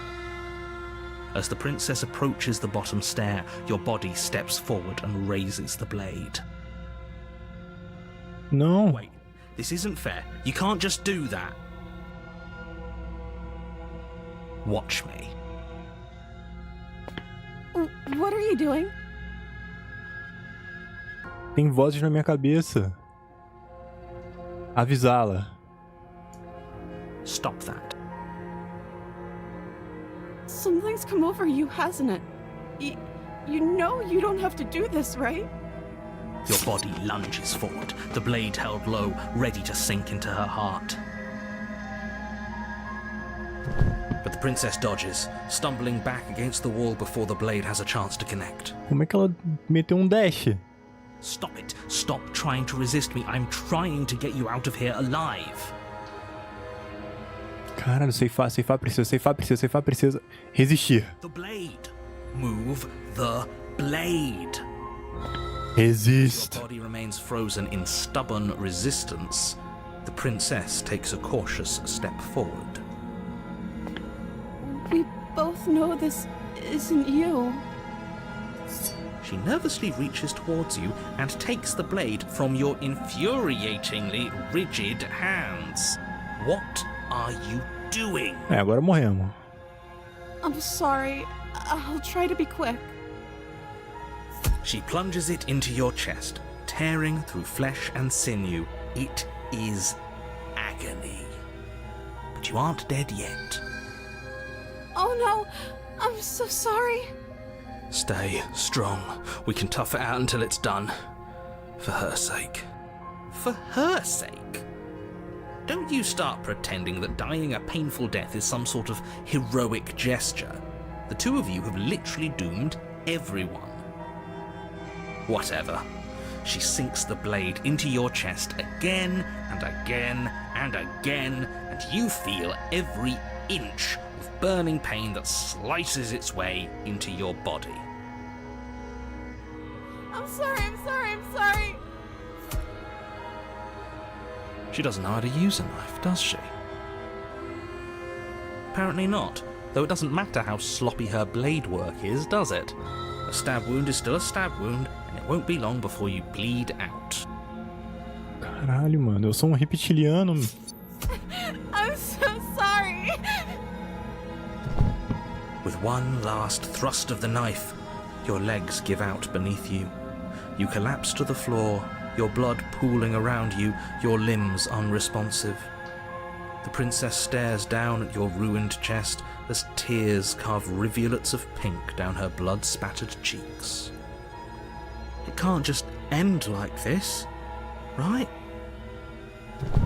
As the princess approaches the bottom stair, your body steps forward and raises the blade. Não. Wait, this isn't fair. You can't just do that. Watch me. What are you doing? Tem vozes na minha cabeça. Avisá-la. Stop that. Something's come over you, hasn't it? You know you don't have to do this, right? Your body lunges forward, the blade held low, ready to sink into her heart. But the princess dodges, stumbling back against the wall before the blade has a chance to connect. Como é que ela meteu dash? Stop it. Stop trying to resist me. I'm trying to get you out of here alive. Caralho, ceifar princesa. Resistir. The blade. Move the blade. Resist. Your body remains frozen in stubborn resistance. The princess takes a cautious step forward. We both know this isn't you. She nervously reaches towards you and takes the blade from your infuriatingly rigid hands. What are you doing? É, agora morremos. I'm sorry. I'll try to be quick. She plunges it into your chest, tearing through flesh and sinew. It is agony. But you aren't dead yet. Oh no! I'm so sorry. Stay strong. We can tough it out until it's done. For her sake. For her sake? Don't you start pretending that dying a painful death is some sort of heroic gesture. The two of you have literally doomed everyone. Whatever. She sinks the blade into your chest again and again and again, and you feel every inch of burning pain that slices its way into your body. I'm sorry. She doesn't know how to use a knife, does she? Apparently not, though it doesn't matter how sloppy her blade work is, does it? A stab wound is still a stab wound, and it won't be long before you bleed out. Caralho, mano, eu sou reptiliano. I'm so sorry. With one last thrust of the knife, your legs give out beneath you. You collapse to the floor, your blood pooling around you, your limbs unresponsive. The princess stares down at your ruined chest as tears carve rivulets of pink down her blood-spattered cheeks. It can't just end like this, right?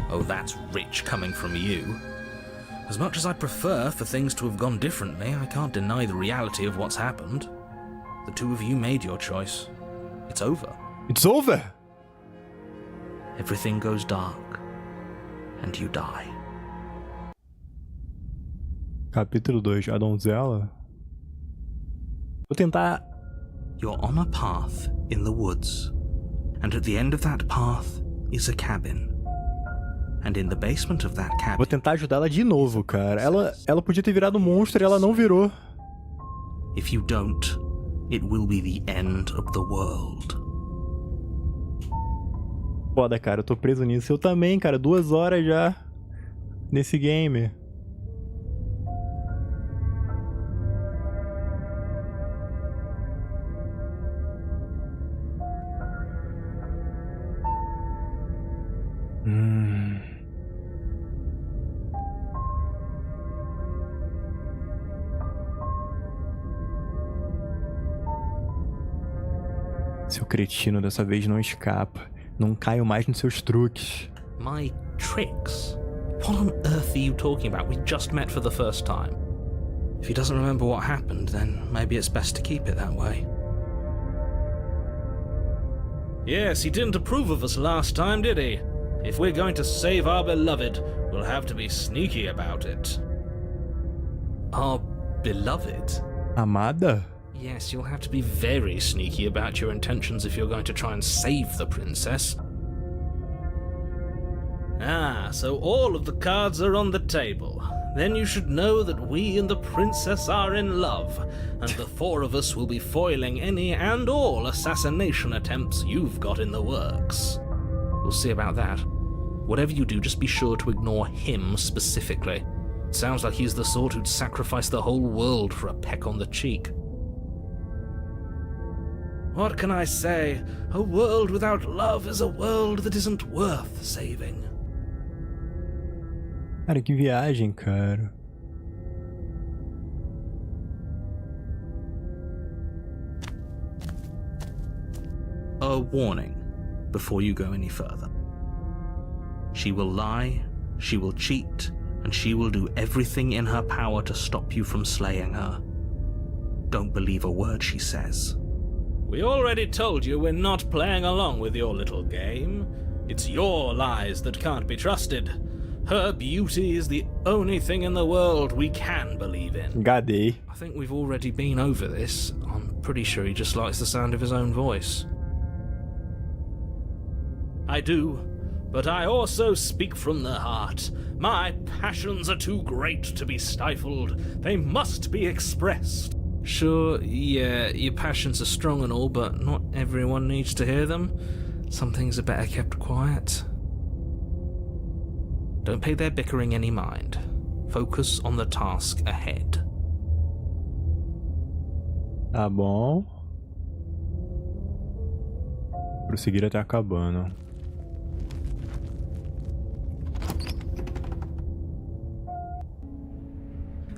Oh, that's rich coming from you. As much as I'd prefer for things to have gone differently, I can't deny the reality of what's happened. The two of you made your choice. It's over. It's over! Everything goes dark, and you die. Capítulo 2, a donzela. Vou tentar... You're on a path in the woods, and at the end of that path is a cabin. And in the basement of that Vou cabin... tentar ajudar ela de novo, cara. Ela podia ter virado um monstro e ela não virou. If you don't, it will be the end of the world. Foda, cara, eu tô preso nisso. Eu também, cara, 2 horas já nesse game. Seu cretino, dessa vez não escapa. Não caio mais nos seus truques. My tricks? What on earth are you talking about? We just met for the first time. If he doesn't remember what happened, then maybe it's best to keep it that way. Yes, he didn't approve of us last time, did he? If we're going to save our beloved, we'll have to be sneaky about it. Our beloved? Amada? Yes, you'll have to be very sneaky about your intentions if you're going to try and save the princess. Ah, so all of the cards are on the table. Then you should know that we and the princess are in love, and the 4 of us will be foiling any and all assassination attempts you've got in the works. We'll see about that. Whatever you do, just be sure to ignore him specifically. It sounds like he's the sort who'd sacrifice the whole world for a peck on the cheek. What can I say? A world without love is a world that isn't worth saving. Cara, que viagem, cara. A warning before you go any further. She will lie, she will cheat, and she will do everything in her power to stop you from slaying her. Don't believe a word she says. We already told you we're not playing along with your little game. It's your lies that can't be trusted. Her beauty is the only thing in the world we can believe in. Gadei. I think we've already been over this. I'm pretty sure he just likes the sound of his own voice. I do, but I also speak from the heart. My passions are too great to be stifled. They must be expressed. Sure, yeah, your passions are strong and all, but not everyone needs to hear them. Some things are better kept quiet. Don't pay their bickering any mind. Focus on the task ahead. Tá bom. Prosseguir até a cabana.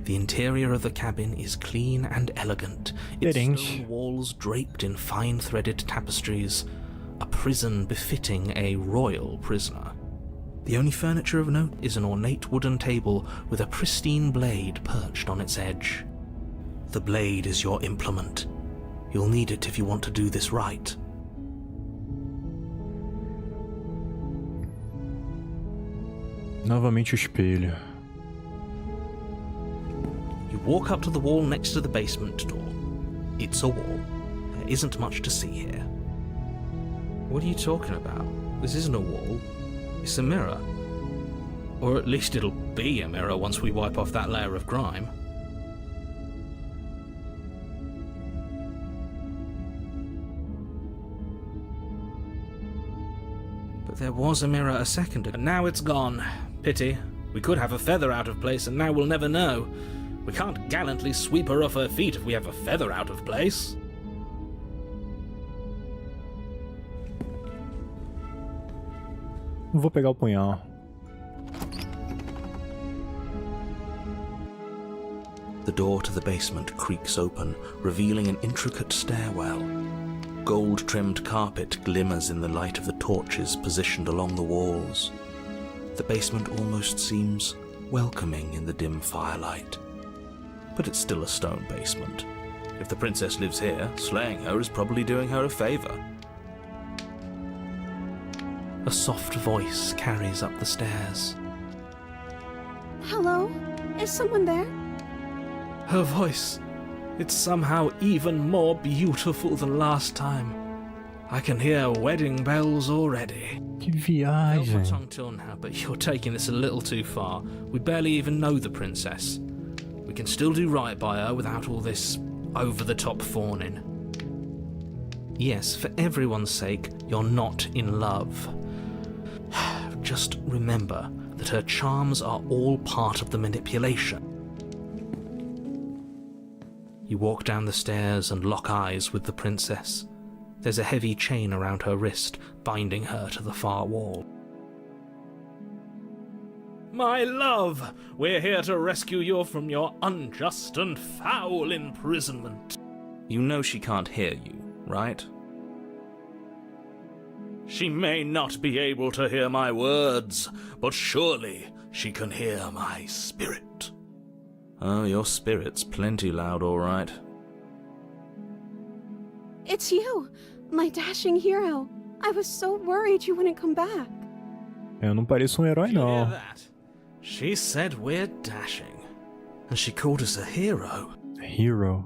The interior of the cabin is clean and elegant, its stone walls draped in fine-threaded tapestries, a prison befitting a royal prisoner. The only furniture of note is an ornate wooden table with a pristine blade perched on its edge. The blade is your implement. You'll need it if you want to do this right. Novamente o espelho. You walk up to the wall next to the basement door. It's a wall. There isn't much to see here. What are you talking about? This isn't a wall. It's a mirror. Or at least it'll be a mirror once we wipe off that layer of grime. But there was a mirror a second ago, and now it's gone. Pity. We could have a feather out of place, and now we'll never know. We can't gallantly sweep her off her feet if we have a feather out of place. Vou pegar o punhal. The door to the basement creaks open, revealing an intricate stairwell. Gold-trimmed carpet glimmers in the light of the torches positioned along the walls. The basement almost seems welcoming in the dim firelight. But it's still a stone basement. If the princess lives here, slaying her is probably doing her a favor. A soft voice carries up the stairs. Hello? Is someone there? Her voice, it's somehow even more beautiful than last time. I can hear wedding bells already. Que Held my viagem. tongue till now, but you're taking this a little too far. We barely even know the princess. We can still do right by her without all this over-the-top fawning. Yes, for everyone's sake, you're not in love. Just remember that her charms are all part of the manipulation. You walk down the stairs and lock eyes with the princess. There's a heavy chain around her wrist, binding her to the far wall. My love, we're here to rescue you from your unjust and foul imprisonment. You know she can't hear you, right? She may not be able to hear my words, but surely she can hear my spirit. Oh, your spirit's plenty loud, all right. It's you, my dashing hero. I was so worried you wouldn't come back. Eu não pareço um herói, You hear não. that? She said we're dashing, and she called us a hero. Hero.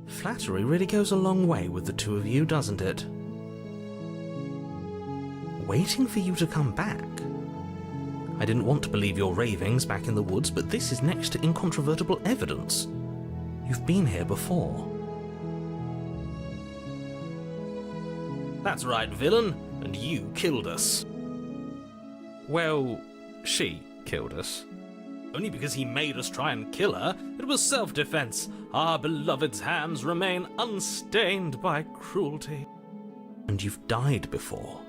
Flattery really goes a long way with the two of you, doesn't it? Waiting for you to come back. I didn't want to believe your ravings back in the woods, but this is next to incontrovertible evidence. You've been here before. That's right, villain, and you killed us. Well, she killed us. Only because he made us try and kill her. It was self-defense. Our beloved's hands remain unstained by cruelty. And you've died before.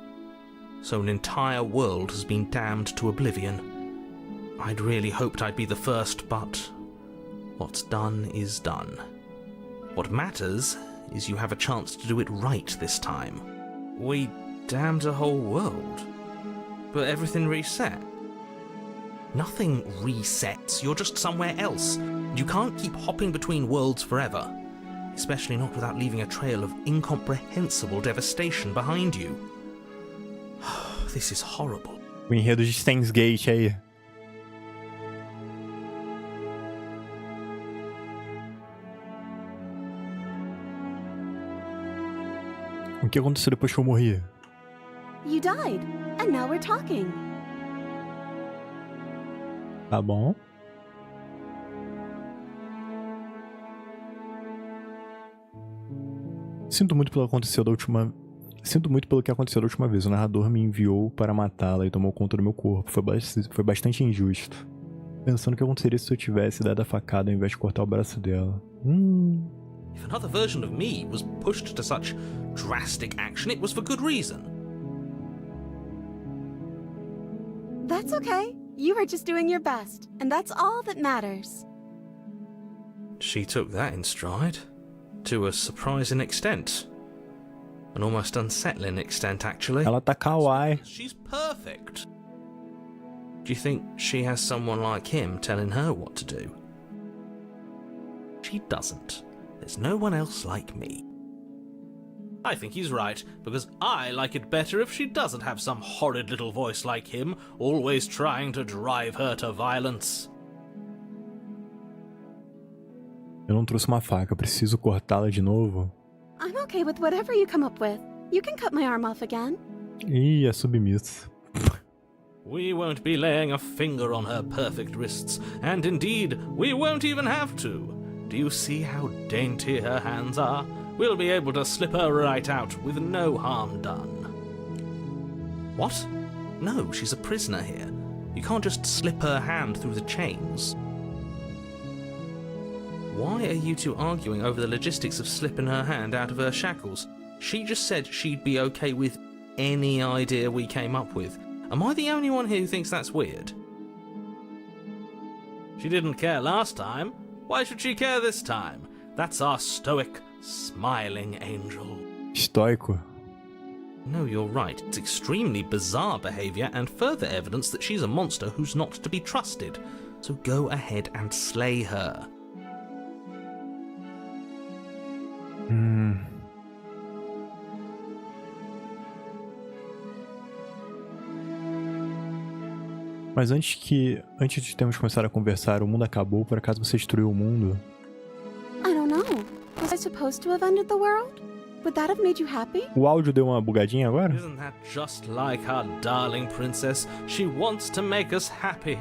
So an entire world has been damned to oblivion. I'd really hoped I'd be the first, but what's done is done. What matters is you have a chance to do it right this time. We damned a whole world, but everything reset. Nothing resets, you're just somewhere else. You can't keep hopping between worlds forever, especially not without leaving a trail of incomprehensible devastation behind you. This is horrible. O enredo de Steins Gate aí. O que aconteceu depois que eu morri? You died, and now we're talking. Tá bom. Sinto muito pelo que aconteceu da última... Sinto muito pelo que aconteceu da última vez. O narrador me enviou para matá-la e tomou conta do meu corpo. Foi bastante injusto. Pensando o que aconteceria se eu tivesse dado a facada ao invés de cortar o braço dela. If another version of me was pushed to such drastic action, it was for good reason. That's okay. You were just doing your best, and that's all that matters. She took that in stride. To a surprising extent. An almost unsettling extent, actually. Ela tá kawaii. She's perfect. Do you think she has someone like him telling her what to do? She doesn't. There's no one else like me. I think he's right, because I like it better if she doesn't have some horrid little voice like him, always trying to drive her to violence. Eu não trouxe uma faca, eu preciso cortá-la de novo. I'm okay with whatever you come up with. You can cut my arm off again. Ih, é submissa. We won't be laying a finger on her perfect wrists, and indeed, we won't even have to. Do you see how dainty her hands are? We'll be able to slip her right out with no harm done. What? No, she's a prisoner here. You can't just slip her hand through the chains. Why are you two arguing over the logistics of slipping her hand out of her shackles? She just said she'd be okay with any idea we came up with. Am I the only one here who thinks that's weird? She didn't care last time. Why should she care this time? That's our stoic, smiling angel. Estoico. No, you're right. It's extremely bizarre behaviour and further evidence that she's a monster who's not to be trusted. So go ahead and slay her. Mas antes de termos começado a conversar, o mundo acabou, por acaso você destruiu o mundo? I don't know. Was I supposed to have ended the world? Would that have made you happy? O áudio deu uma bugadinha agora? Isn't that just like our darling princess? She wants to make us happy.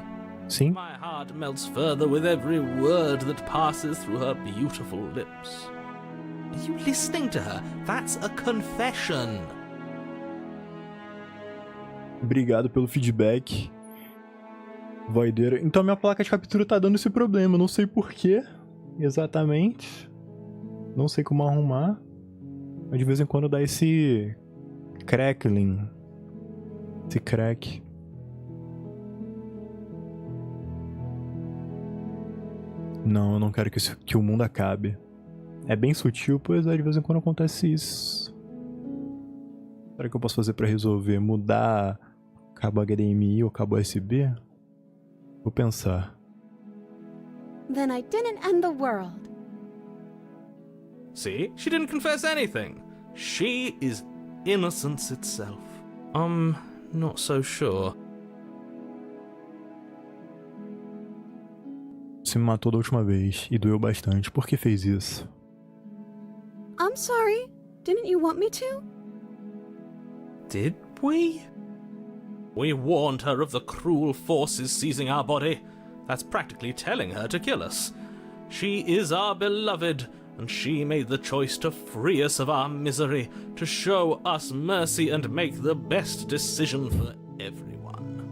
Sim. My heart melts further with every word that passes through her beautiful lips. Are you listening to her? That's a confession. Obrigado pelo feedback. Voideira. Então minha placa de captura tá dando esse problema. Eu não sei porquê exatamente. Não sei como arrumar. Mas de vez em quando dá esse crackling. Esse crack. Não, eu não quero que o mundo acabe. É bem sutil, pois é, de vez em quando acontece isso. Será que eu posso fazer pra resolver? Mudar cabo HDMI ou cabo USB? Vou pensar. Then I didn't end the world. See? She didn't confess anything. She is innocence itself. I'm not so sure. Você me matou da última vez e doeu bastante. Por que fez isso? I'm sorry. Didn't you want me to? Did we? We warned her of the cruel forces seizing our body. That's practically telling her to kill us. She is our beloved, and she made the choice to free us of our misery, to show us mercy and make the best decision for everyone.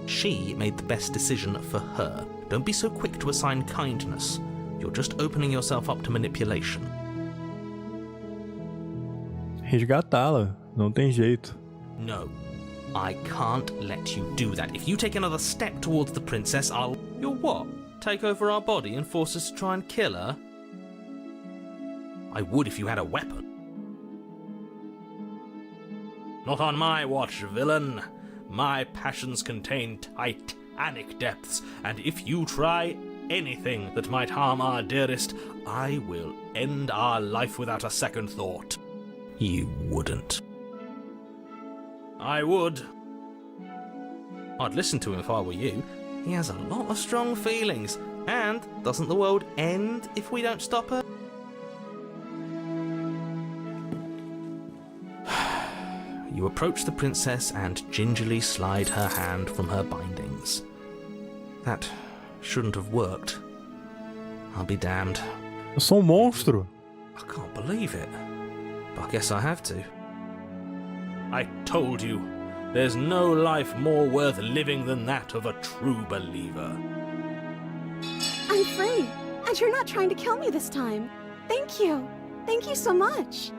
She made the best decision for her. Don't be so quick to assign kindness. You're just opening yourself up to manipulation. Resgatá-la. Não tem jeito. No. I can't let you do that. If you take another step towards the princess, I'll... You'll what? Take over our body and force us to try and kill her? I would if you had a weapon. Not on my watch, villain. My passions contain titanic depths, and if you try anything that might harm our dearest, I will end our life without a second thought. You wouldn't. I would. I'd listen to him if I were you. He has a lot of strong feelings. And doesn't the world end if we don't stop her? You approach the princess and gingerly slide her hand from her bindings. That shouldn't have worked. I'll be damned. Eu sou um monstro. I can't believe it. But I guess I have to. I told you, there's no life more worth living than that of a true believer. I'm free, and you're not trying to kill me this time. Thank you. Thank you so much.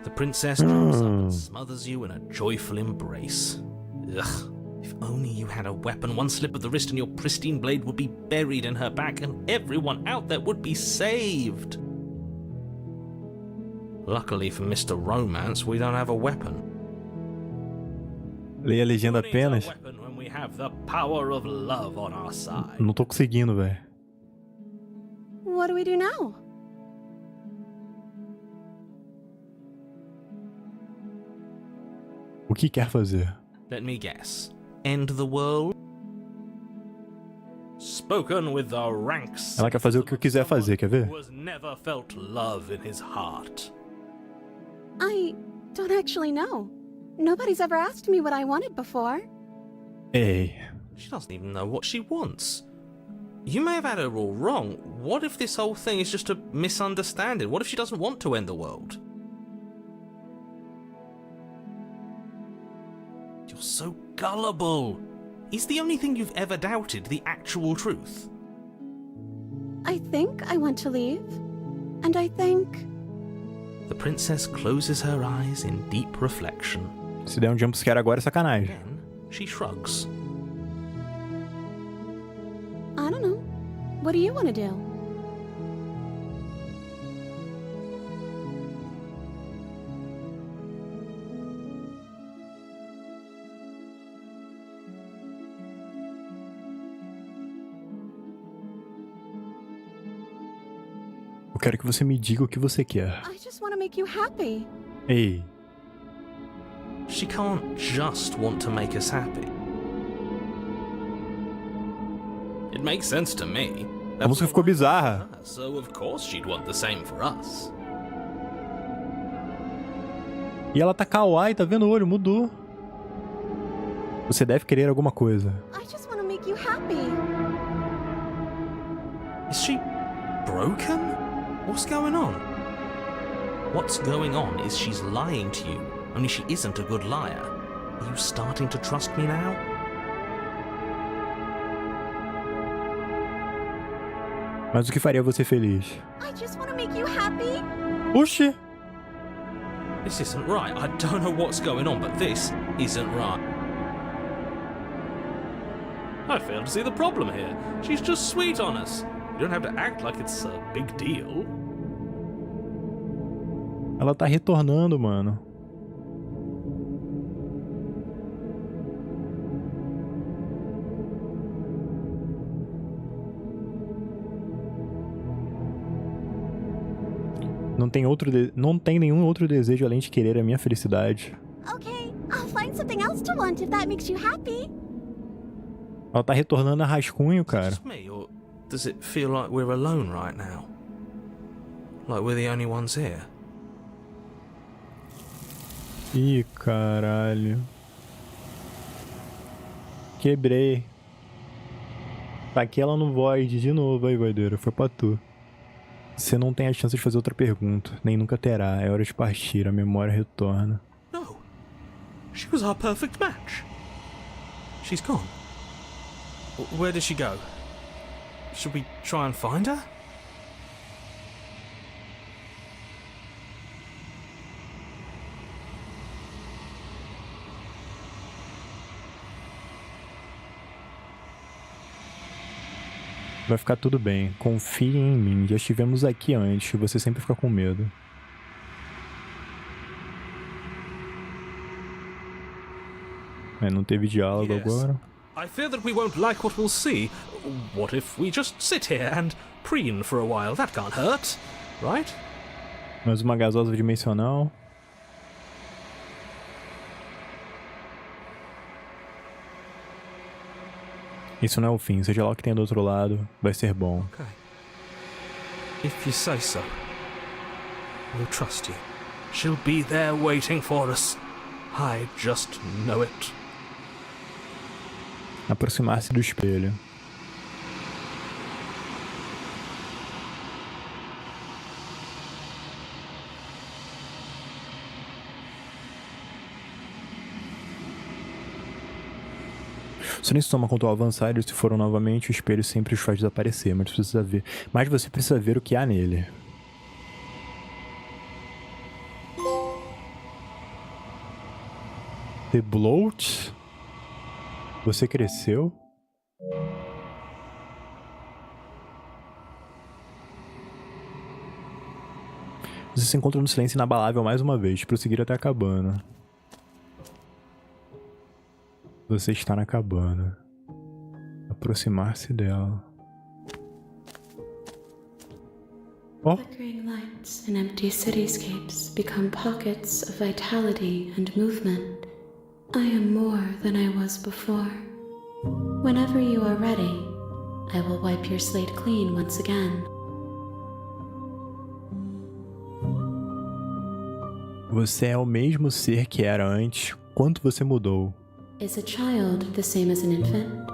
The princess jumps up and smothers you in a joyful embrace. Ugh. If only you had a weapon, one slip of the wrist and your pristine blade would be buried in her back and everyone out there would be saved. Luckily for Mr. Romance, we don't have a weapon. Leia a legenda apenas. When we have the power of love on our side. Não tô conseguindo, velho. What do we do now? que quer fazer? Let me guess. End the world? Spoken with the ranks. Ela quer fazer o que eu quiser fazer, quer ver? Who has never felt love in his heart. I don't actually know. Nobody's ever asked me what I wanted before. Ei. She doesn't even know what she wants. You may have had her all wrong. What if this whole thing is just a misunderstanding? What if she doesn't want to end the world? You're so gullible. Is the only thing you've ever doubted the actual truth? I think I want to leave. And I think... The princess closes her eyes in deep reflection. Se der jumpscare agora é sacanagem. Then she shrugs. I don't know. What do you want to do? Eu quero que você me diga o que você quer. I just want to make you happy. Ei. She can't just want to make us happy. It makes sense to me. A música ficou bizarra. So of course she'd want the same for us. E ela tá kawaii, tá vendo o olho? Mudou. Você deve querer alguma coisa. I just want to make you happy. Is she broken? What's going on? What's going on is she's lying to you, only she isn't a good liar. Are you starting to trust me now? Mas o que faria você feliz? I just want to make you happy. Oxi! This isn't right. I don't know what's going on, but this isn't right. I fail to see the problem here. She's just sweet on us. You don't have to act like it's a big deal. Ela tá retornando, mano. Não tem nenhum outro desejo além de querer a minha felicidade. Okay, I'll find something else to want if that makes you happy. Ela tá retornando a rascunho, cara. Just me, or does it feel like we're alone right now? Like we're the only ones here? Ih, caralho. Quebrei. Taquei ela no Void de novo aí, Voideira. Foi pra tu. Você não tem a chance de fazer outra pergunta. Nem nunca terá. É hora de partir. A memória retorna. No. She was our perfect match. She's gone. Where did she go? Should we try and find her? Vai ficar tudo bem. Confie em mim. Já estivemos aqui antes. E você sempre fica com medo. Não teve diálogo agora. I fear that we won't like what we'll see. What if we just sit here and preen for a while? That can't hurt, right? Mais uma gasosa dimensional. Isso não é o fim. Seja lá o que tem do outro lado, vai ser bom. Okay. If you say so, we'll trust you. She'll be there waiting for us. I just know it. Aproximar-se do espelho. Se nem toma conta ao avançar, eles se foram novamente, o espelho sempre os faz desaparecer, mas você precisa ver o que há nele. The Bloat? Você cresceu? Você se encontra no silêncio inabalável mais uma vez, prosseguir até a cabana. Você está na cabana. Aproximar-se dela. Oh. Flickering lights in empty cityscapes become pockets of vitality and movement. I am more than I was before. Whenever you are ready, I will wipe your slate clean once again. Você é o mesmo ser que era antes. Quanto você mudou? Is a child the same as an infant?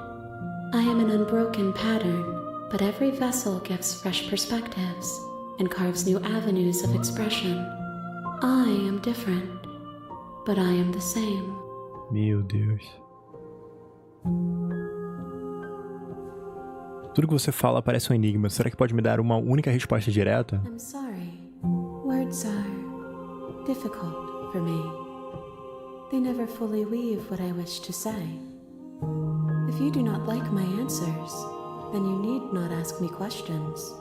I am an unbroken pattern, but every vessel gives fresh perspectives and carves new avenues of expression. I am different, but I am the same. Meu Deus. Tudo que você fala parece um enigma. Será que pode me dar uma única resposta direta? I'm sorry. Words are difficult for me. They never fully weave what I wish to say. If you do not like my answers, then you need not ask me questions.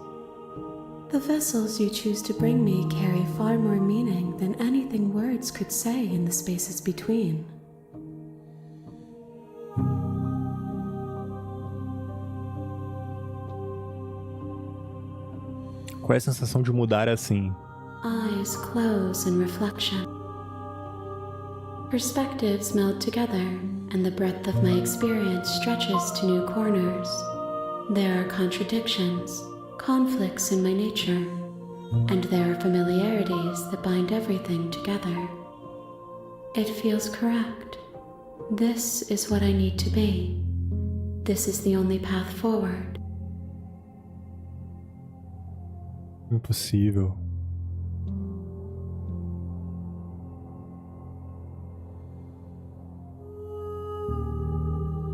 The vessels you choose to bring me carry far more meaning than anything words could say in the spaces between. Qual é a sensação de mudar assim? Eyes close in reflection. Perspectives meld together, and the breadth of my experience stretches to new corners. There are contradictions, conflicts in my nature, and there are familiarities that bind everything together. It feels correct. This is what I need to be. This is the only path forward. Impossível.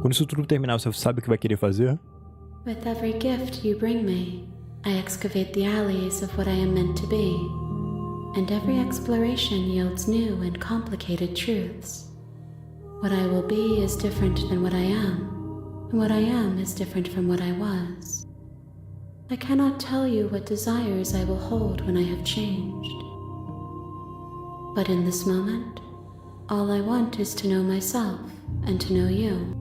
Quando isso tudo terminar, você sabe o que vai querer fazer? With every gift you bring me, I excavate the alleys of what I am meant to be, and every exploration yields new and complicated truths. What I will be is different than what I am, and what I am is different from what I was. I cannot tell you what desires I will hold when I have changed. But in this moment, all I want is to know myself and to know you.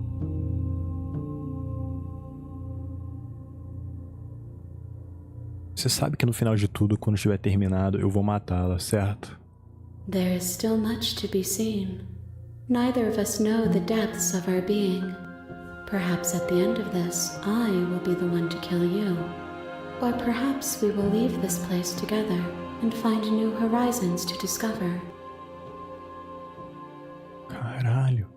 Você sabe que no final de tudo, quando estiver terminado, eu vou matá-la, certo? There is still much to be seen. Neither of us know the depths of our being. Perhaps at the end of this, I will be the one to kill you. Or perhaps we will leave this place together and find new horizons to discover. Caralho.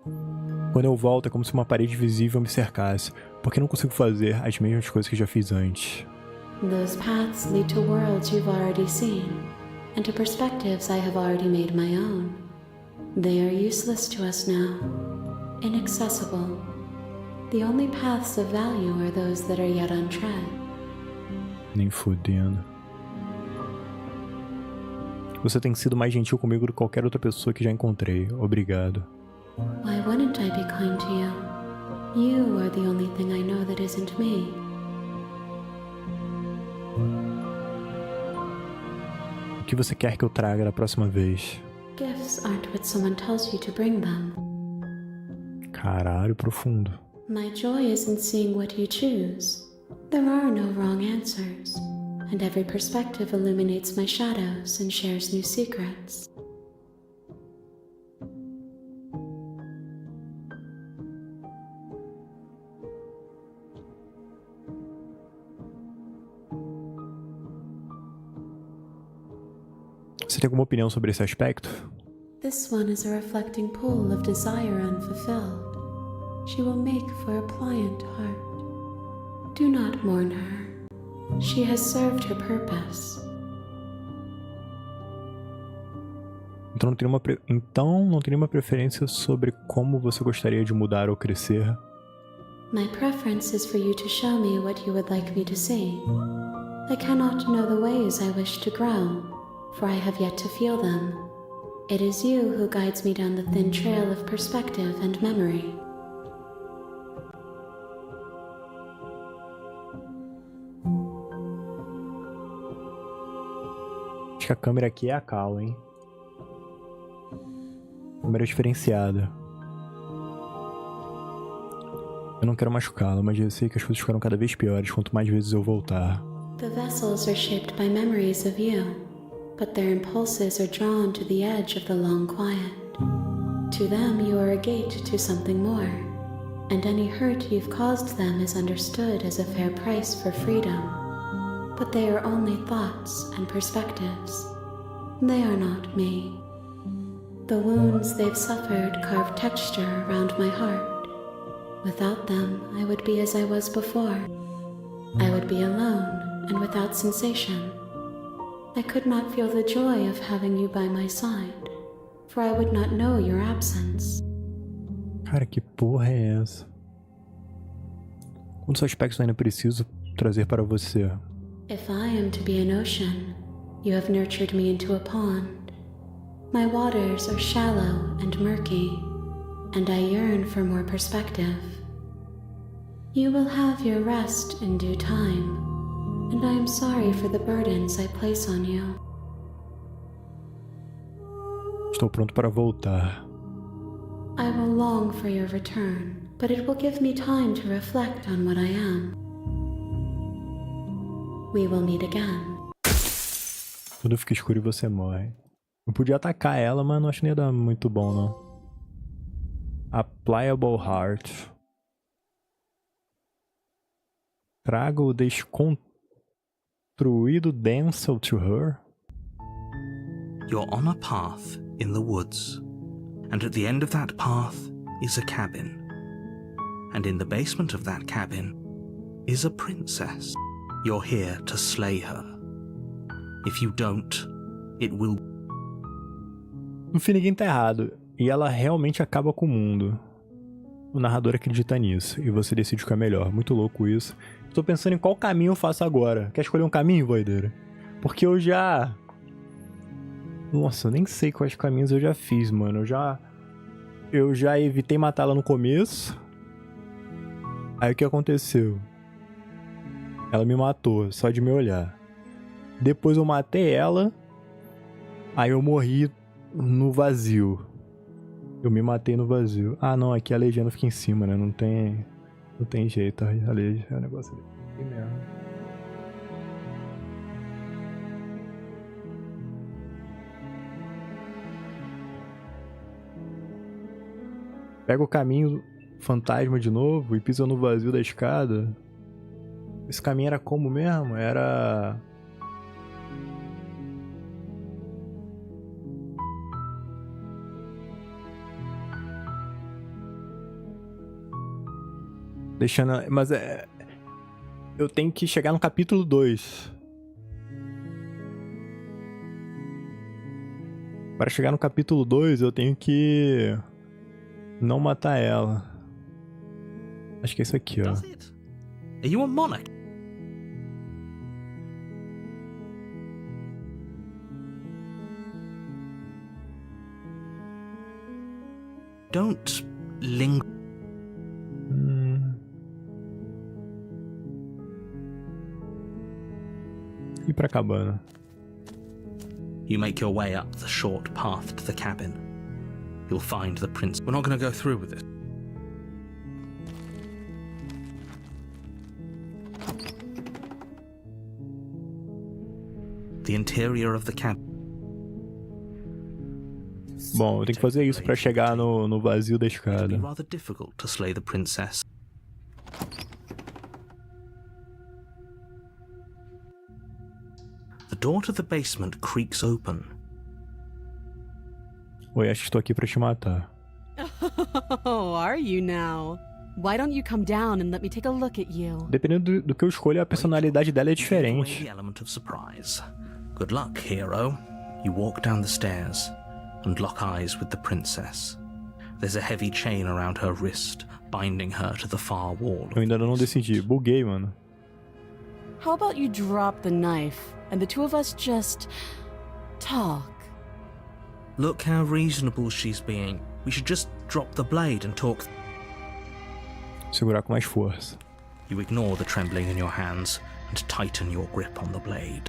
Quando eu volto, é como se uma parede visível me cercasse, porque eu não consigo fazer as mesmas coisas que já fiz antes. Those paths lead to worlds you've already seen, and to perspectives I have already made my own. They are useless to us now, inaccessible. The only paths of value are those that are yet untread. Nem fudendo. Você tem sido mais gentil comigo do que qualquer outra pessoa que já encontrei. Obrigado. Why wouldn't I be kind to you? You are the only thing I know that isn't me. O que você quer que eu traga da próxima vez? Gifts aren't what someone tells you to bring them. Caralho, profundo. My joy is in seeing what you choose. There are no wrong answers, and every perspective illuminates my shadows and shares new secrets. Você tem alguma opinião sobre esse aspecto? This one is a reflecting pool of desire unfulfilled. She will make for a pliant heart. Do not mourn her. She has served her purpose. Então não tem nenhuma preferência sobre como você gostaria de mudar ou crescer? My preference is for you to show me what you would like me to see. I cannot know the ways I wish to grow, for I have yet to feel them. It is you who guides me down the thin trail of perspective and memory. Acho que a câmera aqui é a Cal, hein? Câmera diferenciada. Eu não quero machucá-la, mas eu sei que as coisas ficaram cada vez piores quanto mais vezes eu voltar. The vessels are shaped by memories of you, but their impulses are drawn to the edge of the long quiet. To them, you are a gate to something more, and any hurt you've caused them is understood as a fair price for freedom. But they are only thoughts and perspectives. They are not me. The wounds they've suffered carve texture around my heart. Without them, I would be as I was before. I would be alone and without sensation. I could not feel the joy of having you by my side, for I would not know your absence. Cara, que porra é essa? Quantos aspectos ainda preciso trazer para você? If I am to be an ocean, you have nurtured me into a pond. My waters are shallow and murky, and I yearn for more perspective. You will have your rest in due time, and I am sorry for the burdens I place on you. Estou pronto para voltar. I will long for your return, but it will give me time to reflect on what I am. We will meet again. Tudo fica escuro e você morre. Eu podia atacar ela, mas não acho que nem ia dar muito bom, não. A Pliable Heart. Traga o desconstruído Denzel to her. You're on a path in the woods, and at the end of that path is a cabin. And in the basement of that cabin is a princess. You're here to slay her. If you don't, it will... No fim, ninguém tá errado. E ela realmente acaba com o mundo. O narrador acredita nisso. E você decide o que é melhor. Muito louco isso. Tô pensando em qual caminho eu faço agora. Quer escolher um caminho, voideira? Porque eu já... Nossa, eu nem sei quais caminhos eu já fiz, mano. Eu já evitei matá-la no começo. Aí o que aconteceu? Ela me matou, só de me olhar. Depois eu matei ela. Aí eu morri no vazio. Eu me matei no vazio. Ah, não, aqui a legenda fica em cima, né? Não tem jeito. A legenda é o negócio aqui mesmo. Pega o caminho fantasma de novo e pisa no vazio da escada. Esse caminho era como mesmo? Era... Deixando... Mas é... Eu tenho que chegar no capítulo 2. Para chegar no capítulo 2, eu tenho que... não matar ela. Acho que é isso aqui, ó. Does it? Are you a monarch? Don't linger. E pra cabana. You make your way up the short path to the cabin. You'll find the prince. We're not going to go through with it. The interior of the cabin. Bom, eu tenho que fazer isso pra chegar no vazio da It'll be escada. rather difficult to slay the princess. The door to the basement creaks open. Oi, acho que estou aqui pra te matar. Oh, are you now? Why don't you come down and let me take a look at you? Dependendo do que eu escolho, a personalidade dela é Give away diferente. the element of surprise. Good luck, hero. You walk down the stairs and lock eyes with the princess. There's a heavy chain around her wrist, binding her to the far wall. Eu ainda não decidi. Buguei, mano. How about you drop the knife and the two of us just talk? Look how reasonable she's being. We should just drop the blade and talk. Segurar com mais força. You ignore the trembling in your hands and tighten your grip on the blade.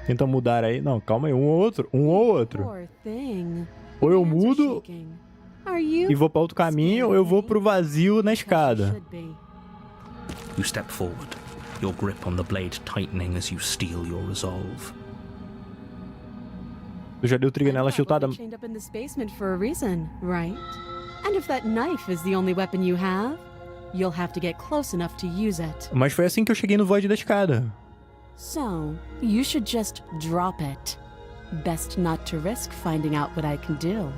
Tenta mudar aí. Não, calma aí. Um ou outro. Um ou outro. Poor thing. Ou eu Your hands are mudo shaking. Are you e vou pra outro caminho, ou eu vou pro vazio na escada. Should be. You step forward, your grip on the blade tightening as you steel your resolve. Eu já dei o trigger nela I thought chutada. we chained up in this basement for a reason, right? And if that knife is the only weapon you have, you'll have to get close enough to use it. Mas foi assim que eu cheguei no void da escada. So, you should just drop it. Best not to risk finding out what I can do.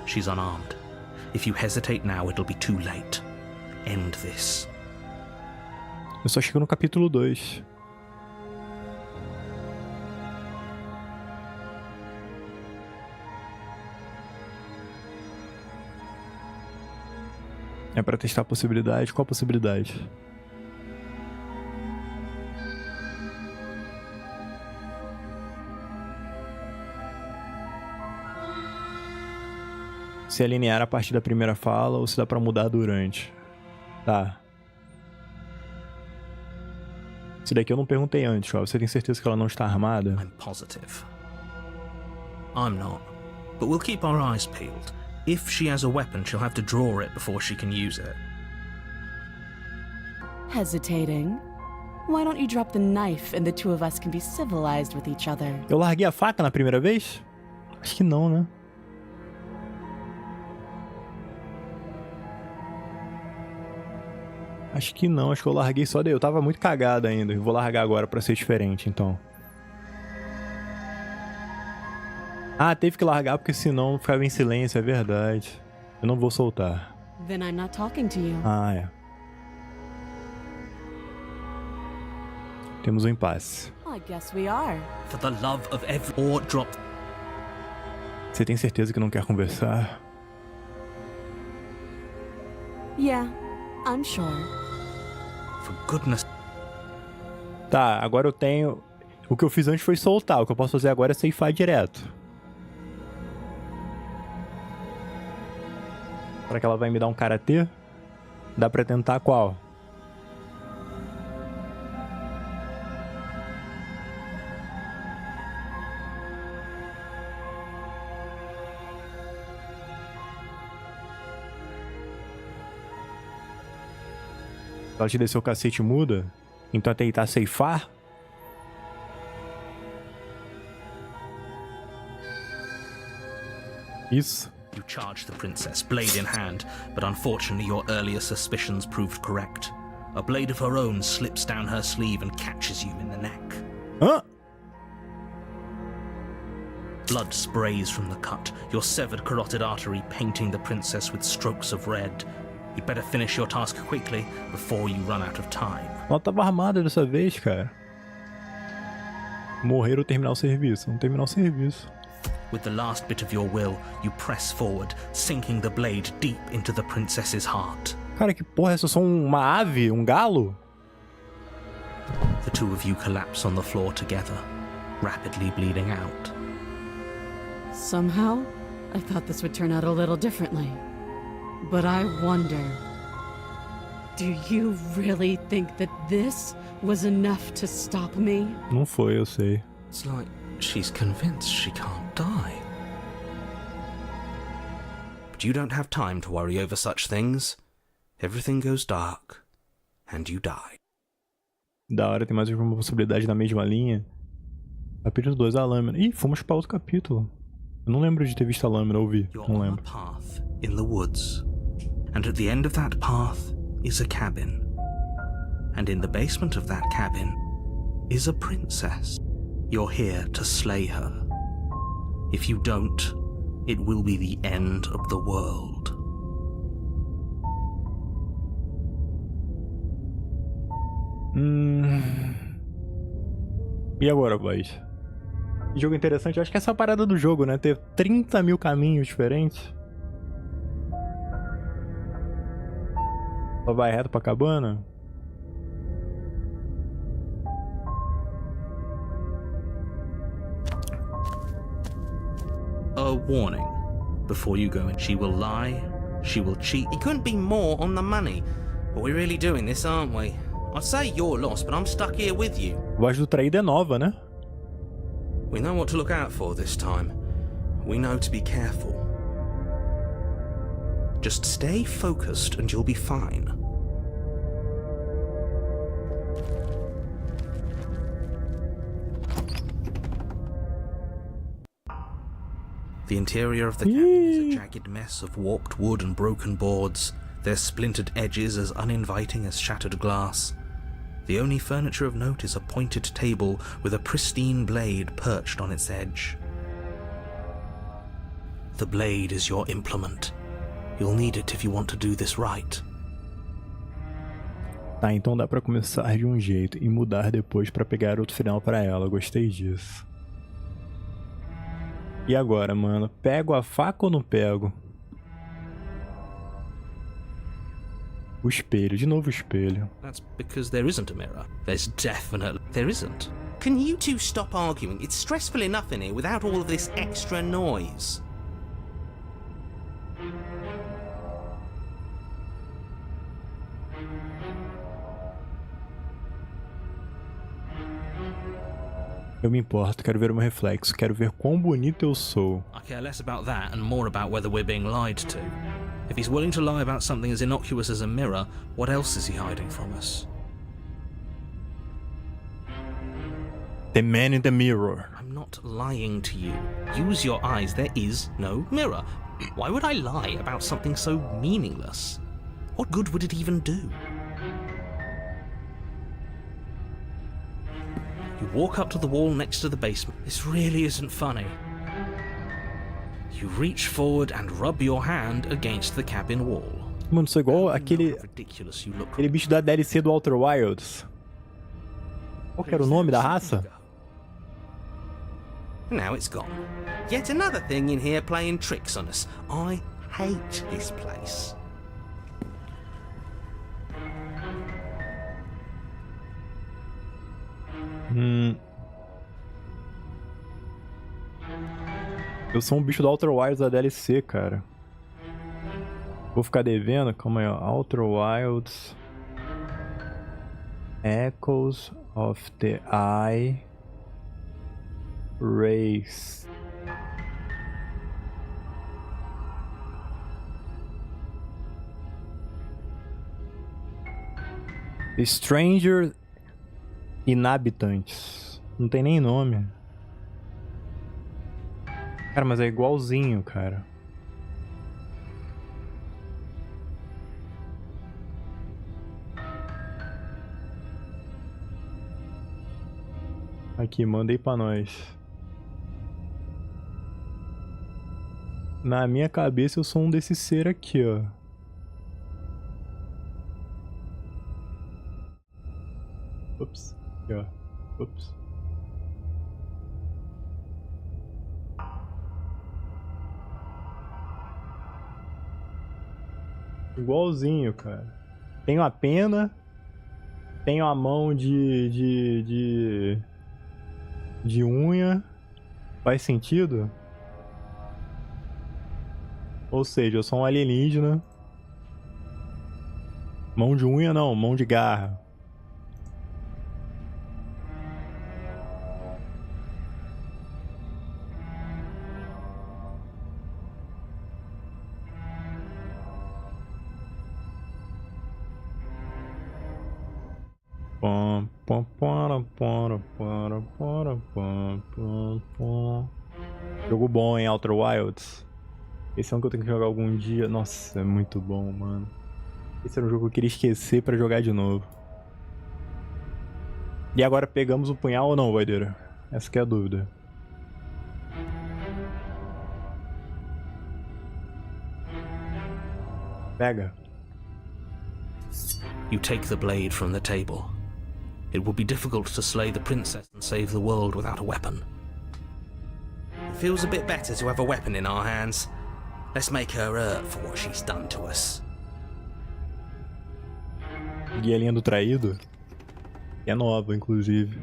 She's unarmed. If you hesitate now, it'll be too late. End this. Eu só chego no capítulo 2. É pra testar a possibilidade? Qual a possibilidade? Se é linear a partir da primeira fala ou se dá pra mudar durante. Tá. Esse daqui eu não perguntei antes, ó. Você tem certeza que ela não está armada? I'm positive. I'm not. But we'll keep our eyes peeled. If she has a weapon, she'll have to draw it before she can use it. Hesitating? Why don't you drop the knife and the two of us can be civilized with each other? Eu larguei a faca na primeira vez? Acho que não, né? Acho que não, acho que eu larguei só daí. Eu tava muito cagado ainda. Eu vou largar agora pra ser diferente, então. Ah, teve que largar porque senão ficava em silêncio, é verdade. Eu não vou soltar. Then I'm not talking to you. Ah, é. Temos um impasse. I guess we are. For the love of every... Or drop... Você tem certeza que não quer conversar? Yeah, I'm sure. For goodness... Tá, agora eu tenho... O que eu fiz antes foi soltar. O que eu posso fazer agora é ceifar direto. Será que ela vai me dar um karatê? Dá pra tentar qual? Se ela te descer o cacete muda, então até tentar ceifar. Isso. You charge the princess, blade in hand, but unfortunately your earlier suspicions proved correct. A blade of her own slips down her sleeve and catches you in the neck. Hã? Blood sprays from the cut, your severed carotid artery painting the princess with strokes of red. You'd better finish your task quickly before you run out of time. Ela tava armada dessa vez, cara. Morrer ou terminar o serviço. Vamos terminar o serviço. With the last bit of your will, you press forward, sinking the blade deep into the princess's heart. Cara, que porra é essa? Eu sou uma ave? Um galo? The two of you collapse on the floor together, rapidly bleeding out. Somehow, I thought this would turn out a little differently. But I wonder, do you really think that this was enough to stop me? Não foi, eu sei. It's like she's convinced she can't die. But you don't have time to worry over such things. Everything goes dark, and you die. Da hora, tem mais uma possibilidade na mesma linha. Capítulo 2, a lâmina. Ih, fomos pra outro capítulo. Eu não lembro de ter visto a lâmina, ouvi. You're Não on a lembro. path in the woods, and at the end of that path is a cabin. And in the basement of that cabin is a princess. You're here to slay her. If you don't, it will be the end of the world. E agora, boys? Que jogo interessante. Eu acho que essa é a parada do jogo, né? Ter 30 mil caminhos diferentes. Só vai reto pra cabana? A warning. Before you go in, she will lie, she will cheat. It couldn't be more on the money. But we're really doing this, aren't we? I'd say you're lost, but I'm stuck here with you. A voz do traído é nova, né? We know what to look out for this time. We know to be careful. Just stay focused and you'll be fine. The interior of the cabin is a jagged mess of warped wood and broken boards, their splintered edges as uninviting as shattered glass. The only furniture of note is a pointed table with a pristine blade perched on its edge. The blade is your implement. You'll need it if you want to do this right. Tá, então dá pra começar de um jeito e mudar depois pra pegar outro final pra ela. Gostei disso. E agora, mano? Pego a faca ou não pego? O espelho. De novo o espelho. That's because there isn't a mirror. There's definitely... There isn't. Can you two stop arguing? It's stressful enough in here without all of this extra noise. Eu me importo, quero ver o meu reflexo, quero ver quão bonito eu sou. I care less about that and more about whether we're being lied to. If he's willing to lie about something as innocuous as a mirror, what else is he hiding from us? The man in the mirror. I'm not lying to you. Use your eyes, there is no mirror. Why would I lie about something so meaningless? What good would it even do? You walk up to the wall next to the basement. This really isn't funny. You reach forward and rub your hand against the cabin wall. Mano, sou igual aquele bicho da DLC do Outer Wilds. Qual que era o nome da raça? Now it's gone. Yet another thing in here playing tricks on us. I hate this place. Eu sou um bicho do Outer Wilds da DLC, cara. Vou ficar devendo? Calma aí, ó. Outer Wilds Echoes of the Eye Race. Stranger Inhabitants. Não tem nem nome. Cara, mas é igualzinho, cara. Aqui, mandei pra nós. Na minha cabeça eu sou um desse ser aqui, ó. Ups. Aqui, ó. Ups. Igualzinho, cara. Tenho a pena. Tenho a mão de unha. Faz sentido? Ou seja, eu sou um alienígena. Mão de unha não, mão de garra. Jogo bom, hein, Outer Wilds. Esse é um que eu tenho que jogar algum dia. Nossa, é muito bom, mano. Esse era um jogo que eu queria esquecer pra jogar de novo. E agora pegamos o punhal ou não, Vaideira? Essa que é a dúvida. Pega. You take the blade from the table. It would be difficult to slay the princess and save the world without a weapon. It feels a bit better to have a weapon in our hands. Let's make her hurt for what she's done to us. Guia do traído. Que é nova, inclusive.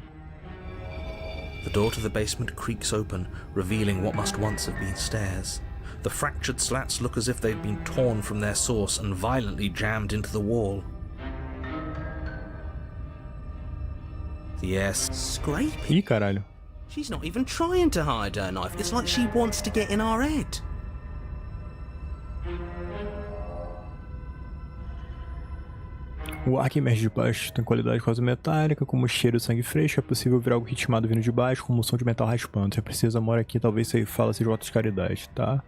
The door to the basement creaks open, revealing what must once have been stairs. The fractured slats look as if they'd been torn from their source and violently jammed into the wall. The air's scraping. Ih, caralho. She's not even trying to hide her knife. It's like she wants to get in our head. O ar que emerge de baixo tem qualidade quase metálica, como o cheiro de sangue fresco. É possível ouvir algo ritmado vindo de baixo, como o som de metal raspando. Se a princesa mora aqui, talvez você fala seja voto de caridade, tá?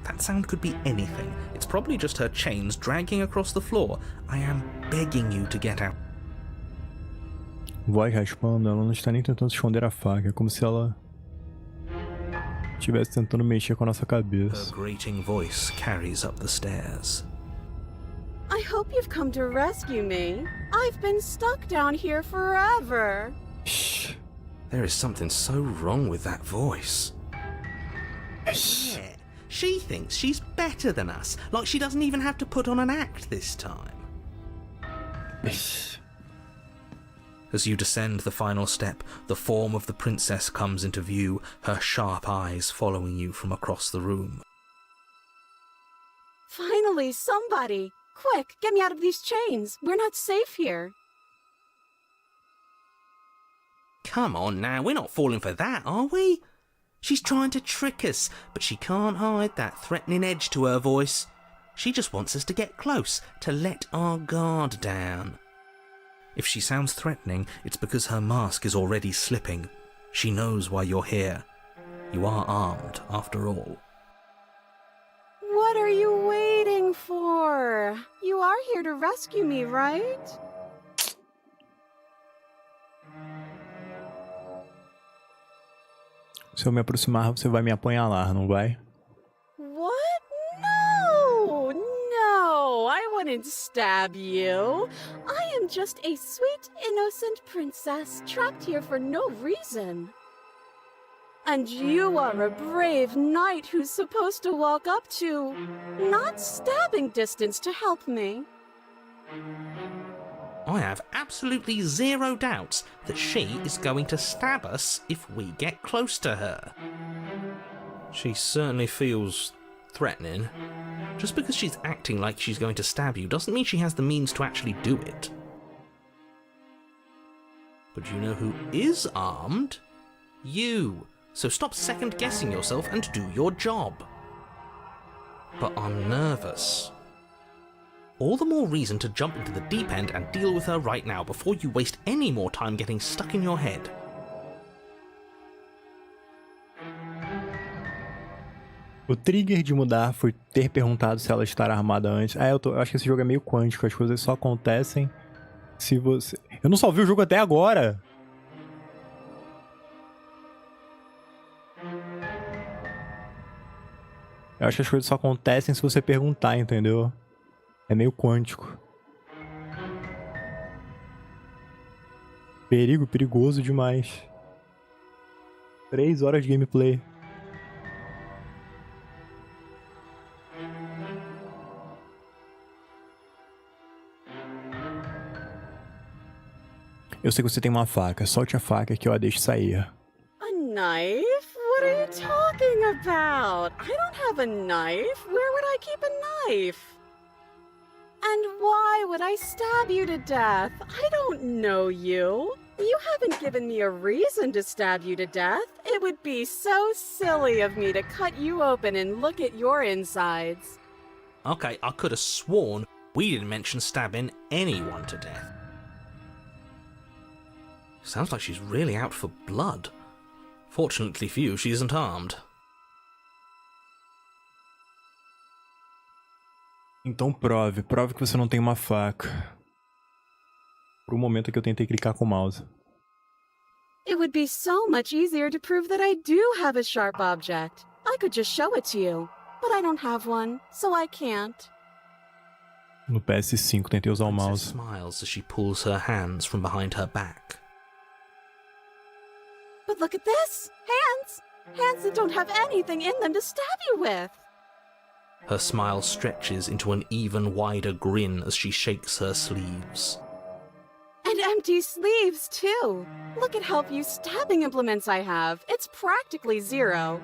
That sound could be anything. It's probably just her chains dragging across the floor. I am begging you to get out. Voz raspando, ela não está nem tentando esconder a faca. É como se ela estivesse tentando mexer com a nossa Her cabeça. grating voice carries up the stairs. I hope you've come to rescue me. I've been stuck down here forever. Shh. There is something so wrong with that voice. Shh. Yeah, she thinks she's better than us, like she doesn't even have to put on an act this time. Shh. As you descend the final step, the form of the princess comes into view, her sharp eyes following you from across the room. Finally, somebody! Quick, get me out of these chains. We're not safe here. Come on now, we're not falling for that, are we? She's trying to trick us, but she can't hide that threatening edge to her voice. She just wants us to get close, to let our guard down. If she sounds threatening, it's because her mask is already slipping. She knows why you're here. You are armed, after all. What are you waiting for? You are here to rescue me, right? Se eu me aproximar, você vai me apunhalar, não vai? What? No! No! I wouldn't stab you. I am just a sweet, innocent princess trapped here for no reason. And you are a brave knight who's supposed to walk up to, not stabbing distance to help me. I have absolutely zero doubts that she is going to stab us if we get close to her. She certainly feels threatening. Just because she's acting like she's going to stab you doesn't mean she has the means to actually do it. But you know who is armed? You. So stop second-guessing yourself and do your job. But I'm nervous. All the more reason to jump into the deep end and deal with her right now before you waste any more time getting stuck in your head. O trigger de mudar foi ter perguntado se ela estará armada antes. Eu acho que esse jogo é meio quântico, as coisas só acontecem se você... Eu não salvei o jogo até agora! Eu acho que as coisas só acontecem se você perguntar, entendeu? É meio quântico. Perigoso demais. 3 horas de gameplay. Eu sei que você tem uma faca. Solte a faca que eu a deixo sair. A knife? What are you talking about? I don't have a knife. Where would I keep a knife? And why would I stab you to death? I don't know you. You haven't given me a reason to stab you to death. It would be so silly of me to cut you open and look at your insides. Okay, I could have sworn we didn't mention stabbing anyone to death. Sounds like she's really out for blood. Fortunately for you, she isn't armed. Então prove que você não tem uma faca. Por um momento que eu tentei clicar com o mouse. It would be so much easier to prove that I do have a sharp object. I could just show it to you. But I don't have one, so I can't. No PS5 tentei usar o Princess mouse. smiles as she pulls her hands from behind her back. But look at this! Hands! Hands that don't have anything in them to stab you with! Her smile stretches into an even wider grin as she shakes her sleeves. And empty sleeves, too! Look at how few stabbing implements I have. It's practically zero.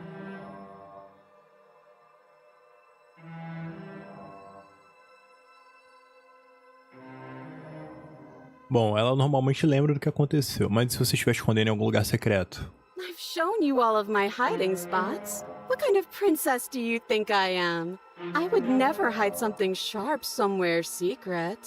Bom, ela normalmente lembra do que aconteceu, mas se você estiver escondendo em algum lugar secreto? I've shown you all of my hiding spots. What kind of princess do you think I am? I would never hide something sharp somewhere secret.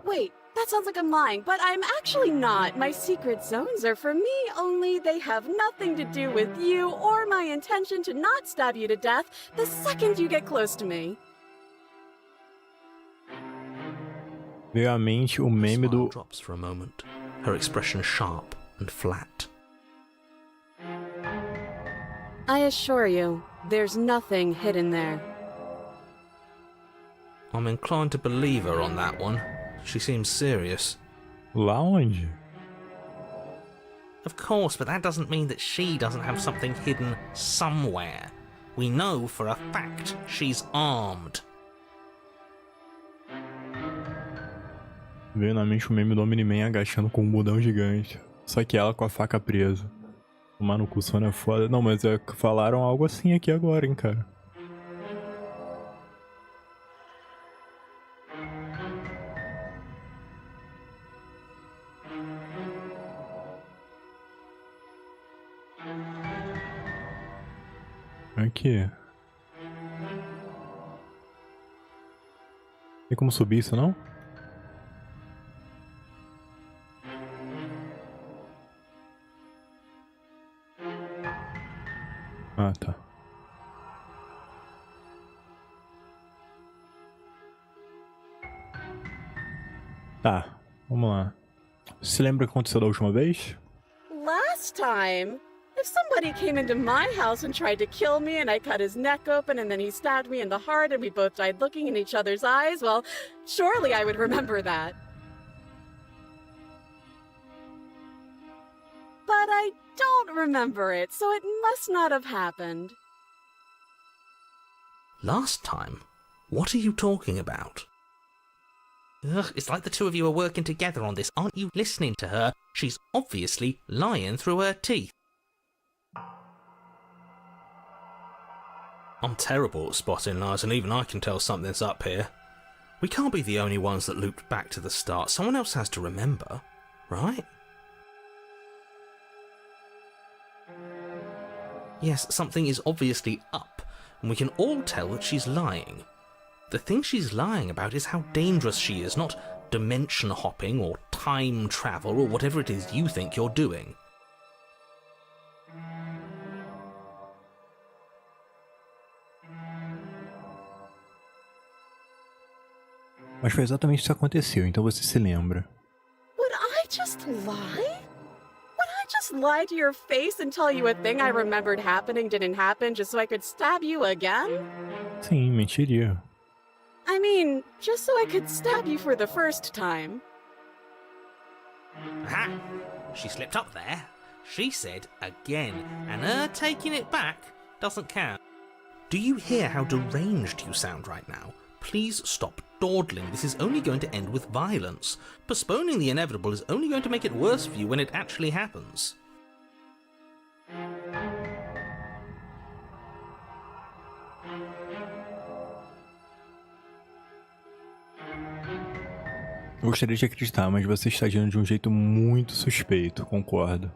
Wait, that sounds like I'm lying, but I'm actually not. My secret zones are for me only. They have nothing to do with you or my intention to not stab you to death the second you get close to me. Veio à mente o Her meme smile do... drops for a moment, her expression sharp and flat. I assure you, there's nothing hidden there. I'm inclined to believe her on that one. She seems serious. Lá onde? Of course, but that doesn't mean that she doesn't have something hidden somewhere. We know for a fact she's armed. Veio na mente o meme do Omni-Man agachando com um bundão gigante. Só que ela com a faca presa. Tomar no cu, sono é foda. Não, mas falaram algo assim aqui agora, hein, cara. Aqui. Tem como subir isso, não? Ah, tá. Tá, vamos lá. Você lembra o que aconteceu da última vez? Last time? If somebody came into my house and tried to kill me and I cut his neck open and then he stabbed me in the heart and we both died looking in each other's eyes, well, surely I would remember that. But I don't remember it, so it must not have happened. Last time? What are you talking about? Ugh, it's like the two of you are working together on this. Aren't you listening to her? She's obviously lying through her teeth. I'm terrible at spotting lies, and even I can tell something's up here. We can't be the only ones that looped back to the start. Someone else has to remember, right? Yes, something is obviously up, and we can all tell that she's lying. The thing she's lying about is how dangerous she is, not dimension hopping or time travel or whatever it is you think you're doing. Mas foi exatamente isso que aconteceu, então você se lembra. Would I just lie? Would I just lie to your face and tell you a thing I remembered happening didn't happen just so I could stab you again? Sim, mentiria. I mean, just so I could stab you for the first time. Aha! She slipped up there. She said again, and her taking it back doesn't count. Do you hear how deranged you sound right now? Please stop dawdling. This is only going to end with violence. Postponing the inevitable is only going to make it worse for you when it actually happens. Eu gostaria de acreditar, mas você está agindo de um jeito muito suspeito, concordo.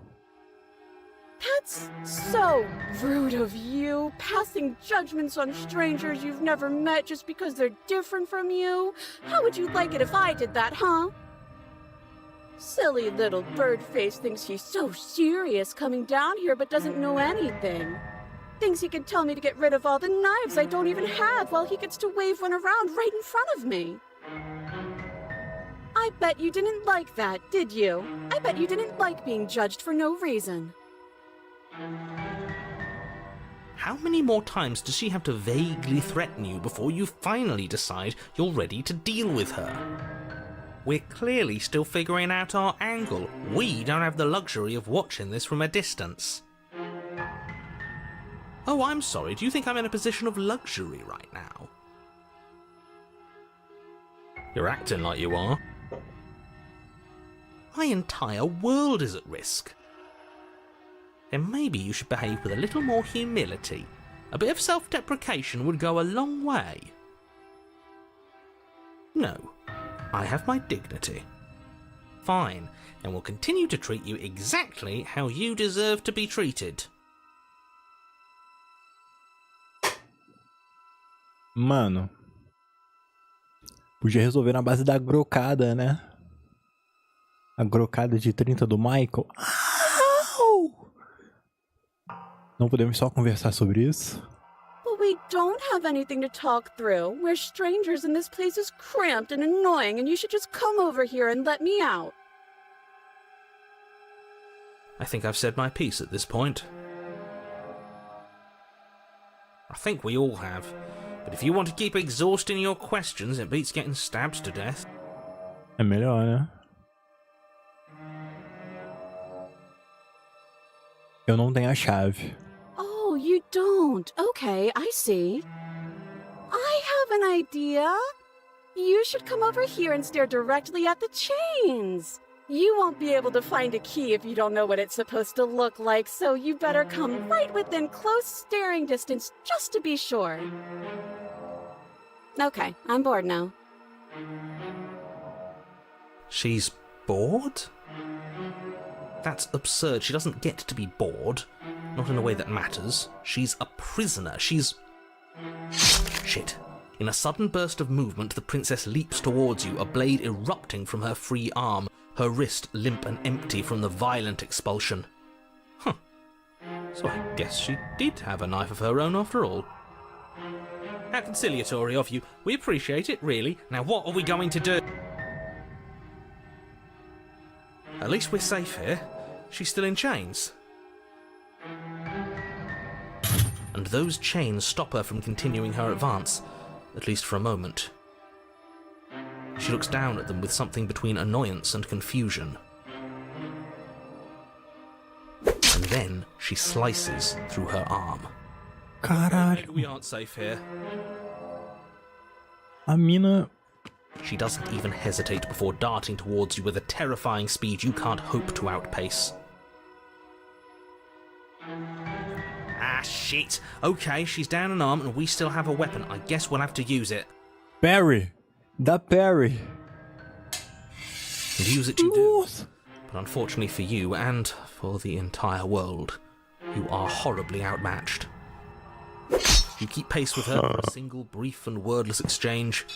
That's so rude of you, passing judgments on strangers you've never met just because they're different from you. How would you like it if I did that, huh? Silly little bird face thinks he's so serious coming down here but doesn't know anything. Thinks he can tell me to get rid of all the knives I don't even have while he gets to wave one around right in front of me. I bet you didn't like that, did you? I bet you didn't like being judged for no reason. How many more times does she have to vaguely threaten you before you finally decide you're ready to deal with her? We're clearly still figuring out our angle. We don't have the luxury of watching this from a distance. Oh, I'm sorry. Do you think I'm in a position of luxury right now? You're acting like you are. My entire world is at risk. Then maybe you should behave with a little more humility. A bit of self-deprecation would go a long way. No, I have my dignity. Fine, and will continue to treat you exactly how you deserve to be treated. Mano, Podia resolver na base da grocada, né? A grocada de 30 do Michael. Au! Não podemos só conversar sobre isso? But we don't have anything to talk through. We're strangers and this place is cramped and annoying and you should just come over here and let me out. I think I've said my piece at this point. I think we all have. But if you want to keep exhausting your questions, it beats getting stabbed to death. É melhor, né? Eu não tenho a chave. Oh, you don't? Okay, I see. I have an idea. You should come over here and stare directly at the chains. You won't be able to find a key if you don't know what it's supposed to look like, so you better come right within close staring distance just to be sure. Okay, I'm bored now. She's bored? That's absurd. She doesn't get to be bored. Not in a way that matters. She's a prisoner. She's... Shit. In a sudden burst of movement, the princess leaps towards you, a blade erupting from her free arm, her wrist limp and empty from the violent expulsion. Huh. So I guess she did have a knife of her own after all. How conciliatory of you. We appreciate it, really. Now what are we going to do? At least we're safe here. She's still in chains. And those chains stop her from continuing her advance, at least for a moment. She looks down at them with something between annoyance and confusion. And then she slices through her arm. Caralho. We aren't safe here. A mina... She doesn't even hesitate before darting towards you with a terrifying speed you can't hope to outpace. Ah, shit. Okay, she's down an arm and we still have a weapon. I guess we'll have to use it. Parry! Dá parry! And use it you do. But unfortunately for you, and for the entire world, you are horribly outmatched. You keep pace with her for a single brief and wordless exchange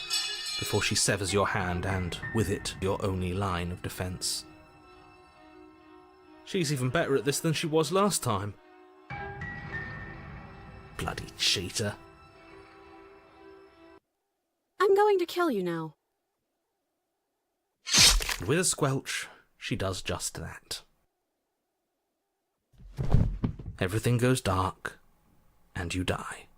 before she severs your hand and, with it, your only line of defense. She's even better at this than she was last time. Bloody cheater. I'm going to kill you now. And with a squelch, she does just that. Everything goes dark, and you die.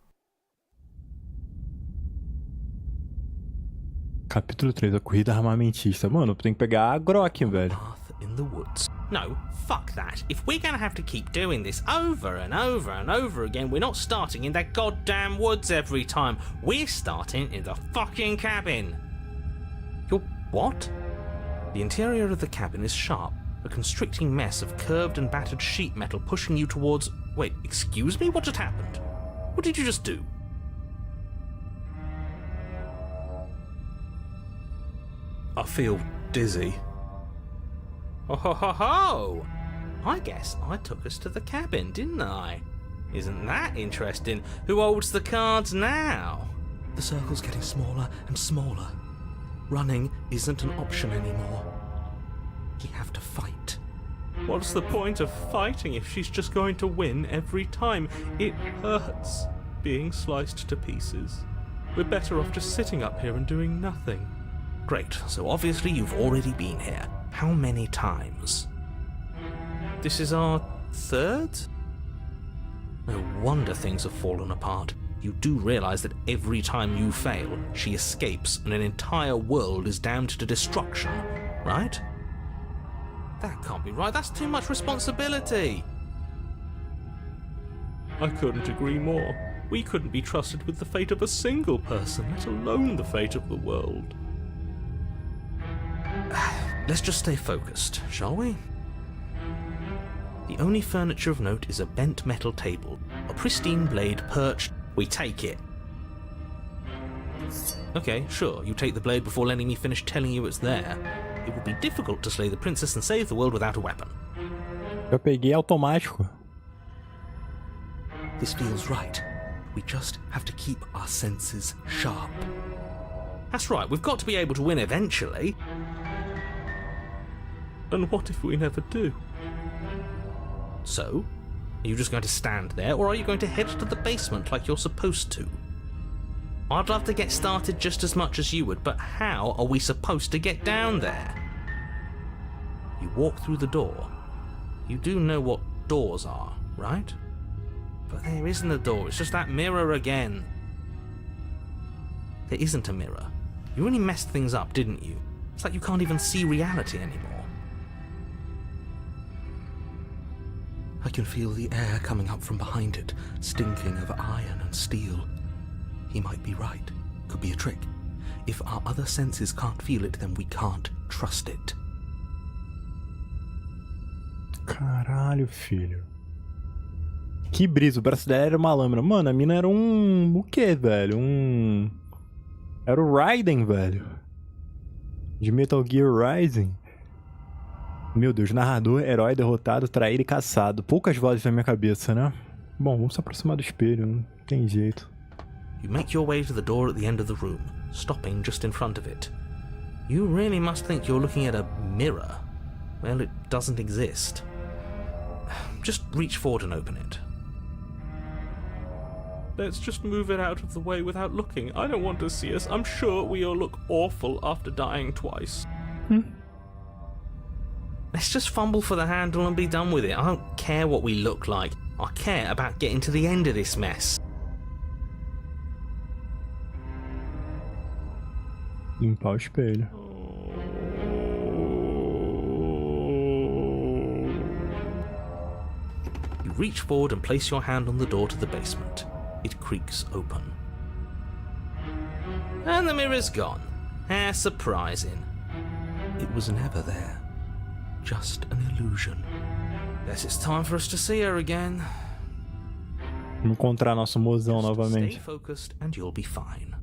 Capítulo 3, a corrida armamentista. Mano, tem que pegar a Grok, velho. Path in the woods. No, fuck that. If we're gonna have to keep doing this over and over and over again, we're not starting in that goddamn woods every time. We're starting in the fucking cabin. Your what? The interior of the cabin is sharp, a constricting mess of curved and battered sheet metal pushing you towards... Wait, excuse me? What just happened? What did you just do? I feel dizzy. Oh ho ho ho! I guess I took us to the cabin, didn't I? Isn't that interesting? Who holds the cards now? The circle's getting smaller and smaller. Running isn't an option anymore. We have to fight. What's the point of fighting if she's just going to win every time? It hurts being sliced to pieces. We're better off just sitting up here and doing nothing. Great, so obviously you've already been here. How many times? This is our third? No wonder things have fallen apart. You do realise that every time you fail, she escapes and an entire world is damned to destruction, right? That can't be right. That's too much responsibility. I couldn't agree more. We couldn't be trusted with the fate of a single person, let alone the fate of the world. Let's just stay focused, shall we? The only furniture of note is a bent metal table, a pristine blade perched. We take it. Okay, sure, you take the blade before letting me finish telling you it's there. It would be difficult to slay the princess and save the world without a weapon. Eu peguei automático. This feels right. We just have to keep our senses sharp. That's right, we've got to be able to win eventually. And what if we never do? So, are you just going to stand there, or are you going to head to the basement like you're supposed to? I'd love to get started just as much as you would, but how are we supposed to get down there? You walk through the door. You do know what doors are, right? But there isn't a door, it's just that mirror again. There isn't a mirror. You really messed things up, didn't you? It's like you can't even see reality anymore. I can feel the air coming up from behind it, stinking of iron and steel. He might be right. Could be a trick. If our other senses can't feel it, then we can't trust it. Caralho, filho. Que brisa, o braço dela era uma lâmina. Mano, a mina era o quê, velho? Era o Raiden, velho. De Metal Gear Rising. Meu Deus, narrador, herói derrotado, traído e caçado. Poucas vozes na minha cabeça, né? Bom, vamos se aproximar do espelho, não tem jeito. You make your way to the door at the end of the room, stopping just in front of it. You really must think you're looking at a mirror. Well, it doesn't exist. Just reach forward and open it. Let's just move it out of the way without looking. I don't want to see us. I'm sure we all look awful after dying twice. Let's just fumble for the handle and be done with it. I don't care what we look like. I care about getting to the end of this mess. Limpar o espelho. You reach forward and place your hand on the door to the basement. It creaks open. And the mirror's gone. How surprising. It was never there. Just an illusion. Guess it's time for us to see her again. Vamos encontrar nosso mozão Stay novamente. focused and you'll be fine.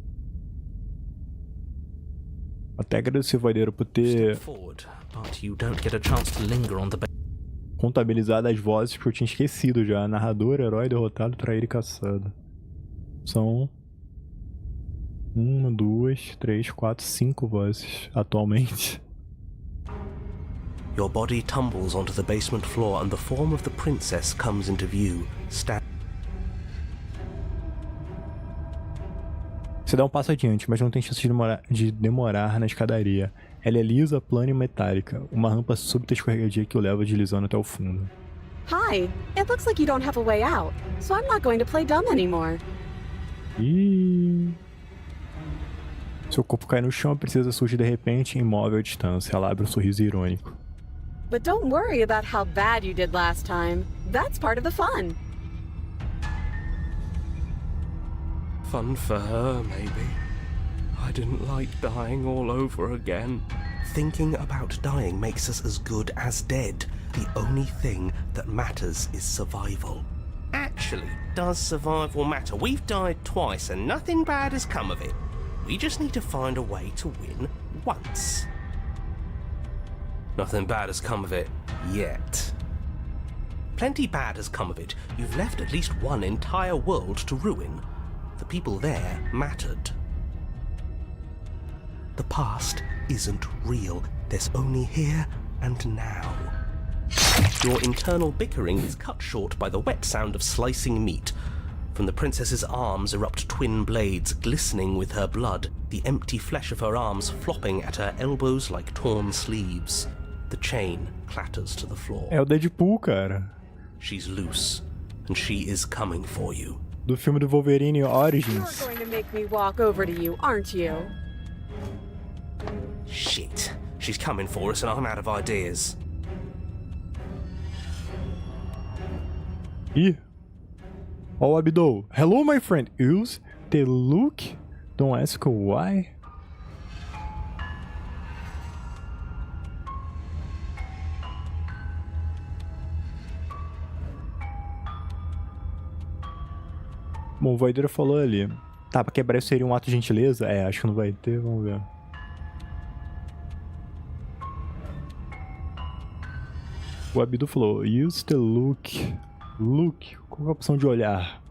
Até agradecer o Vaideiro por ter Step forward, but you don't get a chance to linger on the contabilizado as vozes que eu tinha esquecido já. Narrador, herói derrotado, traído e caçado. São 1, 2, 3, 4, 5 vozes atualmente. Your body tumbles onto the basement floor and the form of the princess comes into view. Você dá um passo adiante, mas não tem chance de demorar na escadaria. Ela é lisa, plana e metálica. Uma rampa súbita escorregadia que o leva deslizando até o fundo. Hi, it looks like you don't have a way out, so I'm not going to play dumb anymore. E seu corpo cai no chão, a princesa surge de repente, imóvel à distância. Ela abre um sorriso irônico. But don't worry about how bad you did last time. That's part of the fun. Fun for her, maybe. I didn't like dying all over again. Thinking about dying makes us as good as dead. The only thing that matters is survival. Actually, does survival matter? We've died twice and nothing bad has come of it. We just need to find a way to win once. Nothing bad has come of it yet. Plenty bad has come of it. You've left at least one entire world to ruin. The people there mattered. The past isn't real. There's only here and now. Your internal bickering is cut short by the wet sound of slicing meat. From the princess's arms erupt twin blades glistening with her blood, the empty flesh of her arms flopping at her elbows like torn sleeves. The chain clatters to the floor. É o Deadpool, cara. She's loose, and she is coming for you. Do filme do Wolverine Origins. You're going to make me walk over to you, aren't you? Shit. She's coming for us and I'm out of ideas. Ih. Ó o Abdul. Hello, my friend. Use the look. Don't ask why. Bom, o Voideira falou ali. Tá, pra quebrar isso seria um ato de gentileza? É, acho que não vai ter, vamos ver. O Abdu falou, use the look. Look, qual é a opção de olhar?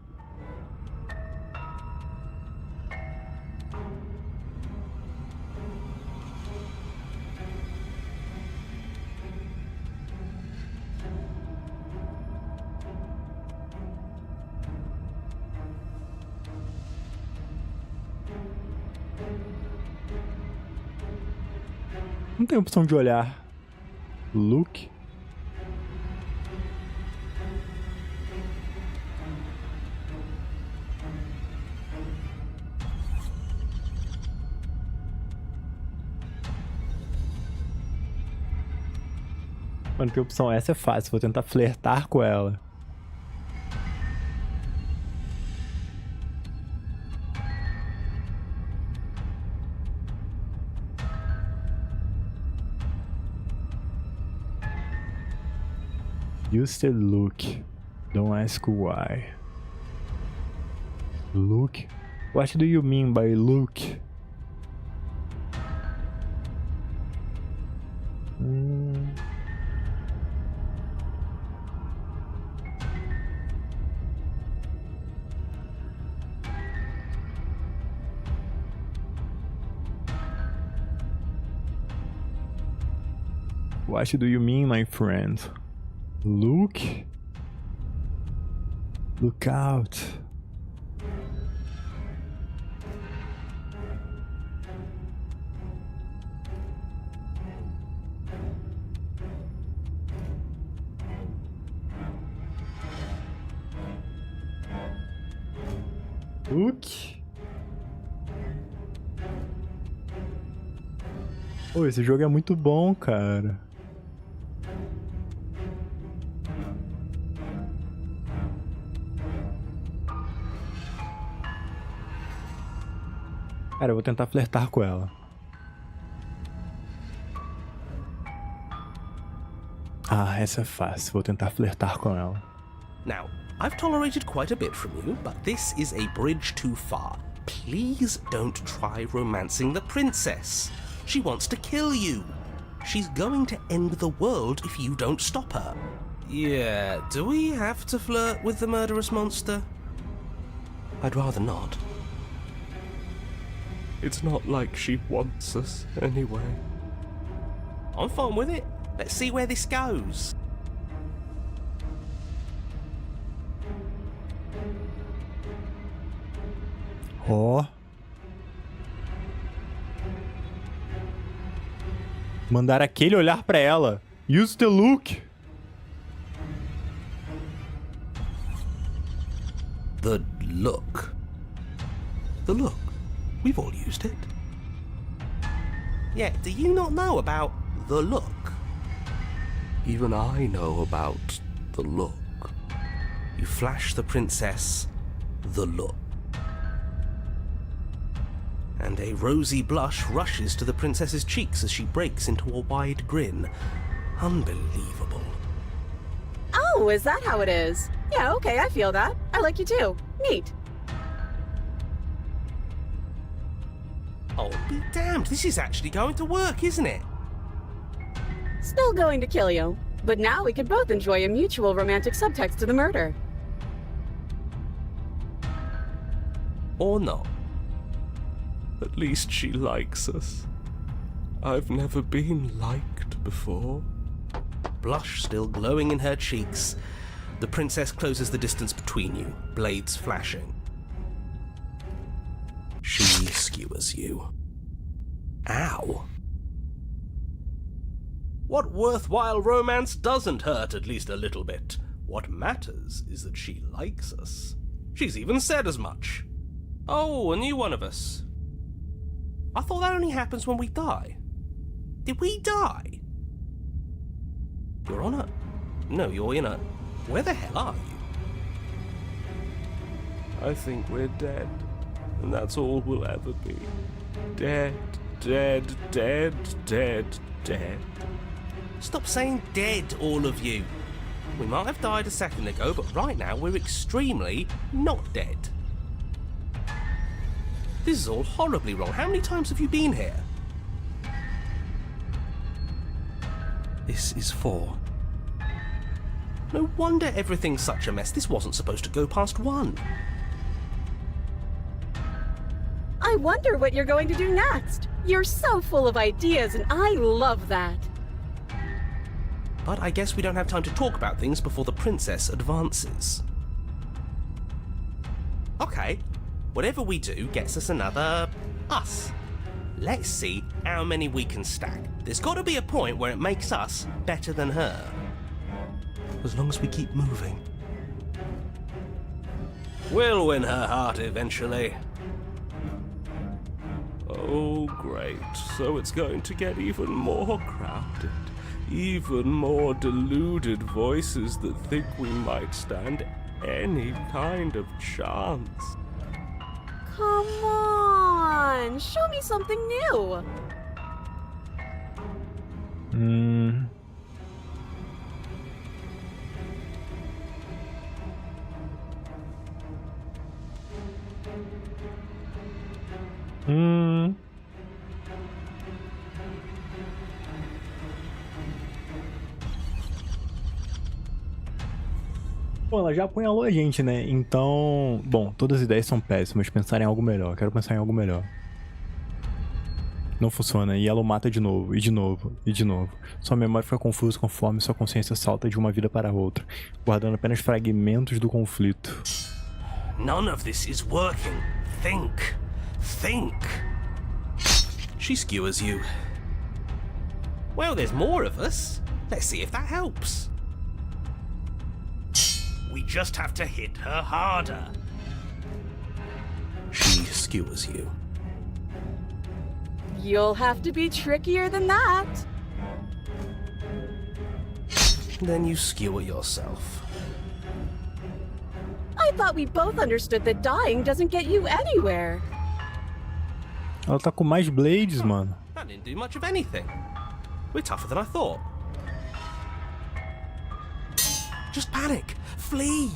Não tem opção de olhar. Look. Mano, que opção? Essa é fácil. Vou tentar flertar com ela. Use the look. Don't ask why. Look? What do you mean by look? What do you mean, my friend? Look? Look out. Look. Pô, esse jogo é muito bom, cara. Cara, eu vou tentar flertar com ela. Ah, essa é fácil. Vou tentar flertar com ela. Now, I've tolerated quite a bit from you, but this is a bridge too far. Please don't try romancing the princess. She wants to kill you. She's going to end the world if you don't stop her. Yeah, do we have to flirt with the murderous monster? I'd rather not. It's not like she wants us anyway. I'm fine with it. Let's see where this goes. Ó. Mandar aquele olhar pra ela. Use the look. The look. The look. We've all used it. Yeah, do you not know about the look? Even I know about the look. You flash the princess the look. And a rosy blush rushes to the princess's cheeks as she breaks into a wide grin. Unbelievable. Oh, is that how it is? Yeah, okay, I feel that. I like you too. Neat. Oh, be damned, this is actually going to work, isn't it? Still going to kill you. But now we can both enjoy a mutual romantic subtext to the murder. Or not. At least she likes us. I've never been liked before. Blush still glowing in her cheeks, the princess closes the distance between you, blades flashing. She skewers you. Ow. What worthwhile romance doesn't hurt at least a little bit? What matters is that she likes us. She's even said as much. Oh, a new one of us. I thought that only happens when we die. Did we die? You're on a... No, you're in a... Where the hell are you? I think we're dead. And that's all we'll ever be. Dead, dead, dead, dead, dead. Stop saying dead, all of you. We might have died a second ago, but right now we're extremely not dead. This is all horribly wrong. How many times have you been here? This is 4. No wonder everything's such a mess. This wasn't supposed to go past 1. I wonder what you're going to do next. You're so full of ideas, and I love that. But I guess we don't have time to talk about things before the princess advances. Okay, whatever we do gets us another us. Let's see how many we can stack. There's got to be a point where it makes us better than her. As long as we keep moving. We'll win her heart eventually. Oh, great. So it's going to get even more crowded. Even more deluded voices that think we might stand any kind of chance. Come on, show me something new. Pô, ela já apunhalou a gente, né? Então... Bom, todas as ideias são péssimas. Pensar em algo melhor. Quero pensar em algo melhor. Não funciona. E ela o mata de novo, e de novo, e de novo. Sua memória fica confusa conforme sua consciência salta de uma vida para outra, guardando apenas fragmentos do conflito. None of this is working. Think. Think. She skewers you. Well, there's more of us. Let's see if that helps. We just have to hit her harder. She skewers you. You'll have to be trickier than that. Then you skewer yourself. I thought we both understood that dying doesn't get you anywhere. Ela tá com mais blades, mano. That didn't do much of anything. We're tougher than I thought. Just panic. Flee.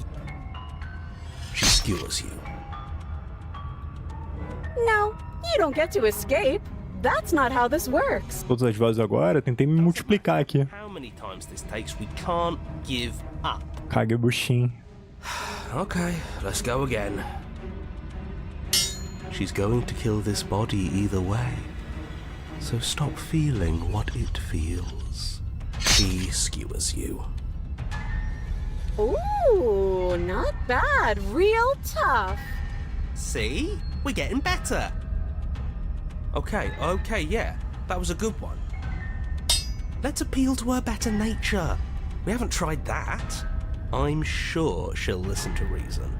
She skewers you. No, you don't get to escape. That's not how this works. Todas as vozes agora, tentei me multiplicar aqui. How many times this takes, we can't give up. Kagebushin. Okay, let's go again. She's going to kill this body either way. So stop feeling what it feels. She skewers you. Ooh, not bad. Real tough. See? We're getting better. Okay, yeah, that was a good one. Let's appeal to her better nature. We haven't tried that. I'm sure she'll listen to reason.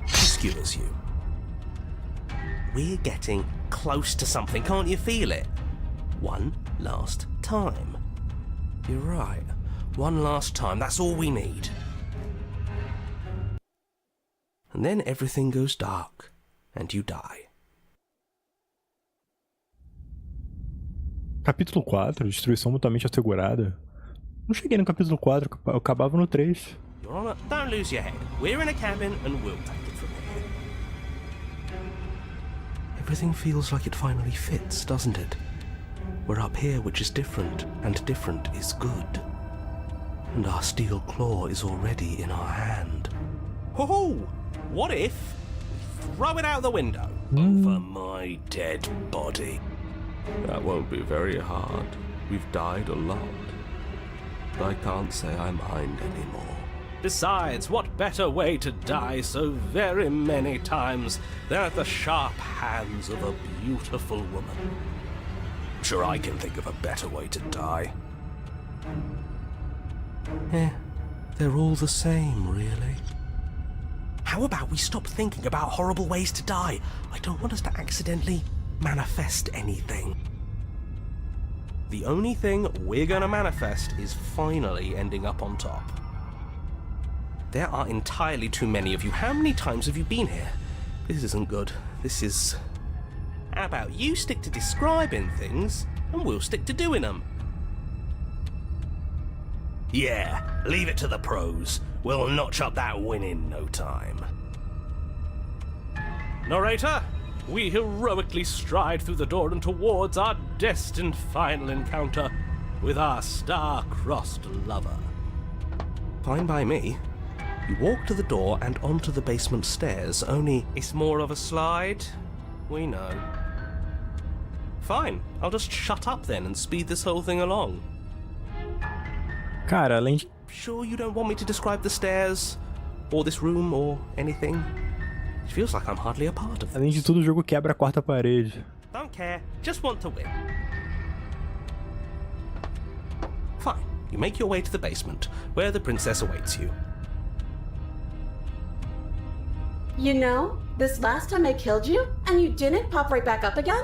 She skewers you. We're getting close to something, can't you feel it? One last time. You're right. One last time, that's all we need. And then everything goes dark, and you die. Capítulo 4, destruição mutuamente assegurada. Não cheguei no capítulo 4, eu acabava no 3. Your Honor, don't lose your head. We're in a cabin and we'll take it from here. Everything feels like it finally fits, doesn't it? We're up here, which is different, and different is good. And our steel claw is already in our hand. Ho-ho! What if we throw it out the window over my dead body? That won't be very hard. We've died a lot. I can't say I mind anymore. Besides, what better way to die so very many times than at the sharp hands of a beautiful woman? Sure, I can think of a better way to die. They're all the same, really. How about we stop thinking about horrible ways to die? I don't want us to accidentally manifest anything. The only thing we're gonna manifest is finally ending up on top. There are entirely too many of you. How many times have you been here? This isn't good. This is... How about you stick to describing things, and we'll stick to doing them? Yeah, leave it to the pros. We'll notch up that win in no time. Narrator, we heroically stride through the door and towards our destined final encounter with our star-crossed lover. Fine by me. You walk to the door and onto the basement stairs, only... It's more of a slide. We know. Fine, I'll just shut up then and speed this whole thing along. Cara, além de... Sure you don't want me to describe the stairs, or this room, or anything? It feels like I'm hardly a part of Além de this. tudo, o jogo quebra a quarta parede. Don't care. Just want to win. Fine. You make your way to the basement, where the princess awaits you. You know, this last time I killed you, and you didn't pop right back up again?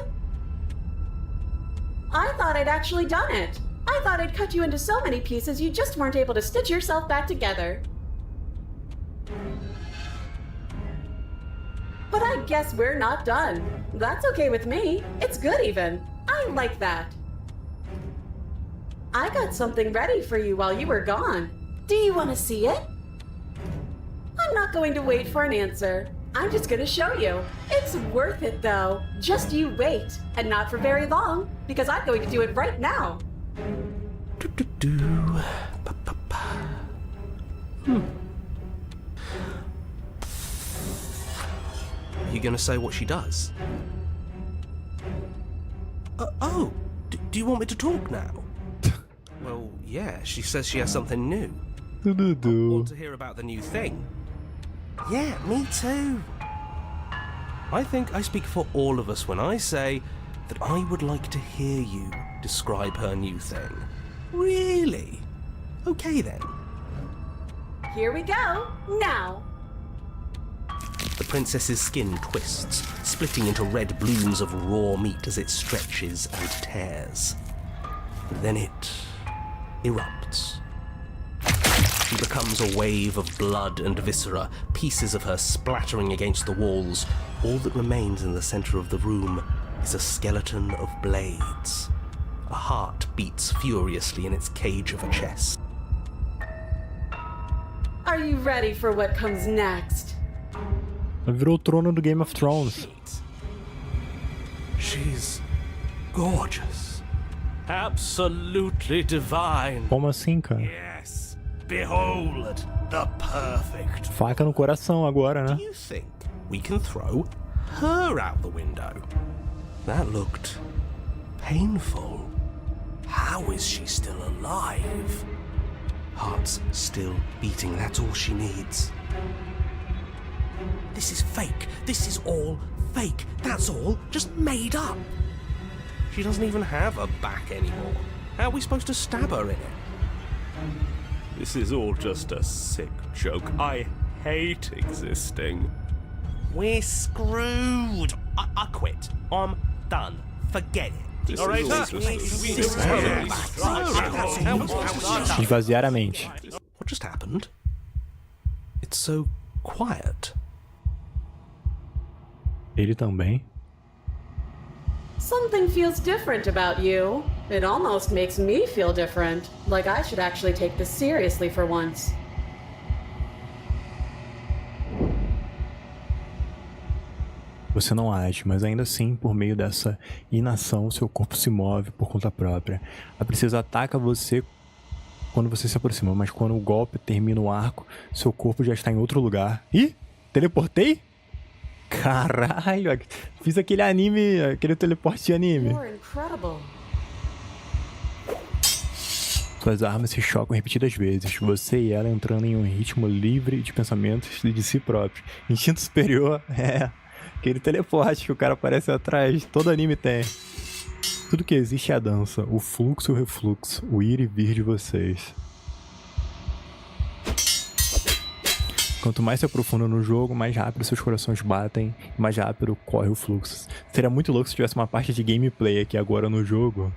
I thought I'd actually done it. I thought I'd cut you into so many pieces you just weren't able to stitch yourself back together. But I guess we're not done. That's okay with me. It's good even. I like that. I got something ready for you while you were gone. Do you want to see it? I'm not going to wait for an answer. I'm just going to show you. It's worth it though. Just you wait. And not for very long, because I'm going to do it right now. Are you going to say what she does? Do you want me to talk now? Well, yeah, she says she has something new. Want to hear about the new thing? Yeah, me too. I think I speak for all of us when I say that I would like to hear you describe her new thing. Really? Okay then. Here we go. Now. The princess's skin twists, splitting into red blooms of raw meat as it stretches and tears. Then it erupts. She becomes a wave of blood and viscera, pieces of her splattering against the walls. All that remains in the center of the room is a skeleton of blades. A heart beats furiously in its cage of a chest. Are you ready for what comes next? Virou o trono do Game of Thrones. She's gorgeous. Absolutely divine. Como assim, cara? Yes. Behold the perfect. Faca no coração agora, né? Do you think we can throw her out the window? That looked painful. How is she still alive? Heart's still beating, that's all she needs. This is fake. This is all fake. That's all just made up. She doesn't even have a back anymore. How are we supposed to stab her in it? This is all just a sick joke. I hate existing. We're screwed. I quit. I'm done. Forget it. Esvaziar a mente. What just happened? It's so quiet. Ele também. Something feels different about you. It almost makes me feel different. Like I should actually take this seriously for once. Você não age, mas ainda assim, por meio dessa inação, seu corpo se move por conta própria. A princesa ataca você quando você se aproxima, mas quando o golpe termina o arco, seu corpo já está em outro lugar. Ih! Teleportei? Caralho! Fiz aquele anime, aquele teleporte de anime. Suas armas se chocam repetidas vezes, você e ela entrando em um ritmo livre de pensamentos de si próprio. Instinto superior é aquele teleporte que o cara aparece atrás, todo anime tem. Tudo que existe é a dança, o fluxo e o refluxo, o ir e vir de vocês. Quanto mais se aprofunda no jogo, mais rápido seus corações batem, mais rápido corre o fluxo. Seria muito louco se tivesse uma parte de gameplay aqui agora no jogo,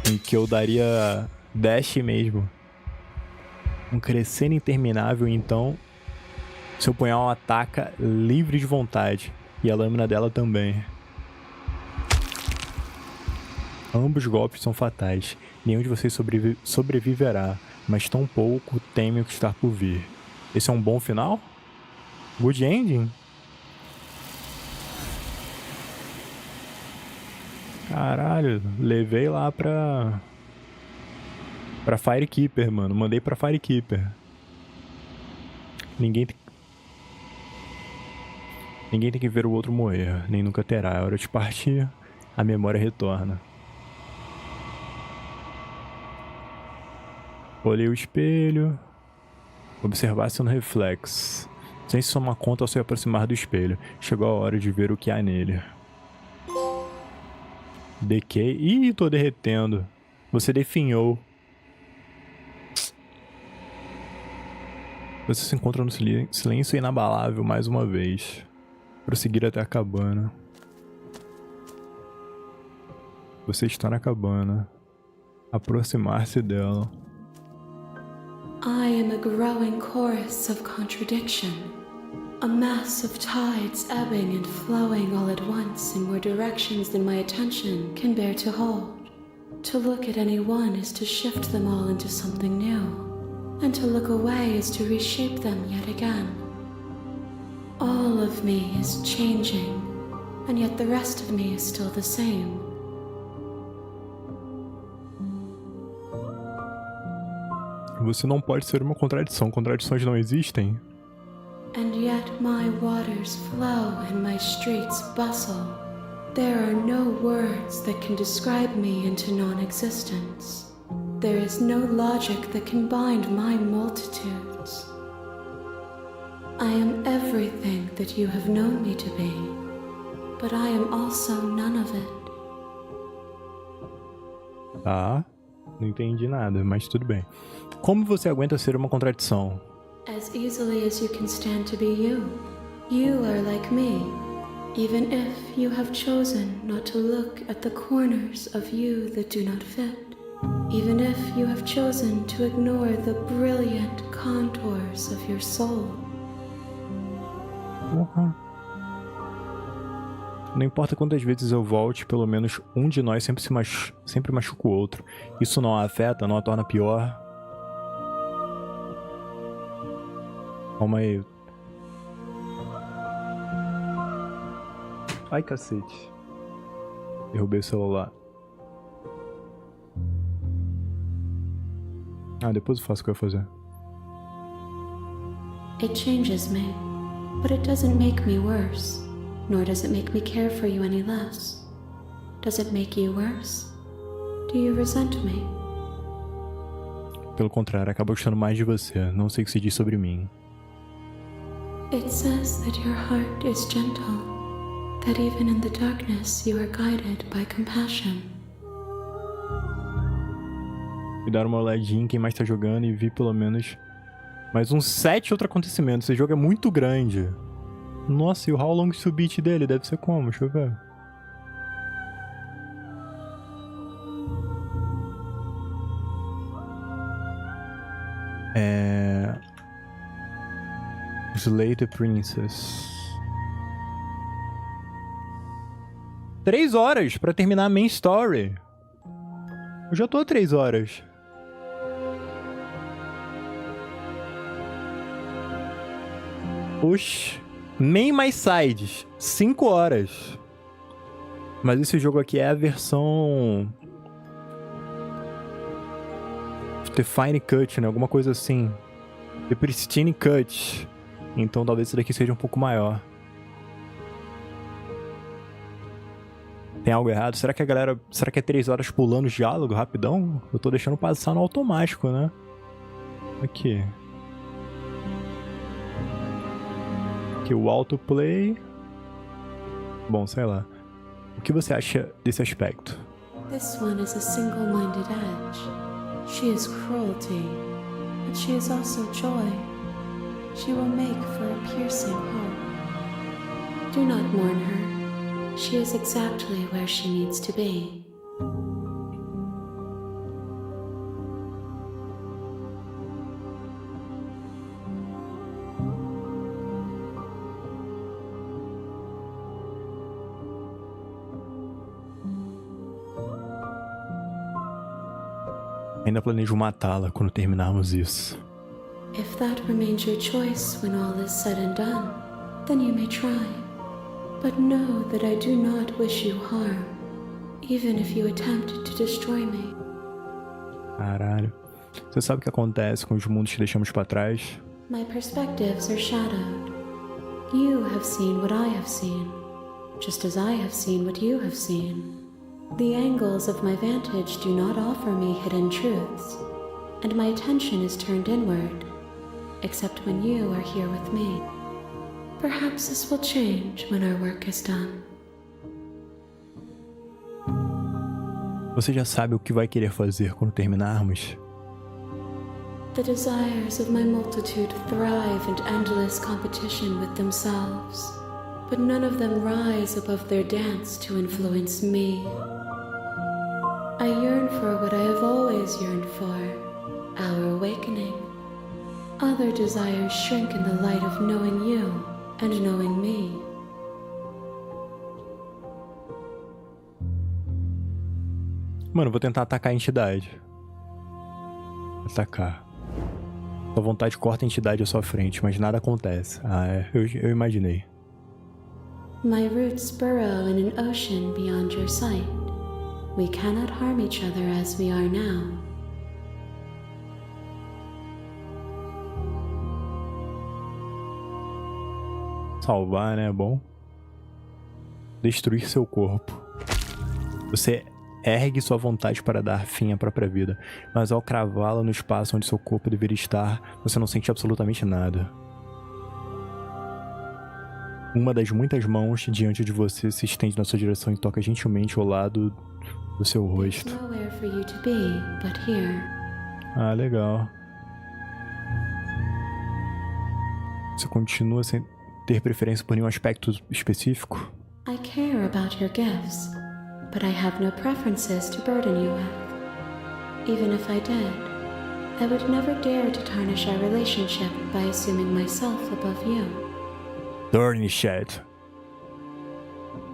em que eu daria dash mesmo. Um crescendo interminável, então seu punhal ataca livre de vontade, e a lâmina dela também. Ambos golpes são fatais, nenhum de vocês sobreviverá, mas tão pouco temem o que está por vir. Esse é um bom final? Good ending? Caralho, levei lá pra Firekeeper, mano. Mandei pra Firekeeper. Ninguém tem que ver o outro morrer, nem nunca terá. É hora de partir, a memória retorna. Olhei o espelho. Observar-se no reflexo. Sem se somar conta ao se aproximar do espelho. Chegou a hora de ver o que há nele. Decay. Ih, tô derretendo. Você definhou. Você se encontra no silêncio inabalável mais uma vez. Prosseguir até a cabana. Você está na cabana. Aproximar-se dela. I am a growing chorus of contradiction. A mass of tides ebbing and flowing all at once in more directions than my attention can bear to hold. To look at any one is to shift them all into something new, and to look away is to reshape them yet again. All of me is changing, and yet the rest of me is still the same. Você não pode ser uma contradição. Contradições não existem. And yet my waters flow and my streets bustle. There are no words that can describe me into non-existence. There is no logic that can bind my multitudes. I am everything that you have known me to be, but I am also none of it. Tá, não entendi nada, mas tudo bem. Como você aguenta ser uma contradição? As easily as you can stand to be you. You are like me, even if you have chosen not to look at the corners of you that do not fit. Even if you have chosen to ignore the brilliant contours of your soul. Porra. Não importa quantas vezes eu volte, pelo menos um de nós sempre machuca o outro. Isso não a afeta, não a torna pior. Calma aí. Ai, cacete. Derrubei o celular. Ah, depois eu faço o que eu ia fazer. It changes me, but it doesn't make me worse, nor does it make me care for you any less. Does it make you worse? Do you resent me? Pelo contrário, acaba gostando mais de você. Não sei o que se diz sobre mim. It says that your heart is gentle, that even in the darkness you are guided by compassion. Me dar uma olhadinha em quem mais tá jogando e vi pelo menos mais uns 7 outros acontecimentos. Esse jogo é muito grande. Nossa, e o how long to beat dele deve ser como? Deixa eu ver. Slay the Princess. 3 horas pra terminar a main story. Eu já tô há 3 horas. Oxi. Main mais sides. 5 horas. Mas esse jogo aqui é a versão... The Fine Cut, né? Alguma coisa assim. The Pristine Cut. Então talvez esse daqui seja um pouco maior. Tem algo errado? Será que a galera... Será que é 3 horas pulando diálogo rapidão? Eu tô deixando passar no automático, né? Aqui. Aqui o autoplay. Bom, sei lá. O que você acha desse aspecto? This one is a single-minded edge. She is cruelty, but she is also joy. She will make for a piercing hope. Do not mourn her. She is exactly where she needs to be. Ainda planejo matá-la quando terminarmos isso. If that remains your choice when all is said and done, then you may try. But know that I do not wish you harm, even if you attempt to destroy me. Caralho. Você sabe o que acontece com os mundos que deixamos pra trás? My perspectives are shadowed. You have seen what I have seen, just as I have seen what you have seen. The angles of my vantage do not offer me hidden truths, and my attention is turned inward, except when you are here with me. Perhaps this will change when our work is done. Você já sabe o que vai querer fazer quando terminarmos? The desires of my multitude thrive in endless competition with themselves, but none of them rise above their dance to influence me. I yearn for what I have always yearned for, our awakening. Other desires shrink in the light of knowing you and knowing me. Mano, eu vou tentar atacar a entidade. Atacar. Sua vontade corta a entidade à sua frente, mas nada acontece. Ah, é. Eu imaginei. My roots burrow in an ocean beyond your sight. We cannot harm each other as we are now. Salvar, né? É bom. Destruir seu corpo. Você ergue sua vontade para dar fim à própria vida, mas ao cravá-la no espaço onde seu corpo deveria estar, você não sente absolutamente nada. Uma das muitas mãos diante de você se estende na sua direção e toca gentilmente ao lado do seu rosto. Nowhere for you to be but here. Ah, legal. Você continua sem ter preferência por nenhum aspecto específico? I care about your gifts, but I have no preferences to burden you with. Even if I did, I would never dare to tarnish our relationship by assuming myself above you. Dornichet.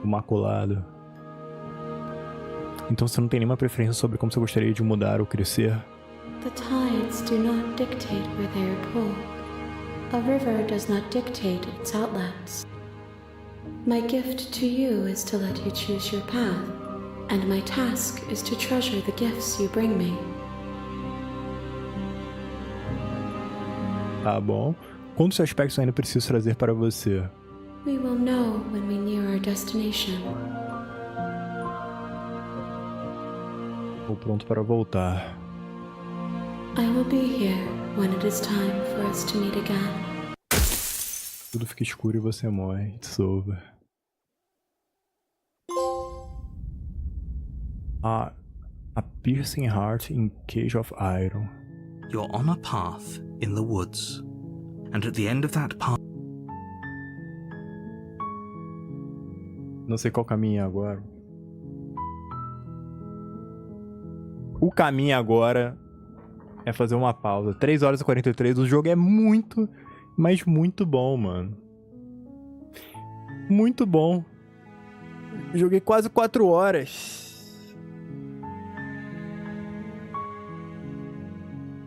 O maculado. Então você não tem nenhuma preferência sobre como você gostaria de mudar ou crescer? The tides do not dictate where they are pulled. A river does not dictate its outlets. My gift to you is to let you choose your path, and my task is to treasure the gifts you bring me. Tá bom. Quantos aspectos ainda preciso trazer para você? We will know when we near our destination. Estou pronto para voltar. I will be here when it is time for us to meet again. Tudo fica escuro e você morre. It's over. A piercing heart in cage of iron. You're on a path in the woods, and at the end of that path, Não sei qual caminho é agora. O caminho agora é fazer uma pausa. 3 horas e 43. O jogo é muito, mas muito bom, mano. Muito bom. Joguei quase 4 horas.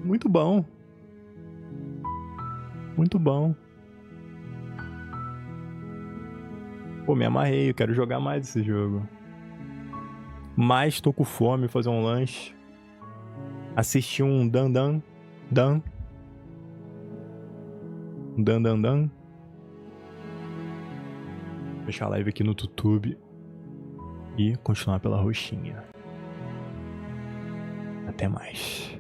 Muito bom. Muito bom. Pô, me amarrei. Eu quero jogar mais esse jogo. Mas tô com fome, fazer um lanche. Assistir um Dan. Fechar a live aqui no YouTube. E continuar pela roxinha. Até mais.